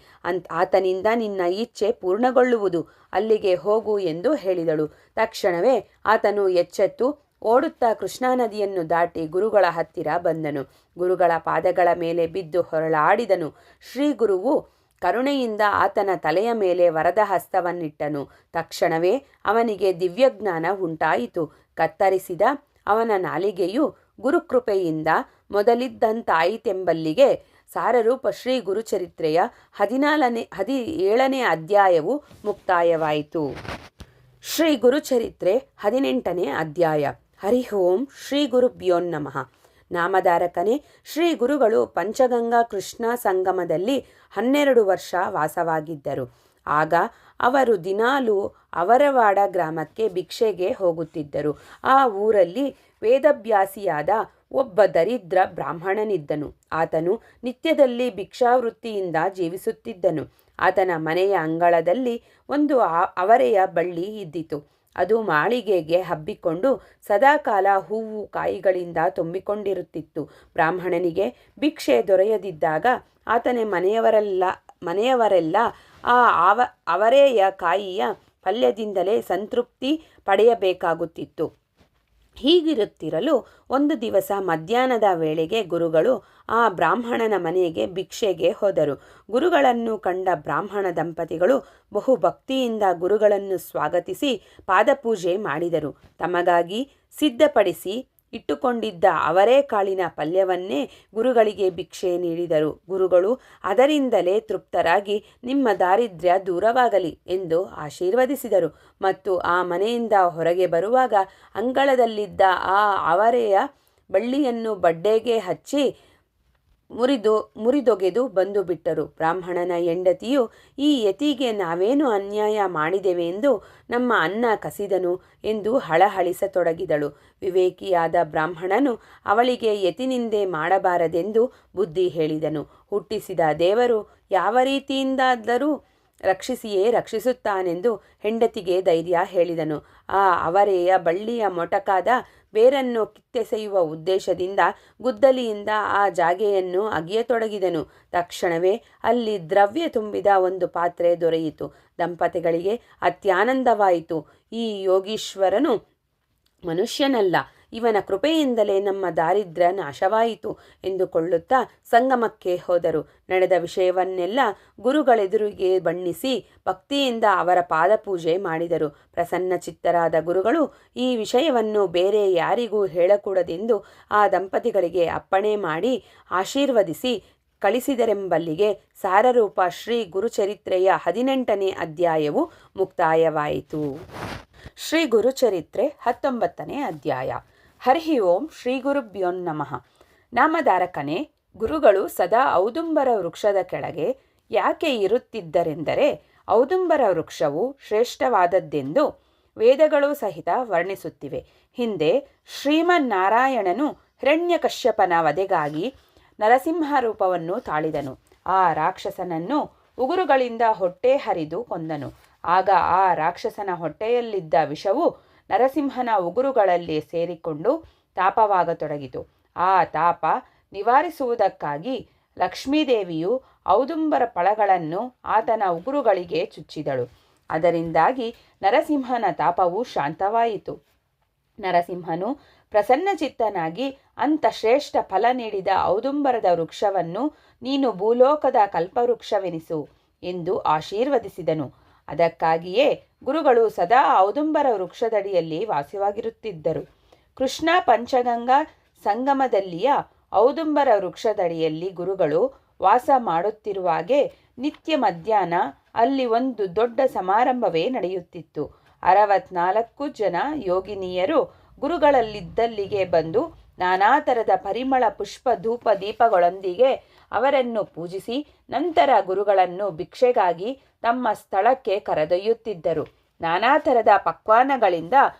ಆತನಿಂದ ನಿನ್ನ ಇಚ್ಛೆ ಪೂರ್ಣಗೊಳ್ಳುವುದು. ಅಲ್ಲಿಗೆ ಹೋಗು ಎಂದು ಹೇಳಿದಳು. ತಕ್ಷಣವೇ ಆತನು ಎಚ್ಚೆತ್ತು ಓಡುತ್ತಾ ಕೃಷ್ಣಾ ನದಿಯನ್ನು ದಾಟಿ ಗುರುಗಳ ಹತ್ತಿರ ಬಂದನು. ಗುರುಗಳ ಪಾದಗಳ ಮೇಲೆ ಬಿದ್ದು ಹೊರಳಾಡಿದನು. ಶ್ರೀ ಗುರುವು ಕರುಣೆಯಿಂದ ಆತನ ತಲೆಯ ಮೇಲೆ ವರದ ಹಸ್ತವನ್ನಿಟ್ಟನು. ತಕ್ಷಣವೇ ಅವನಿಗೆ ದಿವ್ಯಜ್ಞಾನ ಉಂಟಾಯಿತು. ಕತ್ತರಿಸಿದ ಅವನ ನಾಲಿಗೆಯು ಗುರುಕೃಪೆಯಿಂದ ಮೊದಲಿದ್ದಂತಾಯಿತೆಂಬಲ್ಲಿಗೆ ಸಾರರೂಪ ಶ್ರೀ ಗುರುಚರಿತ್ರೆಯ 17ನೇ ಅಧ್ಯಾಯವು ಮುಕ್ತಾಯವಾಯಿತು. ಶ್ರೀ ಗುರುಚರಿತ್ರೆ 18ನೇ ಅಧ್ಯಾಯ. ಹರಿ ಓಂ ಶ್ರೀ ಗುರುಭ್ಯೋ ನಮಃ. ನಾಮಧಾರಕನೇ, ಶ್ರೀ ಗುರುಗಳು ಪಂಚಗಂಗಾ ಕೃಷ್ಣ ಸಂಗಮದಲ್ಲಿ 12 ವರ್ಷ ವಾಸವಾಗಿದ್ದರು. ಆಗ ಅವರು ದಿನಾಲೂ ಅವರವಾಡ ಗ್ರಾಮಕ್ಕೆ ಭಿಕ್ಷೆಗೆ ಹೋಗುತ್ತಿದ್ದರು. ಆ ಊರಲ್ಲಿ ವೇದಭ್ಯಾಸಿಯಾದ ಒಬ್ಬ ದರಿದ್ರ ಬ್ರಾಹ್ಮಣನಿದ್ದನು. ಆತನು ನಿತ್ಯದಲ್ಲಿ ಭಿಕ್ಷಾವೃತ್ತಿಯಿಂದ ಜೀವಿಸುತ್ತಿದ್ದನು. ಆತನ ಮನೆಯ ಅಂಗಳದಲ್ಲಿ ಒಂದು ಅವರೆಯ ಬಳ್ಳಿ ಇದ್ದಿತು. ಅದು ಮಾಳಿಗೆಗೆ ಹಬ್ಬಿಕೊಂಡು ಸದಾಕಾಲ ಹೂವು ಕಾಯಿಗಳಿಂದ ತುಂಬಿಕೊಂಡಿರುತ್ತಿತ್ತು. ಬ್ರಾಹ್ಮಣನಿಗೆ ಭಿಕ್ಷೆ ದೊರೆಯದಿದ್ದಾಗ ಆತನ ಮನೆಯವರೆಲ್ಲ ಆ ಅವರೆಯ ಕಾಯಿಯ ಪಲ್ಯದಿಂದಲೇ ಸಂತೃಪ್ತಿ ಪಡೆಯಬೇಕಾಗುತ್ತಿತ್ತು. ಹೀಗಿರುತ್ತಿರಲು ಒಂದು ದಿವಸ ಮಧ್ಯಾಹ್ನದ ವೇಳೆಗೆ ಗುರುಗಳು ಆ ಬ್ರಾಹ್ಮಣನ ಮನೆಗೆ ಭಿಕ್ಷೆಗೆ ಹೋದರು. ಗುರುಗಳನ್ನು ಕಂಡ ಬ್ರಾಹ್ಮಣ ದಂಪತಿಗಳು ಬಹು ಭಕ್ತಿಯಿಂದ ಗುರುಗಳನ್ನು ಸ್ವಾಗತಿಸಿ ಪಾದಪೂಜೆ ಮಾಡಿದರು. ತಮಗಾಗಿ ಸಿದ್ಧಪಡಿಸಿ ಇಟ್ಟುಕೊಂಡಿದ್ದ ಅವರೇಕಾಳಿನ ಪಲ್ಯವನ್ನೇ ಗುರುಗಳಿಗೆ ಭಿಕ್ಷೆ ನೀಡಿದರು. ಗುರುಗಳು ಅದರಿಂದಲೇ ತೃಪ್ತರಾಗಿ ನಿಮ್ಮ ದಾರಿದ್ರ್ಯ ದೂರವಾಗಲಿ ಎಂದು ಆಶೀರ್ವದಿಸಿದರು. ಮತ್ತು ಆ ಮನೆಯಿಂದ ಹೊರಗೆ ಬರುವಾಗ ಅಂಗಳದಲ್ಲಿದ್ದ ಆ ಅವರೆಯ ಬಳ್ಳಿಯನ್ನು ಬಡ್ಡೆಗೆ ಹಚ್ಚಿ ಮುರಿದೊಗೆದು ಬಂದು ಬಿಟ್ಟರು. ಬ್ರಾಹ್ಮಣನ ಹೆಂಡತಿಯು, ಈ ಯತಿಗೆ ನಾವೇನು ಅನ್ಯಾಯ ಮಾಡಿದೆವೆ ಎಂದು ನಮ್ಮ ಅನ್ನ ಕಸಿದನು ಎಂದು ಹಳಹಳಿಸತೊಡಗಿದಳು. ವಿವೇಕಿಯಾದ ಬ್ರಾಹ್ಮಣನು ಅವಳಿಗೆ ಯತಿನಿಂದೆ ಮಾಡಬಾರದೆಂದು ಬುದ್ಧಿ ಹೇಳಿದನು. ಹುಟ್ಟಿಸಿದ ದೇವರು ಯಾವ ರೀತಿಯಿಂದಾದರೂ ರಕ್ಷಿಸಿಯೇ ರಕ್ಷಿಸುತ್ತಾನೆಂದು ಹೆಂಡತಿಗೆ ಧೈರ್ಯ ಹೇಳಿದನು. ಆ ಅವರೆಯ ಬಳ್ಳಿಯ ಮೊಟಕಾದ ಬೇರನ್ನು ಕಿತ್ತೆಸೆಯುವ ಉದ್ದೇಶದಿಂದ ಗುದ್ದಲಿಯಿಂದ ಆ ಜಾಗೆಯನ್ನು ಅಗಿಯತೊಡಗಿದನು. ತಕ್ಷಣವೇ ಅಲ್ಲಿ ದ್ರವ್ಯ ತುಂಬಿದ ಒಂದು ಪಾತ್ರೆ ದೊರೆಯಿತು. ದಂಪತಿಗಳಿಗೆ ಅತ್ಯಾನಂದವಾಯಿತು. ಈ ಯೋಗೀಶ್ವರನು ಮನುಷ್ಯನಲ್ಲ, ಇವನ ಕೃಪೆಯಿಂದಲೇ ನಮ್ಮ ದಾರಿದ್ರ್ಯ ನಾಶವಾಯಿತು ಎಂದುಕೊಳ್ಳುತ್ತಾ ಸಂಗಮಕ್ಕೆ ಹೋದರು. ನಡೆದ ವಿಷಯವನ್ನೆಲ್ಲ ಗುರುಗಳೆದುರಿಗೆ ಬಣ್ಣಿಸಿ ಭಕ್ತಿಯಿಂದ ಅವರ ಪಾದಪೂಜೆ ಮಾಡಿದರು. ಪ್ರಸನ್ನಚಿತ್ತರಾದ ಗುರುಗಳು ಈ ವಿಷಯವನ್ನು ಬೇರೆ ಯಾರಿಗೂ ಹೇಳಕೂಡದೆಂದು ಆ ದಂಪತಿಗಳಿಗೆ ಅಪ್ಪಣೆ ಮಾಡಿ ಆಶೀರ್ವದಿಸಿ ಕಳಿಸಿದರೆಂಬಲ್ಲಿಗೆ ಸಾರರೂಪ ಶ್ರೀ ಗುರುಚರಿತ್ರೆಯ 18ನೇ ಅಧ್ಯಾಯವು ಮುಕ್ತಾಯವಾಯಿತು. ಶ್ರೀ ಗುರುಚರಿತ್ರೆ 19ನೇ ಅಧ್ಯಾಯ. ಹರಿ ಓಂ ಶ್ರೀ ಗುರುಭ್ಯೋ ನಮಃ. ನಾಮಧಾರಕನೇ, ಗುರುಗಳು ಸದಾ ಔದುಂಬರ ವೃಕ್ಷದ ಕೆಳಗೆ ಯಾಕೆ ಇರುತ್ತಿದ್ದರೆಂದರೆ ಔದುಂಬರ ವೃಕ್ಷವು ಶ್ರೇಷ್ಠವಾದದ್ದೆಂದು ವೇದಗಳು ಸಹಿತ ವರ್ಣಿಸುತ್ತಿವೆ. ಹಿಂದೆ ಶ್ರೀಮನ್ನಾರಾಯಣನು ಹಿರಣ್ಯಕಶ್ಯಪನ ವಧೆಗಾಗಿ ನರಸಿಂಹ ರೂಪವನ್ನು ತಾಳಿದನು. ಆ ರಾಕ್ಷಸನನ್ನು ಉಗುರುಗಳಿಂದ ಹೊಟ್ಟೆ ಹರಿದು ಕೊಂದನು. ಆಗ ಆ ರಾಕ್ಷಸನ ಹೊಟ್ಟೆಯಲ್ಲಿದ್ದ ವಿಷವು ನರಸಿಂಹನ ಉಗುರುಗಳಲ್ಲಿ ಸೇರಿಕೊಂಡು ತಾಪವಾಗತೊಡಗಿತು. ಆ ತಾಪ ನಿವಾರಿಸುವುದಕ್ಕಾಗಿ ಲಕ್ಷ್ಮೀದೇವಿಯು ಔದುಂಬರ ಫಳಗಳನ್ನು ಆತನ ಉಗುರುಗಳಿಗೆ ಚುಚ್ಚಿದಳು. ಅದರಿಂದಾಗಿ ನರಸಿಂಹನ ತಾಪವು ಶಾಂತವಾಯಿತು. ನರಸಿಂಹನು ಪ್ರಸನ್ನಚಿತ್ತನಾಗಿ ಅಂಥ ಶ್ರೇಷ್ಠ ಫಲ ನೀಡಿದ ಔದುಂಬರದ ವೃಕ್ಷವನ್ನು ನೀನು ಭೂಲೋಕದ ಕಲ್ಪವೃಕ್ಷವೆನಿಸು ಎಂದು ಆಶೀರ್ವದಿಸಿದನು. ಅದಕ್ಕಾಗಿಯೇ ಗುರುಗಳು ಸದಾ ಔದುಂಬರ ವೃಕ್ಷದಡಿಯಲ್ಲಿ ವಾಸವಾಗಿರುತ್ತಿದ್ದರು. ಕೃಷ್ಣ ಪಂಚಗಂಗಾ ಸಂಗಮದಲ್ಲಿಯ ಔದುಂಬರ ವೃಕ್ಷದಡಿಯಲ್ಲಿ ಗುರುಗಳು ವಾಸ ಮಾಡುತ್ತಿರುವಾಗೆ ನಿತ್ಯ ಮಧ್ಯಾಹ್ನ ಅಲ್ಲಿ ಒಂದು ದೊಡ್ಡ ಸಮಾರಂಭವೇ ನಡೆಯುತ್ತಿತ್ತು. 64 ಜನ ಯೋಗಿನಿಯರು ಗುರುಗಳಲ್ಲಿದ್ದಲ್ಲಿಗೆ ಬಂದು ನಾನಾ ಥರದ ಪರಿಮಳ ಪುಷ್ಪ ಧೂಪ ದೀಪಗಳೊಂದಿಗೆ ಅವರನ್ನು ಪೂಜಿಸಿ ನಂತರ ಗುರುಗಳನ್ನು ಭಿಕ್ಷೆಗಾಗಿ ತಮ್ಮ ಸ್ಥಳಕ್ಕೆ ಕರೆದೊಯ್ಯುತ್ತಿದ್ದರು. ನಾನಾ ಥರದ ಪಕ್ವಾನಗಳಿಂದ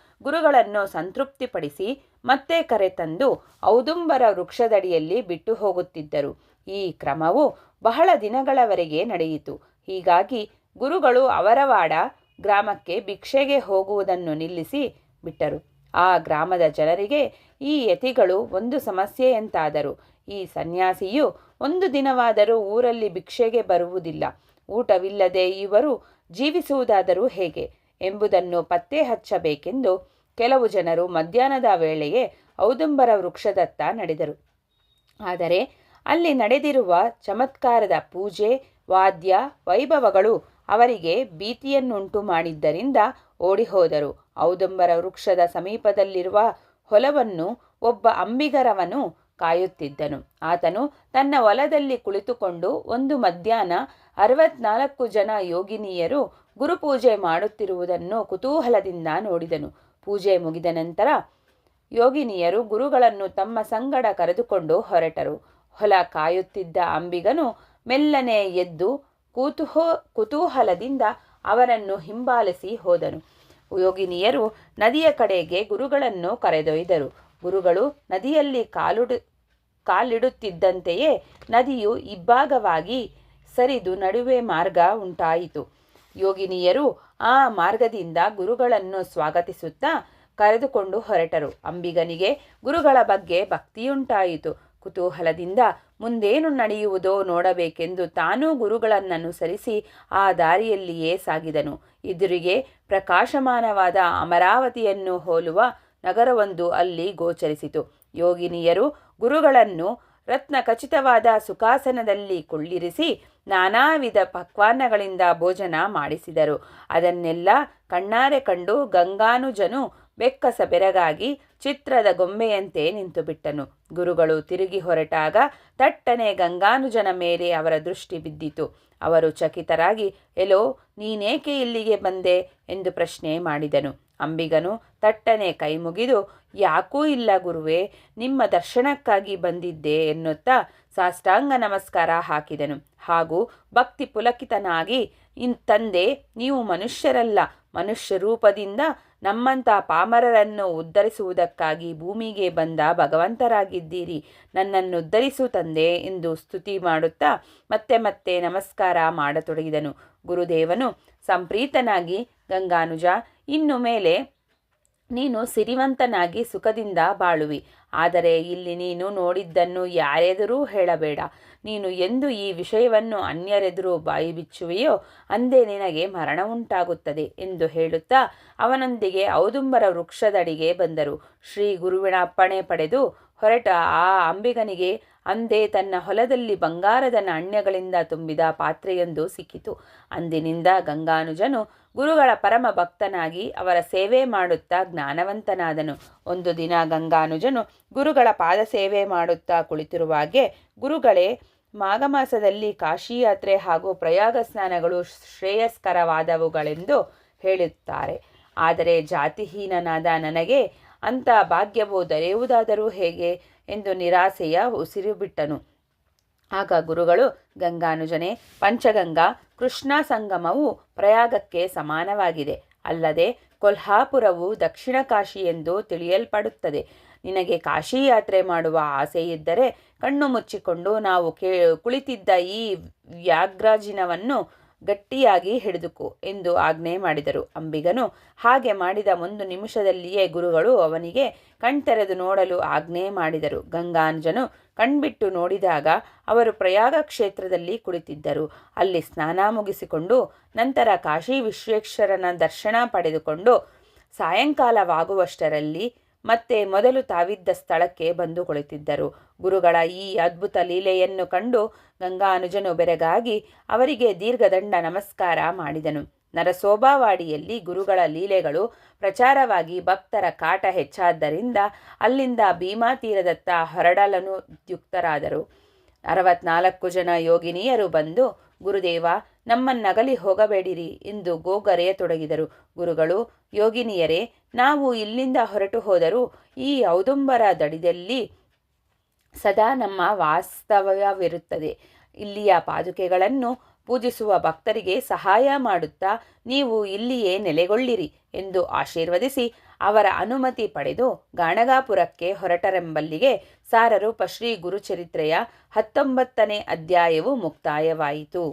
ಗುರುಗಳನ್ನು ಸಂತೃಪ್ತಿಪಡಿಸಿ ಮತ್ತೆ ಕರೆತಂದು ಔದುಂಬರ ವೃಕ್ಷದಡಿಯಲ್ಲಿ ಬಿಟ್ಟು ಹೋಗುತ್ತಿದ್ದರು. ಈ ಕ್ರಮವು ಬಹಳ ದಿನಗಳವರೆಗೆ ನಡೆಯಿತು. ಹೀಗಾಗಿ ಗುರುಗಳು ಅವರವಾಡ ಗ್ರಾಮಕ್ಕೆ ಭಿಕ್ಷೆಗೆ ಹೋಗುವುದನ್ನು ನಿಲ್ಲಿಸಿ ಬಿಟ್ಟರು. ಆ ಗ್ರಾಮದ ಜನರಿಗೆ ಈ ಯತಿಗಳು ಒಂದು ಸಮಸ್ಯೆಯಂತಾದರು. ಈ ಸನ್ಯಾಸಿಯು ಒಂದು ದಿನವಾದರೂ ಊರಲ್ಲಿ ಭಿಕ್ಷೆಗೆ ಬರುವುದಿಲ್ಲ. ಊಟವಿಲ್ಲದೆ ಇವರು ಜೀವಿಸುವುದಾದರೂ ಹೇಗೆ ಎಂಬುದನ್ನು ಪತ್ತೆ ಹಚ್ಚಬೇಕೆಂದು ಕೆಲವು ಜನರು ಮಧ್ಯಾಹ್ನದ ವೇಳೆಗೆ ಔದುಂಬರ ವೃಕ್ಷದತ್ತ ನಡೆದರು. ಆದರೆ ಅಲ್ಲಿ ನಡೆದಿರುವ ಚಮತ್ಕಾರದ ಪೂಜೆ, ವಾದ್ಯ ವೈಭವಗಳು ಅವರಿಗೆ ಭೀತಿಯನ್ನುಂಟು ಮಾಡಿದ್ದರಿಂದ ಓಡಿಹೋದರು. ಔದುಂಬರ ವೃಕ್ಷದ ಸಮೀಪದಲ್ಲಿರುವ ಹೊಲವನ್ನು ಒಬ್ಬ ಅಂಬಿಗರವನು ಕಾಯುತ್ತಿದ್ದನು. ಆತನು ತನ್ನ ಹೊಲದಲ್ಲಿ ಕುಳಿತುಕೊಂಡು ಒಂದು ಮಧ್ಯಾಹ್ನ 64 ಜನ ಯೋಗಿನಿಯರು ಗುರುಪೂಜೆ ಮಾಡುತ್ತಿರುವುದನ್ನು ಕುತೂಹಲದಿಂದ ನೋಡಿದನು. ಪೂಜೆ ಮುಗಿದ ನಂತರ ಯೋಗಿನಿಯರು ಗುರುಗಳನ್ನು ತಮ್ಮ ಸಂಗಡ ಕರೆದುಕೊಂಡು ಹೊರಟರು. ಹೊಲ ಕಾಯುತ್ತಿದ್ದ ಅಂಬಿಗನು ಮೆಲ್ಲನೆ ಎದ್ದು ಕುತೂಹಲದಿಂದ ಅವರನ್ನು ಹಿಂಬಾಲಿಸಿ ಹೋದನು. ಯೋಗಿನಿಯರು ನದಿಯ ಕಡೆಗೆ ಗುರುಗಳನ್ನು ಕರೆದೊಯ್ದರು. ಗುರುಗಳು ನದಿಯಲ್ಲಿ ಕಾಲಿಡುತ್ತಿದ್ದಂತೆಯೇ ನದಿಯು ಇಬ್ಬಾಗವಾಗಿ ಸರಿದು ನಡುವೆ ಮಾರ್ಗ ಉಂಟಾಯಿತು. ಯೋಗಿನಿಯರು ಆ ಮಾರ್ಗದಿಂದ ಗುರುಗಳನ್ನು ಸ್ವಾಗತಿಸುತ್ತಾ ಕರೆದುಕೊಂಡು ಹೊರಟರು. ಅಂಬಿಗನಿಗೆ ಗುರುಗಳ ಬಗ್ಗೆ ಭಕ್ತಿಯುಂಟಾಯಿತು. ಕುತೂಹಲದಿಂದ ಮುಂದೇನು ನಡೆಯುವುದೋ ನೋಡಬೇಕೆಂದು ತಾನೂ ಗುರುಗಳನ್ನನುಸರಿಸಿ ಆ ದಾರಿಯಲ್ಲಿಯೇ ಸಾಗಿದನು. ಎದುರಿಗೆ ಪ್ರಕಾಶಮಾನವಾದ ಅಮರಾವತಿಯನ್ನು ಹೋಲುವ ನಗರವೊಂದು ಅಲ್ಲಿ ಗೋಚರಿಸಿತು. ಯೋಗಿನಿಯರು ಗುರುಗಳನ್ನು ರತ್ನ ಖಚಿತವಾದ ಸುಖಾಸನದಲ್ಲಿ ಕುಳ್ಳಿರಿಸಿ ನಾನಾ ವಿಧ ಪಕ್ವಾನ್ನಗಳಿಂದ ಭೋಜನ ಮಾಡಿಸಿದರು. ಅದನ್ನೆಲ್ಲ ಕಣ್ಣಾರೆ ಕಂಡು ಗಂಗಾನುಜನು ಬೆಕ್ಕಸ ಬೆರಗಾಗಿ ಚಿತ್ರದ ಗೊಂಬೆಯಂತೆ ನಿಂತುಬಿಟ್ಟನು. ಗುರುಗಳು ತಿರುಗಿ ಹೊರಟಾಗ ತಟ್ಟನೆ ಗಂಗಾನುಜನ ಮೇಲೆ ಅವರ ದೃಷ್ಟಿ ಬಿದ್ದಿತು. ಅವರು ಚಕಿತರಾಗಿ, ಎಲೋ, ನೀನೇಕೆ ಇಲ್ಲಿಗೆ ಬಂದೆ ಎಂದು ಪ್ರಶ್ನೆ ಮಾಡಿದನು. ಅಂಬಿಗನು ತಟ್ಟನೆ ಕೈ ಮುಗಿದು, ಯಾಕೂ ಇಲ್ಲ ಗುರುವೇ, ನಿಮ್ಮ ದರ್ಶನಕ್ಕಾಗಿ ಬಂದಿದ್ದೆ ಎನ್ನುತ್ತಾ ಸಾಷ್ಟಾಂಗ ನಮಸ್ಕಾರ ಹಾಕಿದನು. ಹಾಗೂ ಭಕ್ತಿ ಪುಲಕಿತನಾಗಿ, ತಂದೆ, ನೀವು ಮನುಷ್ಯರಲ್ಲ, ಮನುಷ್ಯ ರೂಪದಿಂದ ನಮ್ಮಂಥ ಪಾಮರರನ್ನು ಉದ್ಧರಿಸುವುದಕ್ಕಾಗಿ ಭೂಮಿಗೆ ಬಂದ ಭಗವಂತರಾಗಿದ್ದೀರಿ. ನನ್ನನ್ನು ಉದ್ಧರಿಸು ತಂದೆ ಎಂದು ಸ್ತುತಿ ಮಾಡುತ್ತಾ ಮತ್ತೆ ಮತ್ತೆ ನಮಸ್ಕಾರ ಮಾಡತೊಡಗಿದನು. ಗುರುದೇವನು ಸಂಪ್ರೀತನಾಗಿ, ಗಂಗಾನುಜ, ಇನ್ನು ಮೇಲೆ ನೀನು ಸಿರಿವಂತನಾಗಿ ಸುಖದಿಂದ ಬಾಳುವಿ. ಆದರೆ ಇಲ್ಲಿ ನೀನು ನೋಡಿದ್ದನ್ನು ಯಾರೆದುರೂ ಹೇಳಬೇಡ. ನೀನು ಎಂದು ಈ ವಿಷಯವನ್ನು ಅನ್ಯರೆದುರು ಬಾಯಿ ಬಿಚ್ಚುವೆಯೋ ಅಂದೇ ನಿನಗೆ ಮರಣ ಉಂಟಾಗುತ್ತದೆ ಎಂದು ಹೇಳುತ್ತಾ ಅವನೊಂದಿಗೆ ಔದುಂಬರ ವೃಕ್ಷದಡಿಗೆ ಬಂದರು. ಶ್ರೀ ಗುರುವಿನ ಅಪ್ಪಣೆ ಪಡೆದು ಹೊರಟ ಆ ಅಂಬಿಗನಿಗೆ ಅಂದೇ ತನ್ನ ಹೊಲದಲ್ಲಿ ಬಂಗಾರದ ನಾಣ್ಯಗಳಿಂದ ತುಂಬಿದ ಪಾತ್ರೆಯೊಂದು ಸಿಕ್ಕಿತು. ಅಂದಿನಿಂದ ಗಂಗಾನುಜನು ಗುರುಗಳ ಪರಮ ಭಕ್ತನಾಗಿ ಅವರ ಸೇವೆ ಮಾಡುತ್ತಾ ಜ್ಞಾನವಂತನಾದನು. ಒಂದು ದಿನ ಗಂಗಾನುಜನು ಗುರುಗಳ ಪಾದ ಸೇವೆ ಮಾಡುತ್ತಾ ಕುಳಿತಿರುವಾಗೆ, ಗುರುಗಳೇ, ಮಾಘಮಾಸದಲ್ಲಿ ಕಾಶಿಯಾತ್ರೆ ಹಾಗೂ ಪ್ರಯಾಗ ಸ್ನಾನಗಳು ಶ್ರೇಯಸ್ಕರವಾದವುಗಳೆಂದು ಹೇಳುತ್ತಾರೆ. ಆದರೆ ಜಾತಿಹೀನನಾದ ನನಗೆ ಅಂಥ ಭಾಗ್ಯವು ದೊರೆಯುವುದಾದರೂ ಹೇಗೆ ಎಂದು ನಿರಾಸೆಯ ಉಸಿರು ಬಿಟ್ಟನು. ಆಗ ಗುರುಗಳು, ಗಂಗಾನುಜನೇ, ಪಂಚಗಂಗಾ ಕೃಷ್ಣ ಸಂಗಮವು ಪ್ರಯಾಗಕ್ಕೆ ಸಮಾನವಾಗಿದೆ. ಅಲ್ಲದೆ ಕೊಲ್ಹಾಪುರವು ದಕ್ಷಿಣ ಕಾಶಿ ಎಂದು ತಿಳಿಯಲ್ಪಡುತ್ತದೆ. ನಿನಗೆ ಕಾಶಿ ಯಾತ್ರೆ ಮಾಡುವ ಆಸೆಯಿದ್ದರೆ ಕಣ್ಣು ಮುಚ್ಚಿಕೊಂಡು ನಾವು ಕುಳಿತಿದ್ದ ಈ ವ್ಯಾಘ್ರಾಜಿನವನ್ನು ಗಟ್ಟಿಯಾಗಿ ಹಿಡಿದುಕೋ ಎಂದು ಆಜ್ಞೆ ಮಾಡಿದರು. ಅಂಬಿಗನು ಹಾಗೆ ಮಾಡಿದ 1 ನಿಮಿಷದಲ್ಲಿಯೇ ಗುರುಗಳು ಅವನಿಗೆ ಕಣ್ತೆರೆದು ನೋಡಲು ಆಜ್ಞೆ ಮಾಡಿದರು. ಗಂಗಾನುಜನು ಕಣ್ಬಿಟ್ಟು ನೋಡಿದಾಗ ಅವರು ಪ್ರಯಾಗ ಕ್ಷೇತ್ರದಲ್ಲಿ ಕುಳಿತಿದ್ದರು. ಅಲ್ಲಿ ಸ್ನಾನ ಮುಗಿಸಿಕೊಂಡು ನಂತರ ಕಾಶಿ ವಿಶ್ವೇಶ್ವರನ ದರ್ಶನ ಪಡೆದುಕೊಂಡು ಸಾಯಂಕಾಲವಾಗುವಷ್ಟರಲ್ಲಿ ಮತ್ತೆ ಮೊದಲು ತಾವಿದ್ದ ಸ್ಥಳಕ್ಕೆ ಬಂದು ಕುಳಿತಿದ್ದರು. ಗುರುಗಳ ಈ ಅದ್ಭುತ ಲೀಲೆಯನ್ನು ಕಂಡು ಗಂಗಾನುಜನು ಬೆರಗಾಗಿ ಅವರಿಗೆ ದೀರ್ಘದಂಡ ನಮಸ್ಕಾರ ಮಾಡಿದನು. ನರಸೋಬಾವಾಡಿಯಲ್ಲಿ ಗುರುಗಳ ಲೀಲೆಗಳು ಪ್ರಚಾರವಾಗಿ ಭಕ್ತರ ಕಾಟ ಹೆಚ್ಚಾದ್ದರಿಂದ ಅಲ್ಲಿಂದ ಭೀಮಾ ತೀರದತ್ತ ಹೊರಡಲನು ಯುಕ್ತರಾದರು. 64 ಜನ ಯೋಗಿನಿಯರು ಬಂದು, ಗುರುದೇವ, ನಮ್ಮನ್ನಗಲಿ ಹೋಗಬೇಡಿರಿ ಎಂದು ಗೋಗರೆಯತೊಡಗಿದರು. ಗುರುಗಳು, ಯೋಗಿನಿಯರೇ, ನಾವು ಇಲ್ಲಿಂದ ಹೊರಟು ಹೋದರೂ ಈ ಔದುಂಬರ ದಡಿದಲ್ಲಿ ಸದಾ ನಮ್ಮ ವಾಸ್ತವ್ಯವಿರುತ್ತದೆ. ಇಲ್ಲಿಯ ಪಾದುಕೆಗಳನ್ನು ಪೂಜಿಸುವ ಭಕ್ತರಿಗೆ ಸಹಾಯ ಮಾಡುತ್ತಾ ನೀವು ಇಲ್ಲಿಯೇ ನೆಲೆಗೊಳ್ಳಿರಿ ಎಂದು ಆಶೀರ್ವದಿಸಿ ಅವರ ಅನುಮತಿ ಪಡೆದು ಗಾಣಗಾಪುರಕ್ಕೆ ಹೊರಟರೆಂಬಲ್ಲಿಗೆ ಸಾರರೂಪ ಶ್ರೀ ಗುರುಚರಿತ್ರೆಯ 19ನೇ ಅಧ್ಯಾಯವು ಮುಕ್ತಾಯವಾಯಿತು.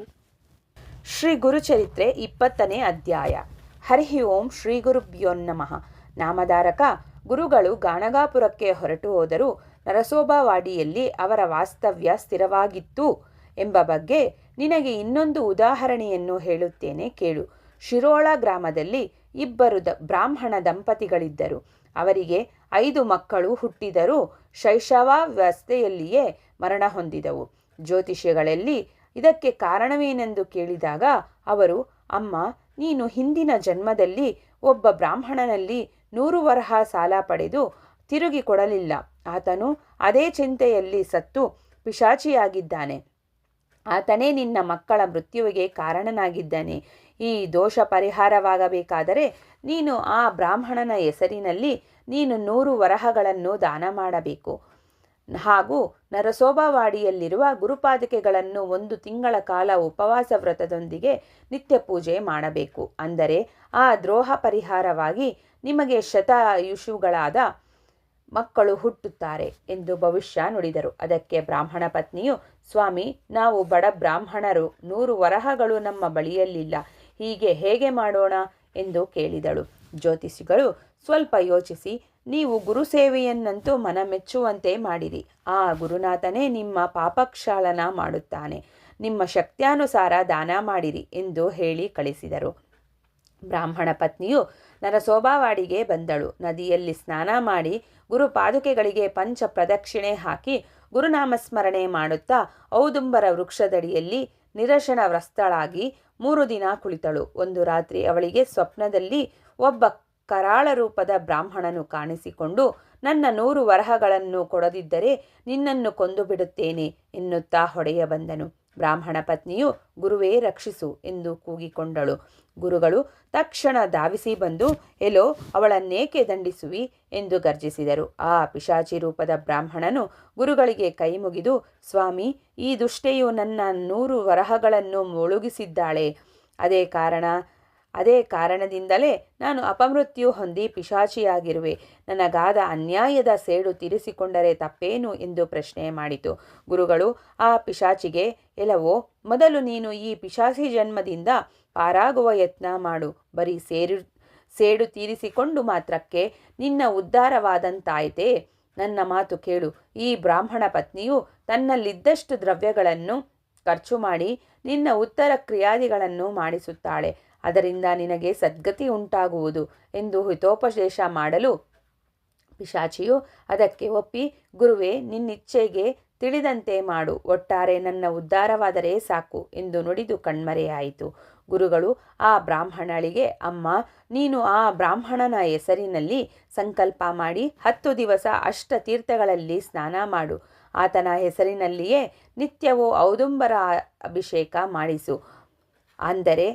ಶ್ರೀ ಗುರುಚರಿತ್ರೆ 20ನೇ ಅಧ್ಯಾಯ. ಹರಿ ಓಂ ಶ್ರೀ ಗುರುಭ್ಯೋ ನಮಃ. ನಾಮಧಾರಕ ಗುರುಗಳು ಗಾಣಗಾಪುರಕ್ಕೆ ಹೊರಟು ಹೋದರೂ ನರಸೋಬಾವಾಡಿಯಲ್ಲಿ ಅವರ ವಾಸ್ತವ್ಯ ಸ್ಥಿರವಾಗಿತ್ತು ಎಂಬ ಬಗ್ಗೆ ನಿನಗೆ ಇನ್ನೊಂದು ಉದಾಹರಣೆಯನ್ನು ಹೇಳುತ್ತೇನೆ ಕೇಳು. ಶಿರೋಳ ಗ್ರಾಮದಲ್ಲಿ 2 ಬ್ರಾಹ್ಮಣ ದಂಪತಿಗಳಿದ್ದರು. ಅವರಿಗೆ 5 ಮಕ್ಕಳು ಹುಟ್ಟಿದರೂ ಶೈಶವಾವಸ್ಥೆಯಲ್ಲಿಯೇ ಮರಣ ಹೊಂದಿದವು. ಜ್ಯೋತಿಷ್ಯಗಳಲ್ಲಿ ಇದಕ್ಕೆ ಕಾರಣವೇನೆಂದು ಕೇಳಿದಾಗ ಅವರು, ಅಮ್ಮ, ನೀನು ಹಿಂದಿನ ಜನ್ಮದಲ್ಲಿ ಒಬ್ಬ ಬ್ರಾಹ್ಮಣನಲ್ಲಿ 100 ವರಹ ಸಾಲ ಪಡೆದು ತಿರುಗಿ ಕೊಡಲಿಲ್ಲ. ಆತನು ಅದೇ ಚಿಂತೆಯಲ್ಲಿ ಸತ್ತು ಪಿಶಾಚಿಯಾಗಿದ್ದಾನೆ. ಆತನೇ ನಿನ್ನ ಮಕ್ಕಳ ಮೃತ್ಯುವಿಗೆ ಕಾರಣನಾಗಿದ್ದಾನೆ. ಈ ದೋಷ ಪರಿಹಾರವಾಗಬೇಕಾದರೆ ನೀನು ಆ ಬ್ರಾಹ್ಮಣನ ಹೆಸರಿನಲ್ಲಿ ನೀನು 100 ವರಹಗಳನ್ನು ದಾನ ಮಾಡಬೇಕು. ಹಾಗೂ ನರಸೋಬವಾಡಿಯಲ್ಲಿರುವ ಗುರುಪಾದುಕೆಗಳನ್ನು 1 ತಿಂಗಳ ಕಾಲ ಉಪವಾಸ ವ್ರತದೊಂದಿಗೆ ನಿತ್ಯ ಪೂಜೆ ಮಾಡಬೇಕು. ಅಂದರೆ ಆ ದ್ರೋಹ ಪರಿಹಾರವಾಗಿ ನಿಮಗೆ ಶತಾಯುಷುಗಳಾದ ಮಕ್ಕಳು ಹುಟ್ಟುತ್ತಾರೆ ಎಂದು ಭವಿಷ್ಯ ನುಡಿದರು. ಅದಕ್ಕೆ ಬ್ರಾಹ್ಮಣ ಪತ್ನಿಯು, ಸ್ವಾಮಿ, ನಾವು ಬಡ ಬ್ರಾಹ್ಮಣರು, 100 ವರಹಗಳು ನಮ್ಮ ಬಳಿಯಲ್ಲಿಲ್ಲ, ಹೀಗೆ ಹೇಗೆ ಮಾಡೋಣ ಎಂದು ಕೇಳಿದಳು. ಜ್ಯೋತಿಷಿಗಳು ಸ್ವಲ್ಪ ಯೋಚಿಸಿ, ನೀವು ಗುರುಸೇವೆಯನ್ನಂತೂ ಮನಮೆಚ್ಚುವಂತೆ ಮಾಡಿರಿ. ಆ ಗುರುನಾಥನೇ ನಿಮ್ಮ ಪಾಪಕ್ಷಾಳನ ಮಾಡುತ್ತಾನೆ. ನಿಮ್ಮ ಶಕ್ತ್ಯಾನುಸಾರ ದಾನ ಮಾಡಿರಿ ಎಂದು ಹೇಳಿ ಕಳಿಸಿದರು. ಬ್ರಾಹ್ಮಣ ಪತ್ನಿಯು ನರಸೋಬಾವಾಡಿಗೆ ಬಂದಳು. ನದಿಯಲ್ಲಿ ಸ್ನಾನ ಮಾಡಿ ಗುರುಪಾದುಕೆಗಳಿಗೆ ಪಂಚ ಪ್ರದಕ್ಷಿಣೆ ಹಾಕಿ ಗುರುನಾಮಸ್ಮರಣೆ ಮಾಡುತ್ತಾ ಔದುಂಬರ ವೃಕ್ಷದಡಿಯಲ್ಲಿ ನಿರಶನವ್ರಸ್ತಳಾಗಿ 3 ದಿನ ಕುಳಿತಳು. ಒಂದು ರಾತ್ರಿ ಅವಳಿಗೆ ಸ್ವಪ್ನದಲ್ಲಿ ಒಬ್ಬ ಕರಾಳ ರೂಪದ ಬ್ರಾಹ್ಮಣನು ಕಾಣಿಸಿಕೊಂಡು, ನನ್ನ 100 ವರಹಗಳನ್ನು ಕೊಡದಿದ್ದರೆ ನಿನ್ನನ್ನು ಕೊಂದು ಬಿಡುತ್ತೇನೆ ಎನ್ನುತ್ತಾ ಹೊಡೆಯ ಬಂದನು. ಬ್ರಾಹ್ಮಣ ಪತ್ನಿಯು, ಗುರುವೇ ರಕ್ಷಿಸು ಎಂದು ಕೂಗಿಕೊಂಡಳು. ಗುರುಗಳು ತಕ್ಷಣ ಧಾವಿಸಿ ಬಂದು, ಎಲ್ಲೋ ಅವಳನ್ನೇಕೆ ದಂಡಿಸುವಿ ಎಂದು ಗರ್ಜಿಸಿದರು. ಆ ಪಿಶಾಚಿ ರೂಪದ ಬ್ರಾಹ್ಮಣನು ಗುರುಗಳಿಗೆ ಕೈ ಮುಗಿದು, ಸ್ವಾಮಿ, ಈ ದುಷ್ಟೆಯು ನನ್ನ 100 ವರಹಗಳನ್ನು ಮುಳುಗಿಸಿದ್ದಾಳೆ. ಅದೇ ಕಾರಣದಿಂದಲೇ ನಾನು ಅಪಮೃತ್ಯು ಹೊಂದಿ ಪಿಶಾಚಿಯಾಗಿರುವೆ. ನನಗಾದ ಅನ್ಯಾಯದ ಸೇಡು ತೀರಿಸಿಕೊಂಡರೆ ತಪ್ಪೇನು ಎಂದು ಪ್ರಶ್ನೆ ಮಾಡಿತು. ಗುರುಗಳು ಆ ಪಿಶಾಚಿಗೆ, ಎಲವೋ, ಮೊದಲು ನೀನು ಈ ಪಿಶಾಚಿ ಜನ್ಮದಿಂದ ಪಾರಾಗುವ ಯತ್ನ ಮಾಡು. ಬರೀ ಸೇಡು ತೀರಿಸಿಕೊಂಡು ಮಾತ್ರಕ್ಕೆ ನಿನ್ನ ಉದ್ಧಾರವಾದಂತಾಯಿತೇ? ನನ್ನ ಮಾತು ಕೇಳು. ಈ ಬ್ರಾಹ್ಮಣ ಪತ್ನಿಯು ತನ್ನಲ್ಲಿದ್ದಷ್ಟು ದ್ರವ್ಯಗಳನ್ನು ಖರ್ಚು ಮಾಡಿ ನಿನ್ನ ಉತ್ತರ ಕ್ರಿಯಾದಿಗಳನ್ನು ಮಾಡಿಸುತ್ತಾಳೆ. ಅದರಿಂದ ನಿನಗೆ ಸದ್ಗತಿ ಉಂಟಾಗುವುದು ಎಂದು ಹಿತೋಪದೇಶ ಮಾಡಲು ಪಿಶಾಚಿಯು ಅದಕ್ಕೆ ಒಪ್ಪಿ, ಗುರುವೇ, ನಿನ್ನಿಚ್ಛೆಗೆ ತಿಳಿದಂತೆ ಮಾಡು, ಒಟ್ಟಾರೆ ನನ್ನ ಉದ್ಧಾರವಾದರೆ ಸಾಕು ಎಂದು ನುಡಿದು ಕಣ್ಮರೆಯಾಯಿತು. ಗುರುಗಳು ಆ ಬ್ರಾಹ್ಮಣಳಿಗೆ, ಅಮ್ಮ, ನೀನು ಆ ಬ್ರಾಹ್ಮಣನ ಹೆಸರಿನಲ್ಲಿ ಸಂಕಲ್ಪ ಮಾಡಿ 10 ದಿವಸ ಅಷ್ಟತೀರ್ಥಗಳಲ್ಲಿ ಸ್ನಾನ ಮಾಡು. ಆತನ ಹೆಸರಿನಲ್ಲಿಯೇ ನಿತ್ಯವೂ ಔದುಂಬರ ಅಭಿಷೇಕ ಮಾಡಿಸು. ಅಂದರೆ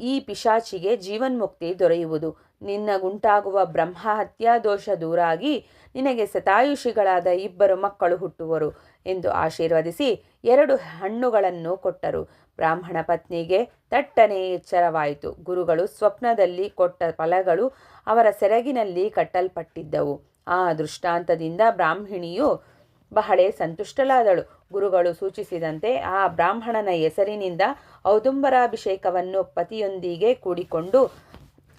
ಈ ಪಿಶಾಚಿಗೆ ಜೀವನ್ಮುಕ್ತಿ ದೊರೆಯುವುದು. ನಿನ್ನಗುಂಟಾಗುವ ಬ್ರಹ್ಮಹತ್ಯಾ ದೋಷ ದೂರಾಗಿ ನಿನಗೆ ಶತಾಯುಷಿಗಳಾದ 2 ಮಕ್ಕಳು ಹುಟ್ಟುವರು ಎಂದು ಆಶೀರ್ವದಿಸಿ 2 ಹಣ್ಣುಗಳನ್ನು ಕೊಟ್ಟರು. ಬ್ರಾಹ್ಮಣ ಪತ್ನಿಗೆ ತಟ್ಟನೆ ಎಚ್ಚರವಾಯಿತು. ಗುರುಗಳು ಸ್ವಪ್ನದಲ್ಲಿ ಕೊಟ್ಟ ಫಲಗಳು ಅವರ ಸೆರಗಿನಲ್ಲಿ ಕಟ್ಟಲ್ಪಟ್ಟಿದ್ದವು. ಆ ದೃಷ್ಟಾಂತದಿಂದ ಬ್ರಾಹ್ಮಣಿಯು ಬಹಳ ಸಂತುಷ್ಟಳಾದಳು. ಗುರುಗಳು ಸೂಚಿಸಿದಂತೆ ಆ ಬ್ರಾಹ್ಮಣನ ಹೆಸರಿನಿಂದ ಔದುಂಬರಾಭಿಷೇಕವನ್ನು ಪತಿಯೊಂದಿಗೆ ಕೂಡಿಕೊಂಡು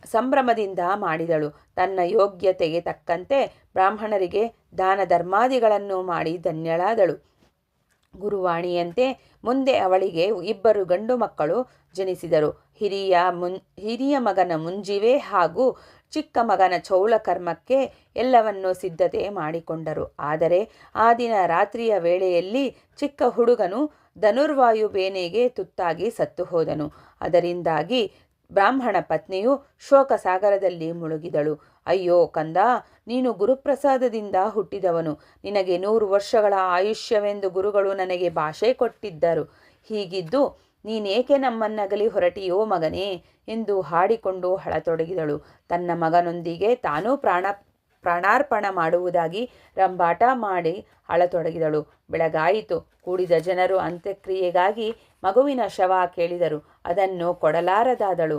ಸಂಭ್ರಮದಿಂದ ಮಾಡಿದಳು. ತನ್ನ ಯೋಗ್ಯತೆಗೆ ತಕ್ಕಂತೆ ಬ್ರಾಹ್ಮಣರಿಗೆ ದಾನ ಧರ್ಮಾದಿಗಳನ್ನು ಮಾಡಿ ಧನ್ಯಳಾದಳು. ಗುರುವಾಣಿಯಂತೆ ಮುಂದೆ ಅವಳಿಗೆ 2 ಗಂಡು ಮಕ್ಕಳು ಜನಿಸಿದರು. ಹಿರಿಯ ಮಗನ ಮುಂಜಿವೆ ಹಾಗೂ ಚಿಕ್ಕ ಮಗನ ಚೌಳಕರ್ಮಕ್ಕೆ ಎಲ್ಲವನ್ನೂ ಸಿದ್ಧತೆ ಮಾಡಿಕೊಂಡರು. ಆದರೆ ಆ ದಿನ ರಾತ್ರಿಯ ವೇಳೆಯಲ್ಲಿ ಚಿಕ್ಕ ಹುಡುಗನು ಧನುರ್ವಾಯು ಬೇನೆಗೆ ತುತ್ತಾಗಿ ಸತ್ತು ಹೋದನು. ಅದರಿಂದಾಗಿ ಬ್ರಾಹ್ಮಣ ಪತ್ನಿಯು ಶೋಕ ಸಾಗರದಲ್ಲಿ ಮುಳುಗಿದಳು. ಅಯ್ಯೋ ಕಂದ, ನೀನು ಗುರುಪ್ರಸಾದದಿಂದ ಹುಟ್ಟಿದವನು. ನಿನಗೆ 100 ವರ್ಷಗಳ ಆಯುಷ್ಯವೆಂದು ಗುರುಗಳು ನನಗೆ ಭಾಷೆ ಕೊಟ್ಟಿದ್ದರು. ಹೀಗಿದ್ದು ನೀನೇಕೆ ನಮ್ಮನ್ನಗಲಿ ಹೊರಟಿಯೋ ಮಗನೇ ಎಂದು ಹಾಡಿಕೊಂಡು ಅಳತೊಡಗಿದಳು. ತನ್ನ ಮಗನೊಂದಿಗೆ ತಾನೂ ಪ್ರಾಣಾರ್ಪಣ ಮಾಡುವುದಾಗಿ ರಂಬಾಟ ಮಾಡಿ ಅಳತೊಡಗಿದಳು. ಬೆಳಗಾಯಿತು. ಕೂಡಿದ ಜನರು ಅಂತ್ಯಕ್ರಿಯೆಗಾಗಿ ಮಗುವಿನ ಶವ ಕೇಳಿದರು. ಅದನ್ನು ಕೊಡಲಾರದಾದಳು.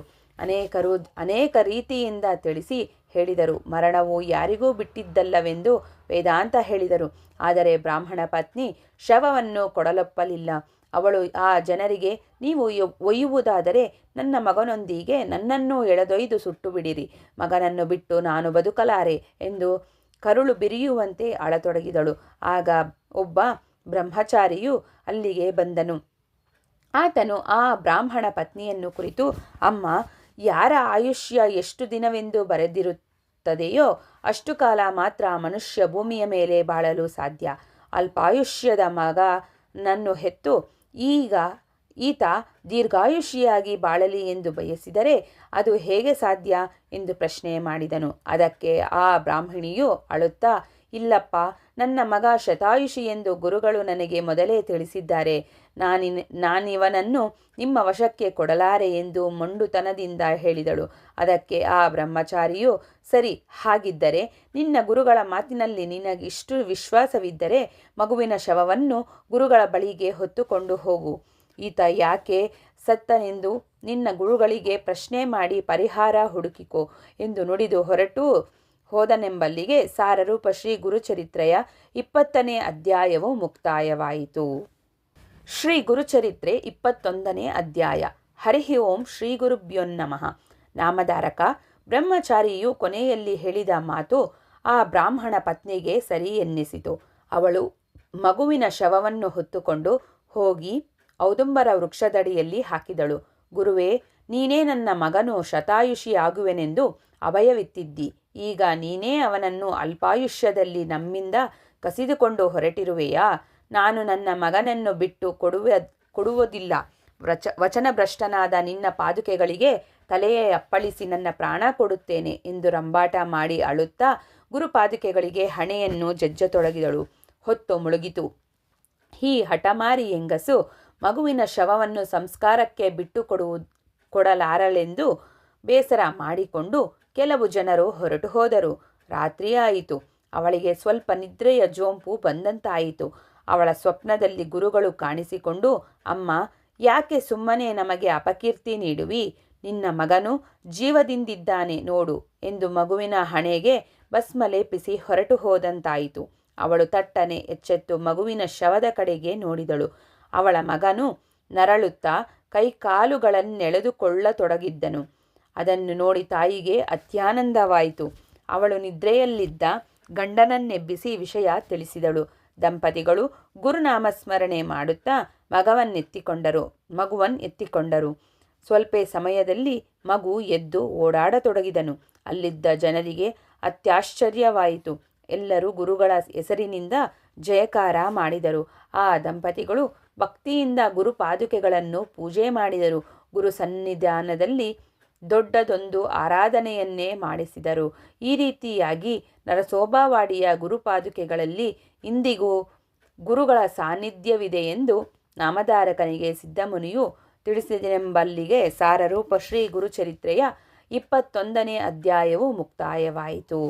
ಅನೇಕ ರೀತಿಯಿಂದ ತಿಳಿಸಿ ಹೇಳಿದರು. ಮರಣವು ಯಾರಿಗೂ ಬಿಟ್ಟಿದ್ದಲ್ಲವೆಂದು ವೇದಾಂತ ಹೇಳಿದರು. ಆದರೆ ಬ್ರಾಹ್ಮಣ ಪತ್ನಿ ಶವವನ್ನು ಕೊಡಲೊಪ್ಪಲಿಲ್ಲ. ಅವಳು ಆ ಜನರಿಗೆ, ನೀವು ಒಯ್ಯುವುದಾದರೆ ನನ್ನ ಮಗನೊಂದಿಗೆ ನನ್ನನ್ನು ಎಳೆದೊಯ್ದು ಸುಟ್ಟು ಬಿಡಿರಿ. ಮಗನನ್ನು ಬಿಟ್ಟು ನಾನು ಬದುಕಲಾರೆ ಎಂದು ಕರುಳು ಬಿರಿಯುವಂತೆ ಅಳತೊಡಗಿದಳು. ಆಗ ಒಬ್ಬ ಬ್ರಹ್ಮಚಾರಿಯು ಅಲ್ಲಿಗೆ ಬಂದನು. ಆತನು ಆ ಬ್ರಾಹ್ಮಣ ಪತ್ನಿಯನ್ನು ಕುರಿತು, ಅಮ್ಮ, ಯಾರ ಆಯುಷ್ಯ ಎಷ್ಟು ದಿನವೆಂದು ಬರೆದಿರುತ್ತದೆಯೋ ಅಷ್ಟು ಕಾಲ ಮಾತ್ರ ಮನುಷ್ಯ ಭೂಮಿಯ ಮೇಲೆ ಬಾಳಲು ಸಾಧ್ಯ. ಅಲ್ಪಾಯುಷ್ಯದ ಮಗನನ್ನು ಹೆತ್ತು ಈತ ದೀರ್ಘಾಯುಷಿಯಾಗಿ ಬಾಳಲಿ ಎಂದು ಬಯಸಿದರೆ ಅದು ಹೇಗೆ ಸಾಧ್ಯ ಎಂದು ಪ್ರಶ್ನೆ ಮಾಡಿದನು. ಅದಕ್ಕೆ ಆ ಬ್ರಾಹ್ಮಣಿಯು ಅಳುತ್ತಾ, ಇಲ್ಲಪ್ಪ, ನನ್ನ ಮಗ ಶತಾಯುಷಿ ಎಂದು ಗುರುಗಳು ನನಗೆ ಮೊದಲೇ ತಿಳಿಸಿದ್ದಾರೆ. ನಾನಿವನನ್ನು ನಿಮ್ಮ ವಶಕ್ಕೆ ಕೊಡಲಾರೆ ಎಂದು ಮೊಂಡುತನದಿಂದ ಹೇಳಿದಳು. ಅದಕ್ಕೆ ಆ ಬ್ರಹ್ಮಚಾರಿಯು, ಸರಿ, ಹಾಗಿದ್ದರೆ ನಿನ್ನ ಗುರುಗಳ ಮಾತಿನಲ್ಲಿ ನಿನಗಿಷ್ಟು ವಿಶ್ವಾಸವಿದ್ದರೆ ಮಗುವಿನ ಶವವನ್ನು ಗುರುಗಳ ಬಳಿಗೆ ಹೊತ್ತುಕೊಂಡು ಹೋಗು. ಈತ ಯಾಕೆ ಸತ್ತನೆಂದು ನಿನ್ನ ಗುರುಗಳಿಗೆ ಪ್ರಶ್ನೆ ಮಾಡಿ ಪರಿಹಾರ ಹುಡುಕಿಕೋ ಎಂದು ನುಡಿದು ಹೊರಟು ಹೋದನೆಂಬಲ್ಲಿಗೆ ಸಾರರೂಪ ಶ್ರೀ ಗುರುಚರಿತ್ರೆಯ 20ನೇ ಅಧ್ಯಾಯವು ಮುಕ್ತಾಯವಾಯಿತು. ಶ್ರೀ ಗುರುಚರಿತ್ರೆ 21ನೇ ಅಧ್ಯಾಯ. ಹರಿ ಓಂ ಶ್ರೀ ಗುರುಭ್ಯೋನ್ನಮಃ. ನಾಮಧಾರಕ. ಬ್ರಹ್ಮಚಾರಿಯು ಕೊನೆಯಲ್ಲಿ ಹೇಳಿದ ಮಾತು ಆ ಬ್ರಾಹ್ಮಣ ಪತ್ನಿಗೆ ಸರಿ ಎನ್ನಿಸಿತು. ಅವಳು ಮಗುವಿನ ಶವವನ್ನು ಹೊತ್ತುಕೊಂಡು ಹೋಗಿ ಔದುಂಬರ ವೃಕ್ಷದಡಿಯಲ್ಲಿ ಹಾಕಿದಳು. ಗುರುವೇ, ನೀನೇ ನನ್ನ ಮಗನು ಶತಾಯುಷಿಯಾಗುವೆನೆಂದು ಅಭಯವಿತ್ತಿದ್ದಿ. ಈಗ ನೀನೇ ಅವನನ್ನು ಅಲ್ಪಾಯುಷ್ಯದಲ್ಲಿ ನಮ್ಮಿಂದ ಕಸಿದುಕೊಂಡು ಹೊರಟಿರುವೆಯಾ? ನಾನು ನನ್ನ ಮಗನನ್ನು ಬಿಟ್ಟು ಕೊಡುವುದಿಲ್ಲ. ವಚನಭ್ರಷ್ಟನಾದ ನಿನ್ನ ಪಾದುಕೆಗಳಿಗೆ ತಲೆಯೇ ಅಪ್ಪಳಿಸಿ ನನ್ನ ಪ್ರಾಣ ಕೊಡುತ್ತೇನೆ ಎಂದು ರಂಬಾಟ ಮಾಡಿ ಅಳುತ್ತಾ ಗುರುಪಾದುಕೆಗಳಿಗೆ ಹಣೆಯನ್ನು ಜಜ್ಜತೊಡಗಿದಳು. ಹೊತ್ತು ಮುಳುಗಿತು. ಈ ಹಠಮಾರಿ ಹೆಂಗಸು ಮಗುವಿನ ಶವವನ್ನು ಸಂಸ್ಕಾರಕ್ಕೆ ಕೊಡಲಾರಳೆಂದು ಬೇಸರ ಮಾಡಿಕೊಂಡು ಕೆಲವು ಜನರು ಹೊರಟು ಹೋದರು. ರಾತ್ರಿಯಾಯಿತು. ಅವಳಿಗೆ ಸ್ವಲ್ಪ ನಿದ್ರೆಯ ಜೋಂಪು ಬಂದಂತಾಯಿತು. ಅವಳ ಸ್ವಪ್ನದಲ್ಲಿ ಗುರುಗಳು ಕಾಣಿಸಿಕೊಂಡು, ಅಮ್ಮ, ಯಾಕೆ ಸುಮ್ಮನೆ ನಮಗೆ ಅಪಕೀರ್ತಿ ನೀಡುವಿ? ನಿನ್ನ ಮಗನು ಜೀವದಿಂದಿದ್ದಾನೆ ನೋಡು ಎಂದು ಮಗುವಿನ ಹಣೆಗೆ ಭಸ್ಮ ಲೇಪಿಸಿ ಹೊರಟು ಹೋದಂತಾಯಿತು. ಅವಳು ತಟ್ಟನೆ ಎಚ್ಚೆತ್ತು ಮಗುವಿನ ಶವದ ಕಡೆಗೆ ನೋಡಿದಳು. ಅವಳ ಮಗನು ನರಳುತ್ತಾ ಕೈಕಾಲುಗಳನ್ನೆಳೆದುಕೊಳ್ಳತೊಡಗಿದ್ದನು. ಅದನ್ನು ನೋಡಿ ತಾಯಿಗೆ ಅತ್ಯಾನಂದವಾಯಿತು. ಅವಳು ನಿದ್ರೆಯಲ್ಲಿದ್ದ ಗಂಡನನ್ನೆಬ್ಬಿಸಿ ವಿಷಯ ತಿಳಿಸಿದಳು. ದಂಪತಿಗಳು ಗುರುನಾಮಸ್ಮರಣೆ ಮಾಡುತ್ತಾ ಮಗುವನ್ನೆತ್ತಿಕೊಂಡರು. ಸ್ವಲ್ಪ ಸಮಯದಲ್ಲಿ ಮಗು ಎದ್ದು ಓಡಾಡತೊಡಗಿದನು. ಅಲ್ಲಿದ್ದ ಜನರಿಗೆ ಅತ್ಯಾಶ್ಚರ್ಯವಾಯಿತು. ಎಲ್ಲರೂ ಗುರುಗಳ ಹೆಸರಿನಿಂದ ಜಯಕಾರ ಮಾಡಿದರು. ಆ ದಂಪತಿಗಳು ಭಕ್ತಿಯಿಂದ ಗುರುಪಾದುಕೆಗಳನ್ನು ಪೂಜೆ ಮಾಡಿದರು. ಗುರು ಸನ್ನಿಧಾನದಲ್ಲಿ ದೊಡ್ಡದೊಂದು ಆರಾಧನೆಯನ್ನೇ ಮಾಡಿಸಿದರು. ಈ ರೀತಿಯಾಗಿ ನರಸೋಬಾವಾಡಿಯ ಗುರುಪಾದುಕೆಗಳಲ್ಲಿ ಇಂದಿಗೂ ಗುರುಗಳ ಸಾನ್ನಿಧ್ಯವಿದೆಯೆಂದು ನಾಮಧಾರಕನಿಗೆ ಸಿದ್ಧಮುನಿಯು ತಿಳಿಸಿದನೆಂಬಲ್ಲಿಗೆ ಸಾರರೂಪ ಶ್ರೀ ಗುರುಚರಿತ್ರೆಯ 21ನೇ ಅಧ್ಯಾಯವು ಮುಕ್ತಾಯವಾಯಿತು.